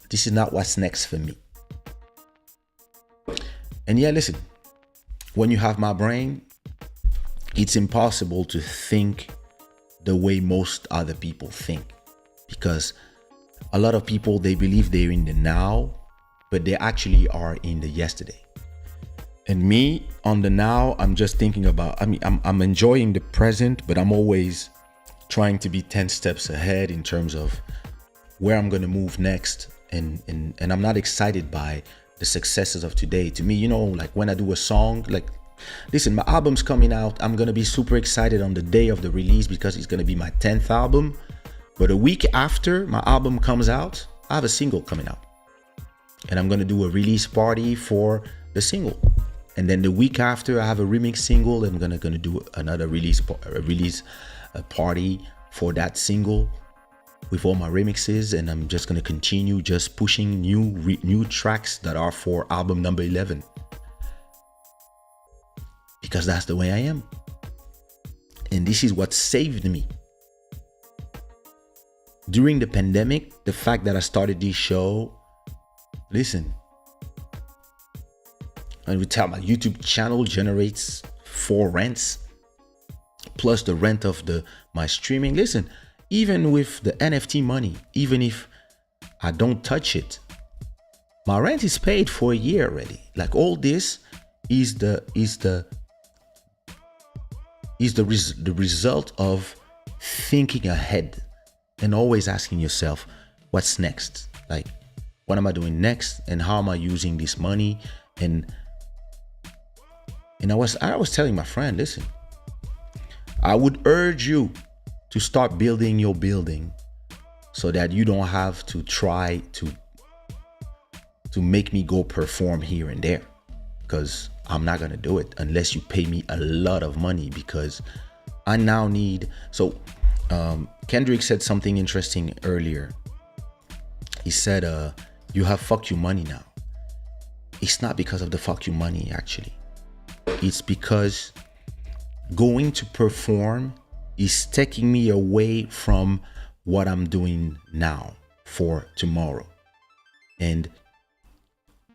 this is not what's next for me. And yeah, listen, when you have my brain, it's impossible to think the way most other people think, because a lot of people, they believe they're in the now, but they actually are in the yesterday. And me, on the now, I'm just thinking about, I'm enjoying the present, but I'm always trying to be 10 steps ahead in terms of where I'm going to move next. And I'm not excited by the successes of today. To me, you know, like when I do a song, like, listen, my album's coming out. I'm going to be super excited on the day of the release because it's going to be my 10th album. But a week after my album comes out, I have a single coming out. And I'm going to do a release party for the single. And then the week after, I have a remix single, and I'm going to do another release party for that single with all my remixes. And I'm just going to continue just pushing new tracks that are for album number 11. Because that's the way I am. And this is what saved me. During the pandemic, the fact that I started this show, listen, and we tell my YouTube channel generates 4 rents plus the rent of my streaming. Listen, even with the NFT money, even if I don't touch it, my rent is paid for a year already. Like, all this is the result of thinking ahead and always asking yourself, what's next? Like, what am I doing next? And how am I using this money? And I was telling my friend, listen, I would urge you to start building your building so that you don't have to try to make me go perform here and there, because I'm not gonna do it unless you pay me a lot of money, because I now need. So Kendrick said something interesting earlier. He said, you have fuck you money now. It's not because of the fuck you money, actually. It's because going to perform is taking me away from what I'm doing now for tomorrow. And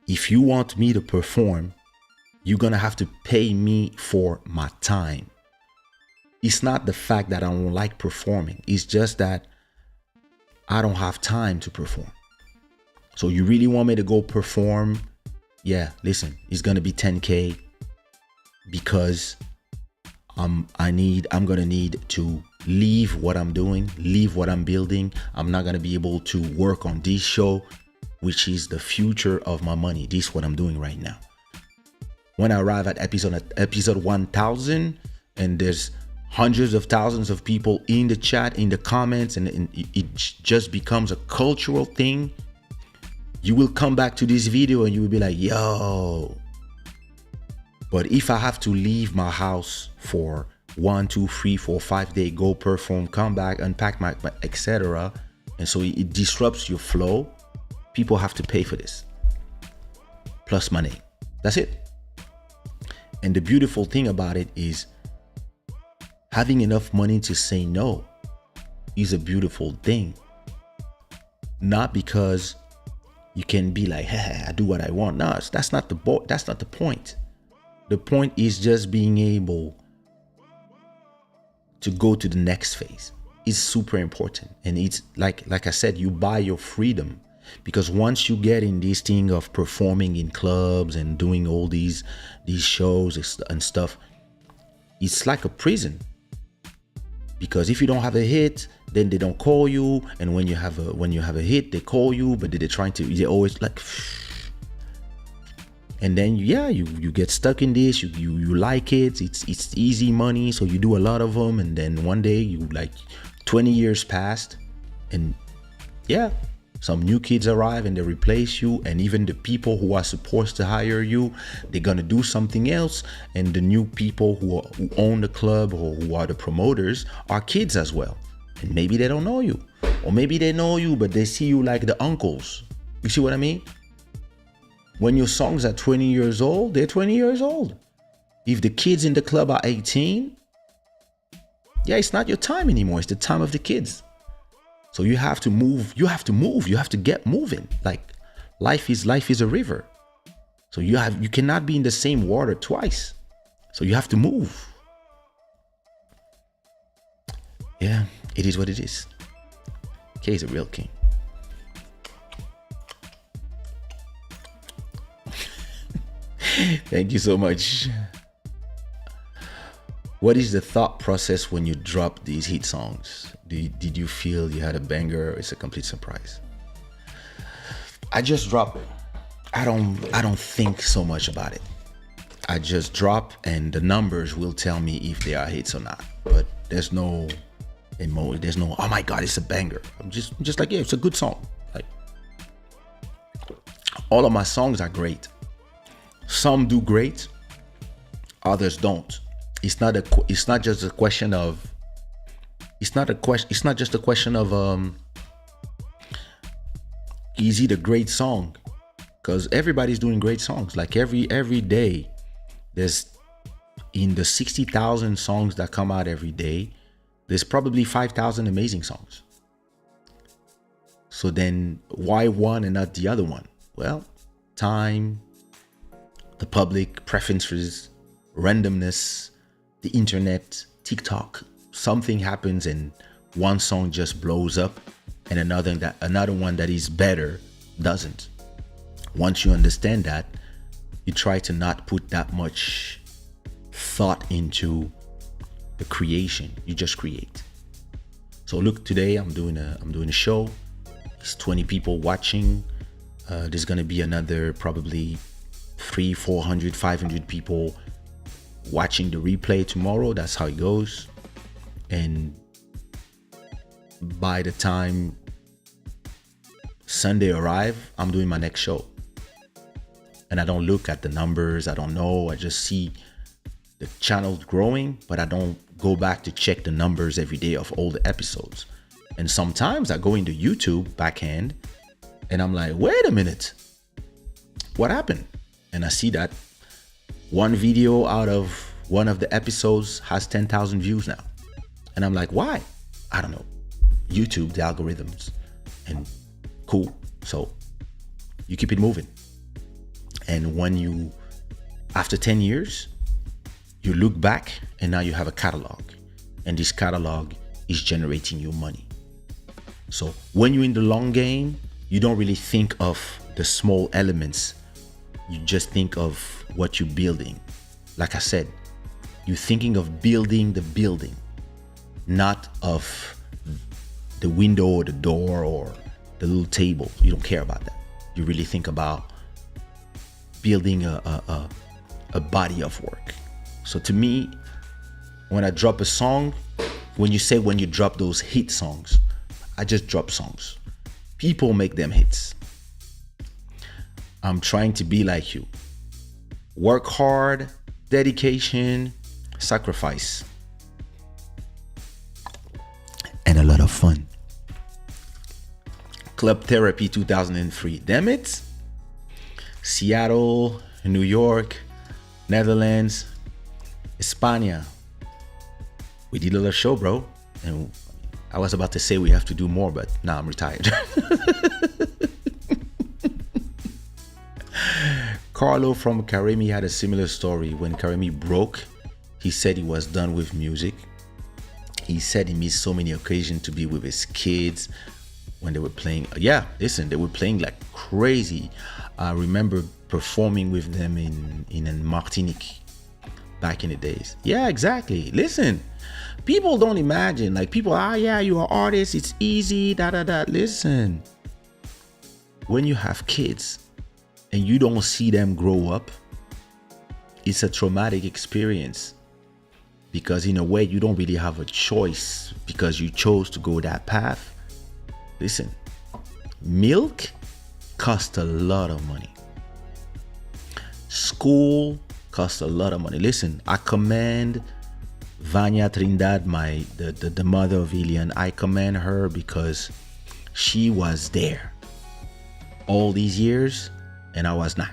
if you want me to perform, you're gonna have to pay me for my time. It's not the fact that I don't like performing. It's just that I don't have time to perform. So you really want me to go perform? Yeah, listen, it's gonna be 10K because I'm gonna need to leave what I'm doing, leave what I'm building. I'm not gonna be able to work on this show, which is the future of my money. This is what I'm doing right now. When I arrive at episode 1000 and there's hundreds of thousands of people in the chat, in the comments, and it just becomes a cultural thing, you will come back to this video and you will be like, yo. But if I have to leave my house for 1, 2, 3, 4, 5 days, go perform, come back, unpack my etc., and so it disrupts your flow, people have to pay for this. Plus money. That's it. And the beautiful thing about it is having enough money to say no is a beautiful thing. Not because you can be like, hey, I do what I want. No, that's not the point. The point is just being able to go to the next phase. It's super important. And it's like I said, you buy your freedom. Because once you get in this thing of performing in clubs and doing all these shows and stuff, it's like a prison. Because if you don't have a hit, then they don't call you, and when you have a hit, they call you, but they're always like, and then you get stuck in this. You like it. It's easy money, so you do a lot of them, and then one day 20 years passed, and some new kids arrive and they replace you, and even the people who are supposed to hire you, they're gonna do something else, and the new people who own the club or who are the promoters are kids as well, and maybe they don't know you, or maybe they know you but they see you like the uncles. You see what I mean? When your songs are 20 years old, they're 20 years old. If the kids in the club are 18, it's not your time anymore, it's the time of the kids. So you have to move, you have to get moving. Like life is a river. So you cannot be in the same water twice. So you have to move. Yeah, it is what it is. Kay is a real king. Thank you so much. What is the thought process when you drop these hit songs? Did you feel you had a banger? It's a complete surprise. I just drop it. I don't think so much about it. I just drop, and the numbers will tell me if they are hits or not. But there's no oh my god, it's a banger. I'm just like, it's a good song. Like, all of my songs are great. Some do great, others don't. It's not just a question of is it a great song? Because everybody's doing great songs. Like every day, there's in the 60,000 songs that come out every day, there's probably 5,000 amazing songs. So then why one and not the other one? Well, time, the public preferences, randomness, the internet, TikTok, something happens and one song just blows up and another one that is better doesn't. Once you understand that, you try to not put that much thought into the creation. You just create. So look, today I'm doing a show. It's 20 people watching. There's gonna be another probably 300, 400, 500 people watching the replay tomorrow. That's how it goes. And by the time Sunday arrive, I'm doing my next show. And I don't look at the numbers. I don't know. I just see the channel growing, but I don't go back to check the numbers every day of all the episodes. And sometimes I go into YouTube backhand and I'm like, wait a minute, what happened? And I see that one video out of one of the episodes has 10,000 views now. And I'm like, why? I don't know. YouTube, the algorithms, and cool. So you keep it moving. And when you, after 10 years, you look back and now you have a catalog, and this catalog is generating you money. So when you're in the long game, you don't really think of the small elements. You just think of what you're building. Like I said, you're thinking of building the building, not of the window or the door or the little table. You don't care about that. You really think about building a body of work. So to me, when I drop a song, when you drop those hit songs, I just drop songs. People make them hits. I'm trying to be like you. Work hard, dedication, sacrifice, and a lot of fun. Club Therapy 2003. Damn it. Seattle, New York, Netherlands, España. We did a little show, bro. And I was about to say we have to do more, but now I'm retired. Carlo from Karemi had a similar story. When Karemi broke, he said he was done with music. He said he missed so many occasions to be with his kids when they were playing. Yeah, listen, they were playing like crazy. I remember performing with them in Martinique back in the days. Yeah, exactly. Listen, people don't imagine, like people, yeah, you're an artist, it's easy, da. Listen, when you have kids and you don't see them grow up, it's a traumatic experience, because in a way you don't really have a choice because you chose to go that path. Listen, milk costs a lot of money. School costs a lot of money. Listen, I commend Vanya Trindad, the mother of Ilian. I commend her because she was there all these years and I was not.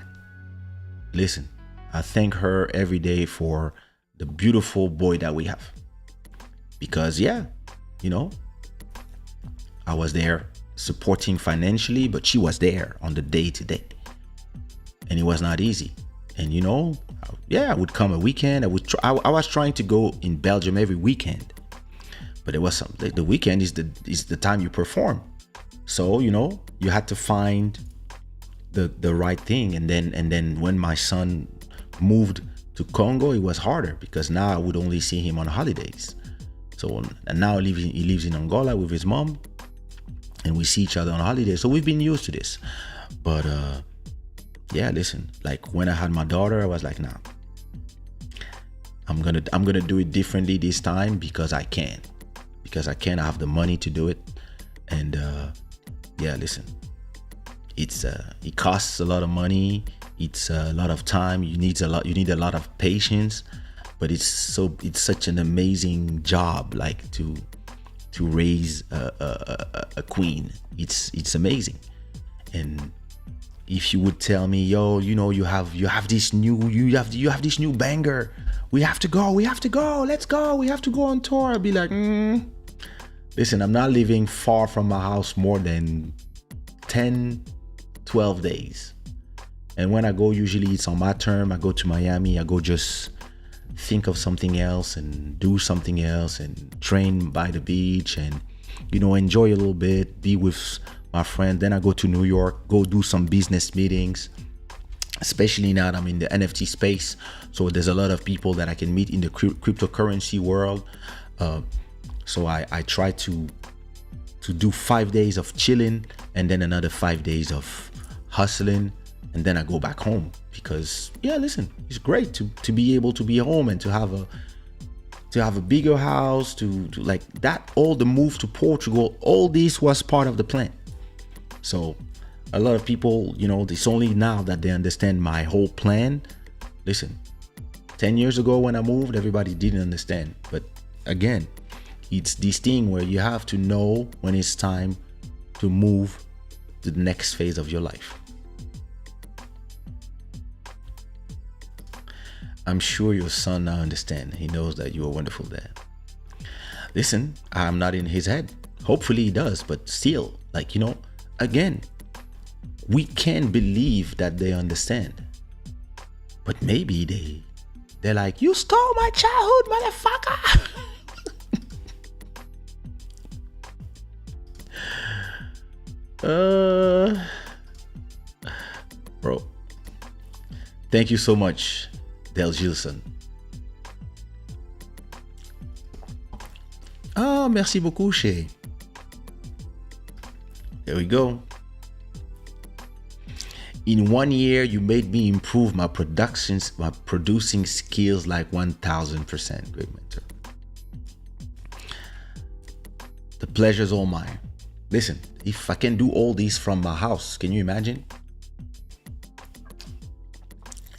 Listen, I thank her every day for the beautiful boy that we have. Because yeah, you know, I was there supporting financially, but she was there on the day to day. And it was not easy. And you know, yeah, I would come a weekend. I was trying to go in Belgium every weekend, but it was the weekend is the time you perform. So you know, you had to find the right thing. And then when my son moved to Congo, it was harder because now I would only see him on holidays. So and now he lives in Angola with his mom, and we see each other on holidays. So we've been used to this. But yeah, listen, like when I had my daughter, I was like, nah, I'm gonna do it differently this time because I can. I have the money to do it. And yeah, listen, it costs a lot of money. It's a lot of time. You need a lot of patience, but it's such an amazing job, like to raise a queen. It's amazing. And if you would tell me, yo, you know, you have this new banger, we have to go, let's go, we have to go on tour, I'd be like, listen, I'm not living far from my house more than 10-12 days. And when I go, usually it's on my term. I go to Miami, I go just think of something else and do something else and train by the beach and, you know, enjoy a little bit, be with my friend. Then I go to New York, go do some business meetings, especially now that I'm in the NFT space. So there's a lot of people that I can meet in the cryptocurrency world. So I try to do 5 days of chilling and then another 5 days of hustling. And then I go back home because, yeah, listen, it's great to be able to be home and to have a bigger house, to like that. All the move to Portugal, all this was part of the plan. So a lot of people, you know, it's only now that they understand my whole plan. Listen, 10 years ago when I moved, everybody didn't understand. But again, it's this thing where you have to know when it's time to move to the next phase of your life. I'm sure your son now understands. He knows that you're a wonderful dad. Listen, I'm not in his head. Hopefully he does, but still, like, you know, again, we can't believe that they understand. But maybe they're like, you stole my childhood, motherfucker. Bro. Thank you so much, Del Gilson. Ah, merci beaucoup, Shay. There we go. In 1 year, you made me improve my producing skills like 1000%. Great mentor. The pleasure's all mine. Listen, if I can do all these from my house, can you imagine?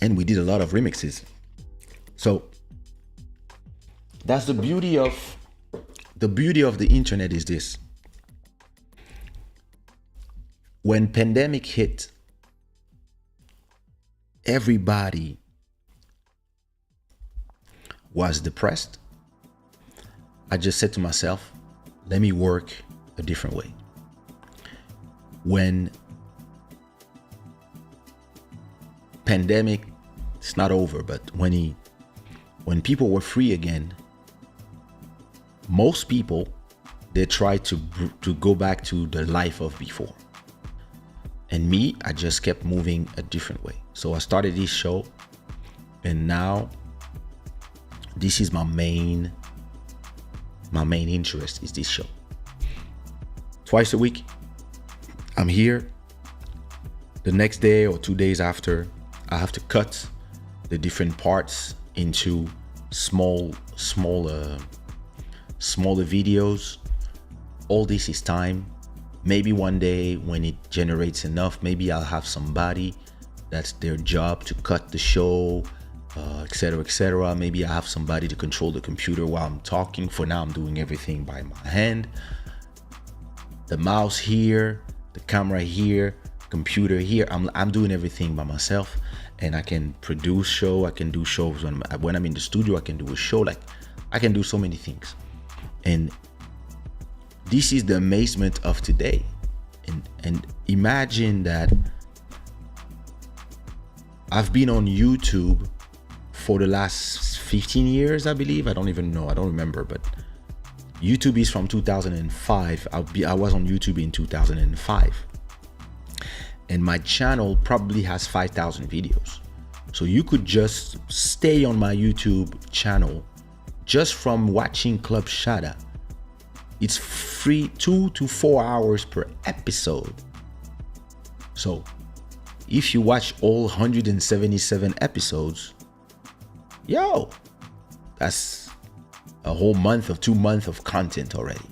And we did a lot of remixes. So that's the beauty of the internet is this. When pandemic hit, everybody was depressed. I just said to myself, let me work a different way. When pandemic, it's not over, but when people were free again, most people, they tried to go back to the life of before. And me, I just kept moving a different way. So I started this show, and now this is my main interest is this show. Twice a week, I'm here. The next day or 2 days after, I have to cut the different parts into smaller videos. All this is time. Maybe one day when it generates enough, maybe I'll have somebody that's their job to cut the show, etc., etc. Maybe I have somebody to control the computer while I'm talking. For now, I'm doing everything by my hand. The mouse here, the camera here, computer here. I'm doing everything by myself, and I can produce show. I can do shows when I'm in the studio. I can do a show. Like, I can do so many things, and this is the amazement of today. And imagine that I've been on YouTube for the last 15 years, I believe. I don't even know. I don't remember, but YouTube is from 2005. I was on YouTube in 2005. And my channel probably has 5,000 videos. So you could just stay on my YouTube channel just from watching Club Shada. It's free, 2 to 4 hours per episode. So if you watch all 177 episodes, yo, that's a whole month of 2 months of content already.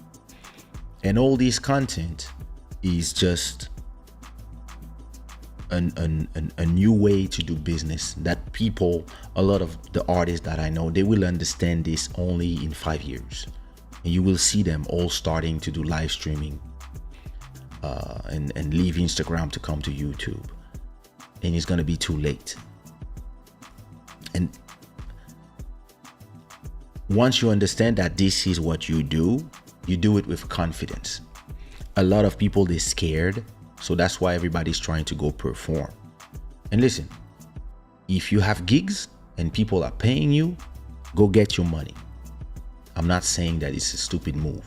And all this content is just a new way to do business that people, a lot of the artists that I know, they will understand this only in 5 years. And you will see them all starting to do live streaming and leave Instagram to come to YouTube. And it's gonna be too late. And once you understand that this is what you do it with confidence. A lot of people, they're scared. So that's why everybody's trying to go perform. And listen, if you have gigs and people are paying you, go get your money. I'm not saying that it's a stupid move.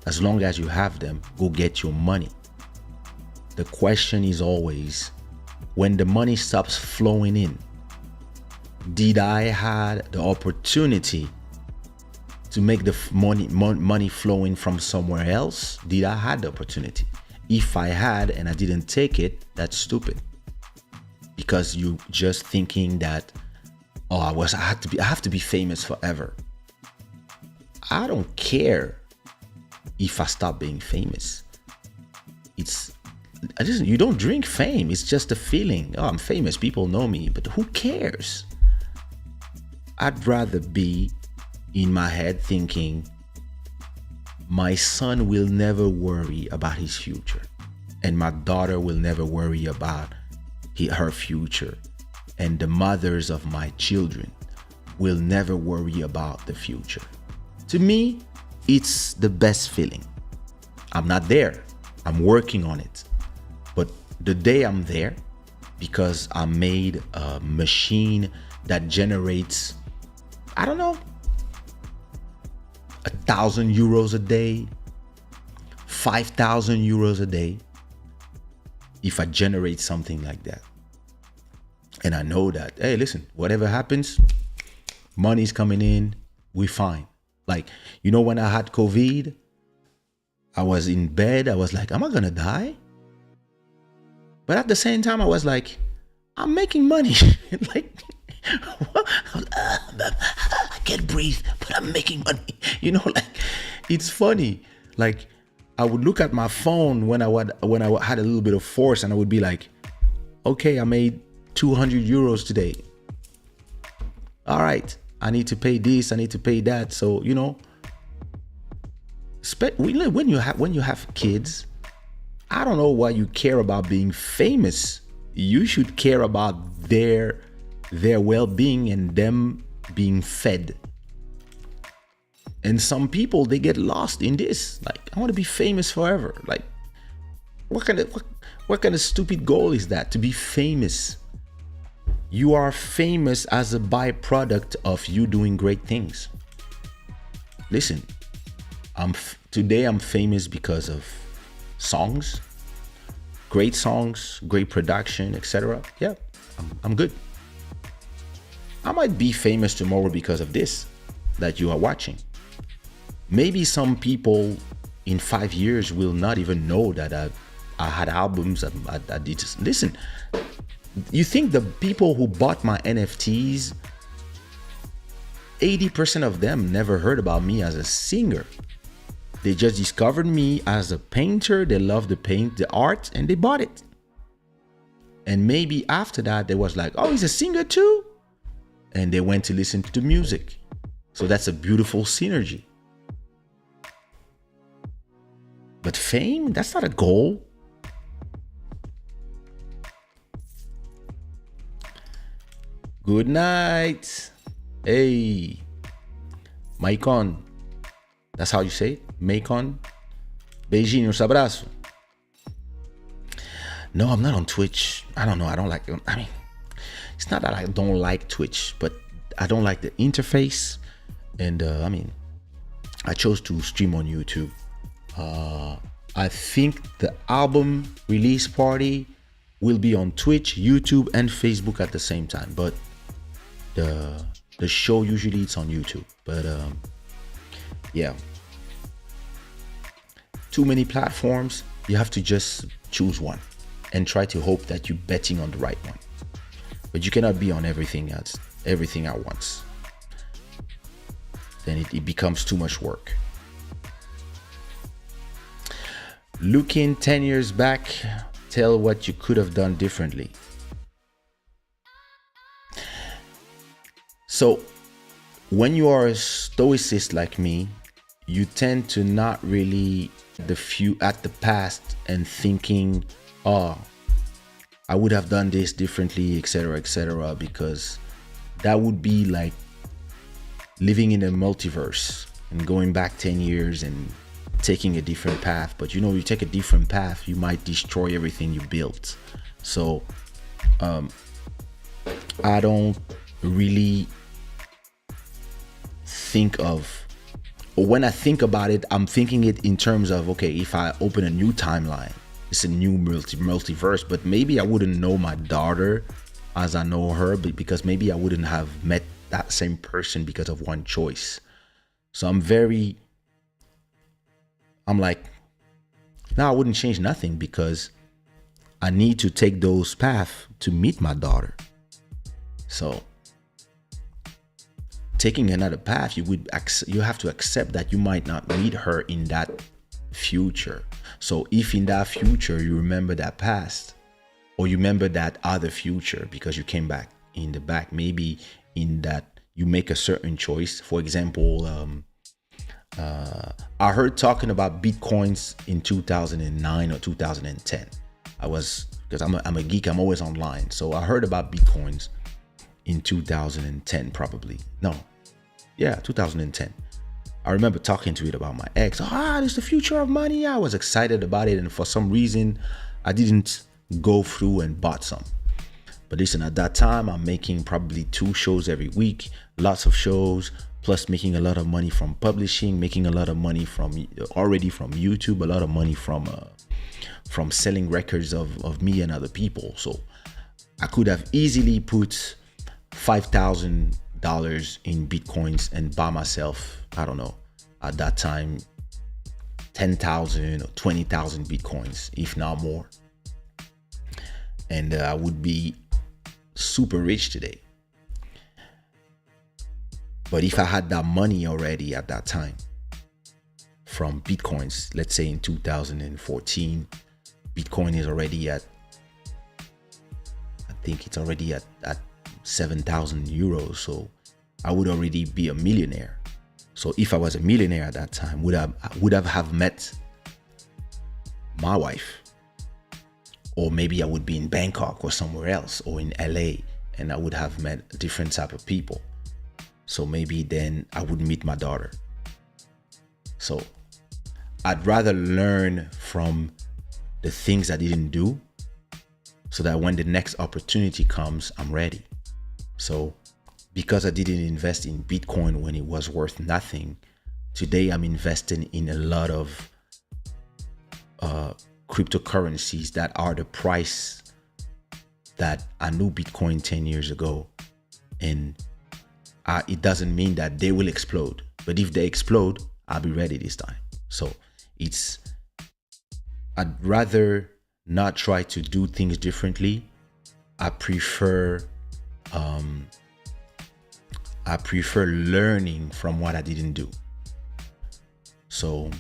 As long as you have them, go get your money. The question is always, when the money stops flowing in, did I have the opportunity to make the money flowing from somewhere else? Did I have the opportunity? If I had and I didn't take it, that's stupid. Because you just thinking that, oh, I have to be famous forever. I don't care if I stop being famous. You don't drink fame. It's just a feeling. Oh, I'm famous. People know me, but who cares? I'd rather be in my head thinking, my son will never worry about his future, and my daughter will never worry about her future, and the mothers of my children will never worry about the future. To me, it's the best feeling. I'm not there. I'm working on it. But the day I'm there, because I made a machine that generates, I don't know, 1,000 euros a day, 5,000 euros a day, if I generate something like that. And I know that, hey, listen, whatever happens, money's coming in, we're fine. Like, you know, when I had COVID, I was in bed, I was like, am I gonna die? But at the same time, I was like, I'm making money. Like, I can't breathe, but I'm making money. You know, like, it's funny. Like, I would look at my phone when I had a little bit of force, and I would be like, okay, I made 200 euros today. All right, I need to pay this, I need to pay that. So, you know, when you have kids, I don't know why you care about being famous. You should care about their well-being and them being fed. And some people, they get lost in this. Like, I want to be famous forever. Like, what kind of stupid goal is that, to be famous? You are famous as a byproduct of you doing great things. Listen, today I'm famous because of songs, great production, etc. Yeah, I'm good. I might be famous tomorrow because of this that you are watching. Maybe some people in 5 years will not even know that I had albums. I did. Listen, you think the people who bought my NFTs, 80% of them never heard about me as a singer. They just discovered me as a painter. They love the art, and they bought it. And maybe after that, they was like, oh, he's a singer too? And they went to listen to the music. So that's a beautiful synergy. But fame, that's not a goal. Good night. Hey, Maicon. That's how you say it? Maicon. Beijinhos, abraço. No, I'm not on Twitch. I don't know. I don't like, I mean, it's not that I don't like Twitch, but I don't like the interface. And I mean, I chose to stream on YouTube. I think the album release party will be on Twitch, YouTube, and Facebook at the same time. But the show usually it's on YouTube. But yeah, too many platforms. You have to just choose one and try to hope that you're betting on the right one. But you cannot be on everything at once. Then it becomes too much work. Looking 10 years back, tell what you could have done differently. So when you are a stoicist like me, you tend to not really at the past and thinking, oh, I would have done this differently, etc., because that would be like living in a multiverse and going back 10 years and taking a different path. But you know, you take a different path, you might destroy everything you built. So I don't really think of, or when I think about it, I'm thinking it in terms of, okay, if I open a new timeline, it's a new multiverse, but maybe I wouldn't know my daughter as I know her, because maybe I wouldn't have met that same person because of one choice. So I'm like, no, I wouldn't change nothing, because I need to take those paths to meet my daughter. So taking another path, you have to accept that you might not meet her in that future. So if in that future you remember that past, or you remember that other future because you came back in the back, maybe in that you make a certain choice. For example, I heard talking about Bitcoins in 2009 or 2010. Because I'm a geek, I'm always online. So I heard about Bitcoins in 2010, probably. No, yeah, 2010. I remember talking to it about my ex. This is the future of money. I was excited about it, and for some reason, I didn't go through and bought some. But listen, at that time, I'm making probably 2 shows every week, lots of shows, plus making a lot of money from publishing, making a lot of money from YouTube, a lot of money from selling records of me and other people. So I could have easily put $5,000 in Bitcoins and buy myself, I don't know, at that time, 10,000 or 20,000 Bitcoins, if not more. And I would be super rich today. But if I had that money already at that time from Bitcoins, let's say in 2014, Bitcoin is already at, I think it's already at 7,000 euros. So I would already be a millionaire. So if I was a millionaire at that time, would have met my wife, or maybe I would be in Bangkok or somewhere else, or in LA, and I would have met a different type of people. So maybe then I would meet my daughter. So I'd rather learn from the things I didn't do, so that when the next opportunity comes, I'm ready. So because I didn't invest in Bitcoin when it was worth nothing, today I'm investing in a lot of cryptocurrencies that are the price that I knew Bitcoin 10 years ago. And it doesn't mean that they will explode, but if they explode, I'll be ready this time. So I'd rather not try to do things differently. I prefer learning from what I didn't do. So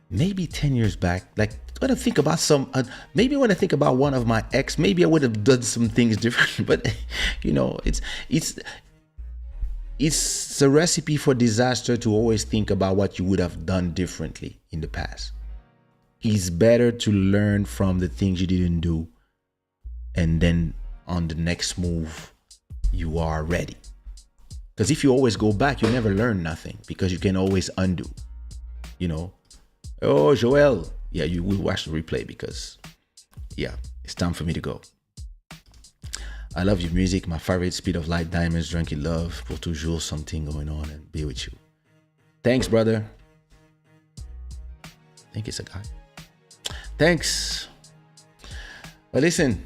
maybe 10 years back, like when I think about maybe when I think about one of my ex, maybe I would have done some things different. But you know, it's a recipe for disaster to always think about what you would have done differently in the past. It's better to learn from the things you didn't do, and then on the next move, you are ready. Because if you always go back, you never learn nothing, because you can always undo. You know, oh, Joel, yeah, you will watch the replay, because yeah, it's time for me to go. I love your music. My favorite, Speed of Light, Diamonds, Drunk in Love, pour toujours something going on and be with you. Thanks, brother. I think it's a guy. Thanks. Well, listen,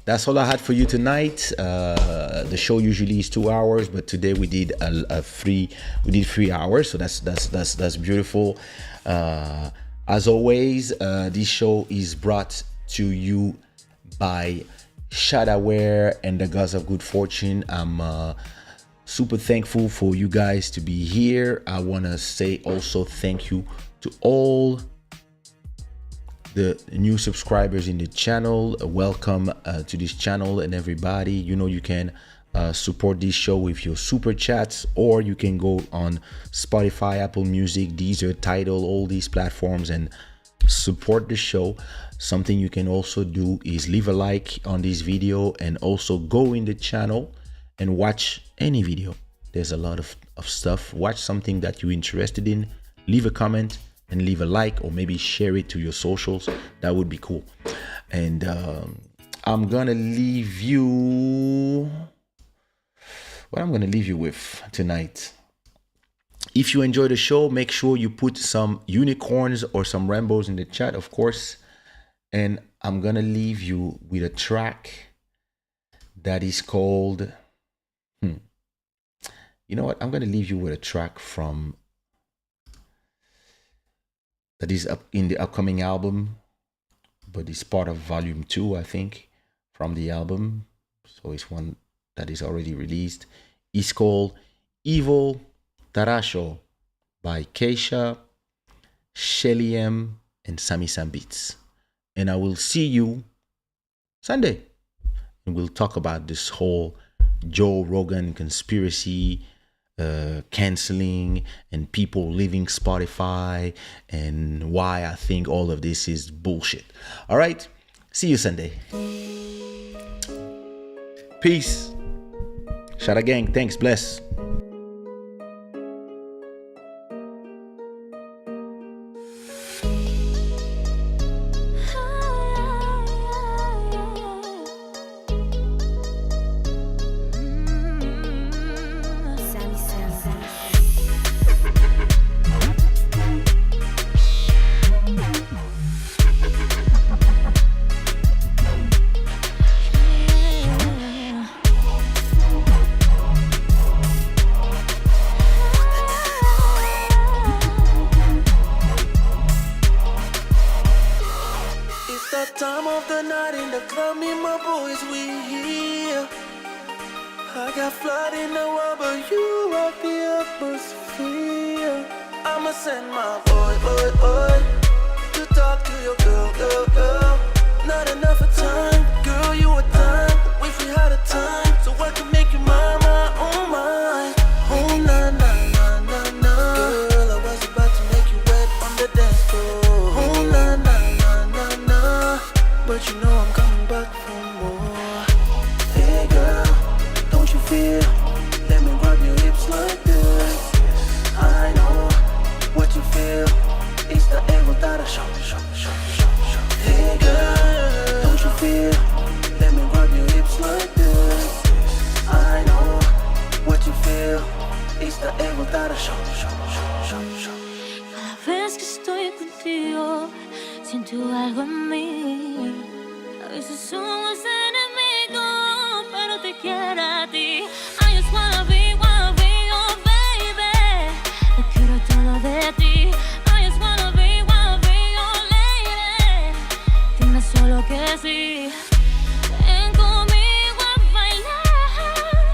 that's all I had for you tonight. The show usually is 2 hours, but today we did 3 hours, so that's beautiful. As always, this show is brought to you by Shada and the Gods of Good Fortune. I'm super thankful for you guys to be here. I want to say also thank you to all the new subscribers in the channel. Welcome to this channel, and everybody, you know, you can support this show with your super chats, or you can go on Spotify, Apple Music, Deezer, Tidal, all these platforms and support the show. Something you can also do is leave a like on this video, and also go in the channel and watch any video. There's a lot of stuff. Watch something that you're interested in, leave a comment and leave a like, or maybe share it to your socials. That would be cool. And I'm gonna leave you what I'm gonna leave you with tonight. If you enjoy the show, make sure you put some unicorns or some rainbows in the chat, of course. And I'm gonna leave you with a track that is called you know what, I'm gonna leave you with a track from that is up in the upcoming album, but it's part of volume 2, I think, from the album. So it's one that is already released. It's called Evil Tarasho by Kaysha, Shelly M, and Sami Sam Beats. And I will see you Sunday, and we'll talk about this whole Joe Rogan conspiracy, canceling, and people leaving Spotify, and why I think all of this is bullshit. All right, see you Sunday. Peace. Shada gang, thanks, bless. my boys, we here. I got flood in the world, but you rock the atmosphere. I'ma send my boy to talk to your girl. Not enough of time, girl, you a dime. If we had a time, so I can make you mine, oh my. Oh na na na na na. Girl, I was about to make you wet on the dance floor. Oh na na na na na. But you know I'm coming back for more. Hey girl, don't you feel? Let me grab your hips like this. I know what you feel. It's the ego that I show. Hey girl, don't you feel? Let me grab your hips like this. I know what you feel. It's the ego that I show. Cada vez que estoy contigo, siento algo en mí. A veces somos enemigos, pero te quiero a ti. I just wanna be your baby. Lo quiero todo de ti. I just wanna be your lady. Dime solo que sí. Ven conmigo a bailar.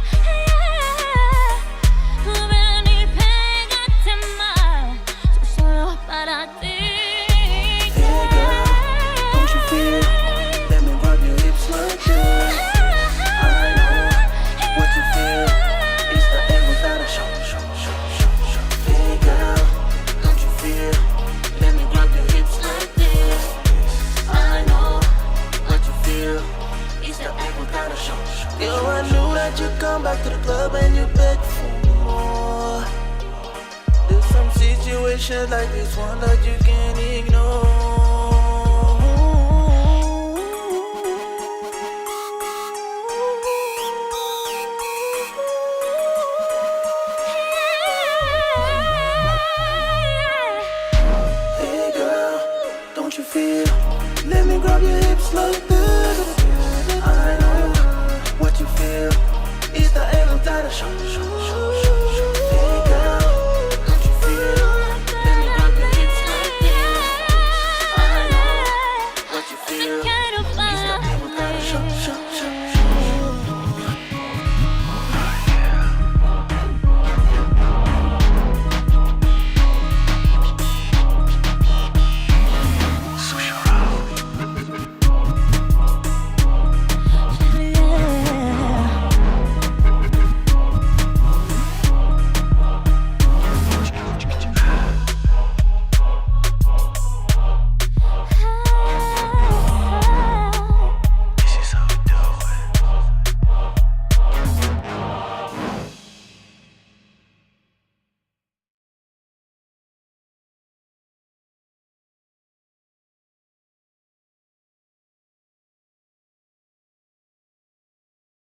Ven y pégate más. Soy solo para ti. Hey girl, don't you feel? Let me grab your hips like this. I know what you feel. It's the ego that I show. Hey girl, don't you feel? Let me grab your hips like this. I know what you feel. It's the ego that I show. Yo, I knew that you'd come back to the club and you beg for more. There's some situations like this one that you can't ignore. Hey girl, don't you feel? Let me grab your hips like this. I know what you feel. It's the ego that I show. Hey girl, don't you feel? Let me grab your hips like this. I know what you feel. It's the ego that I show.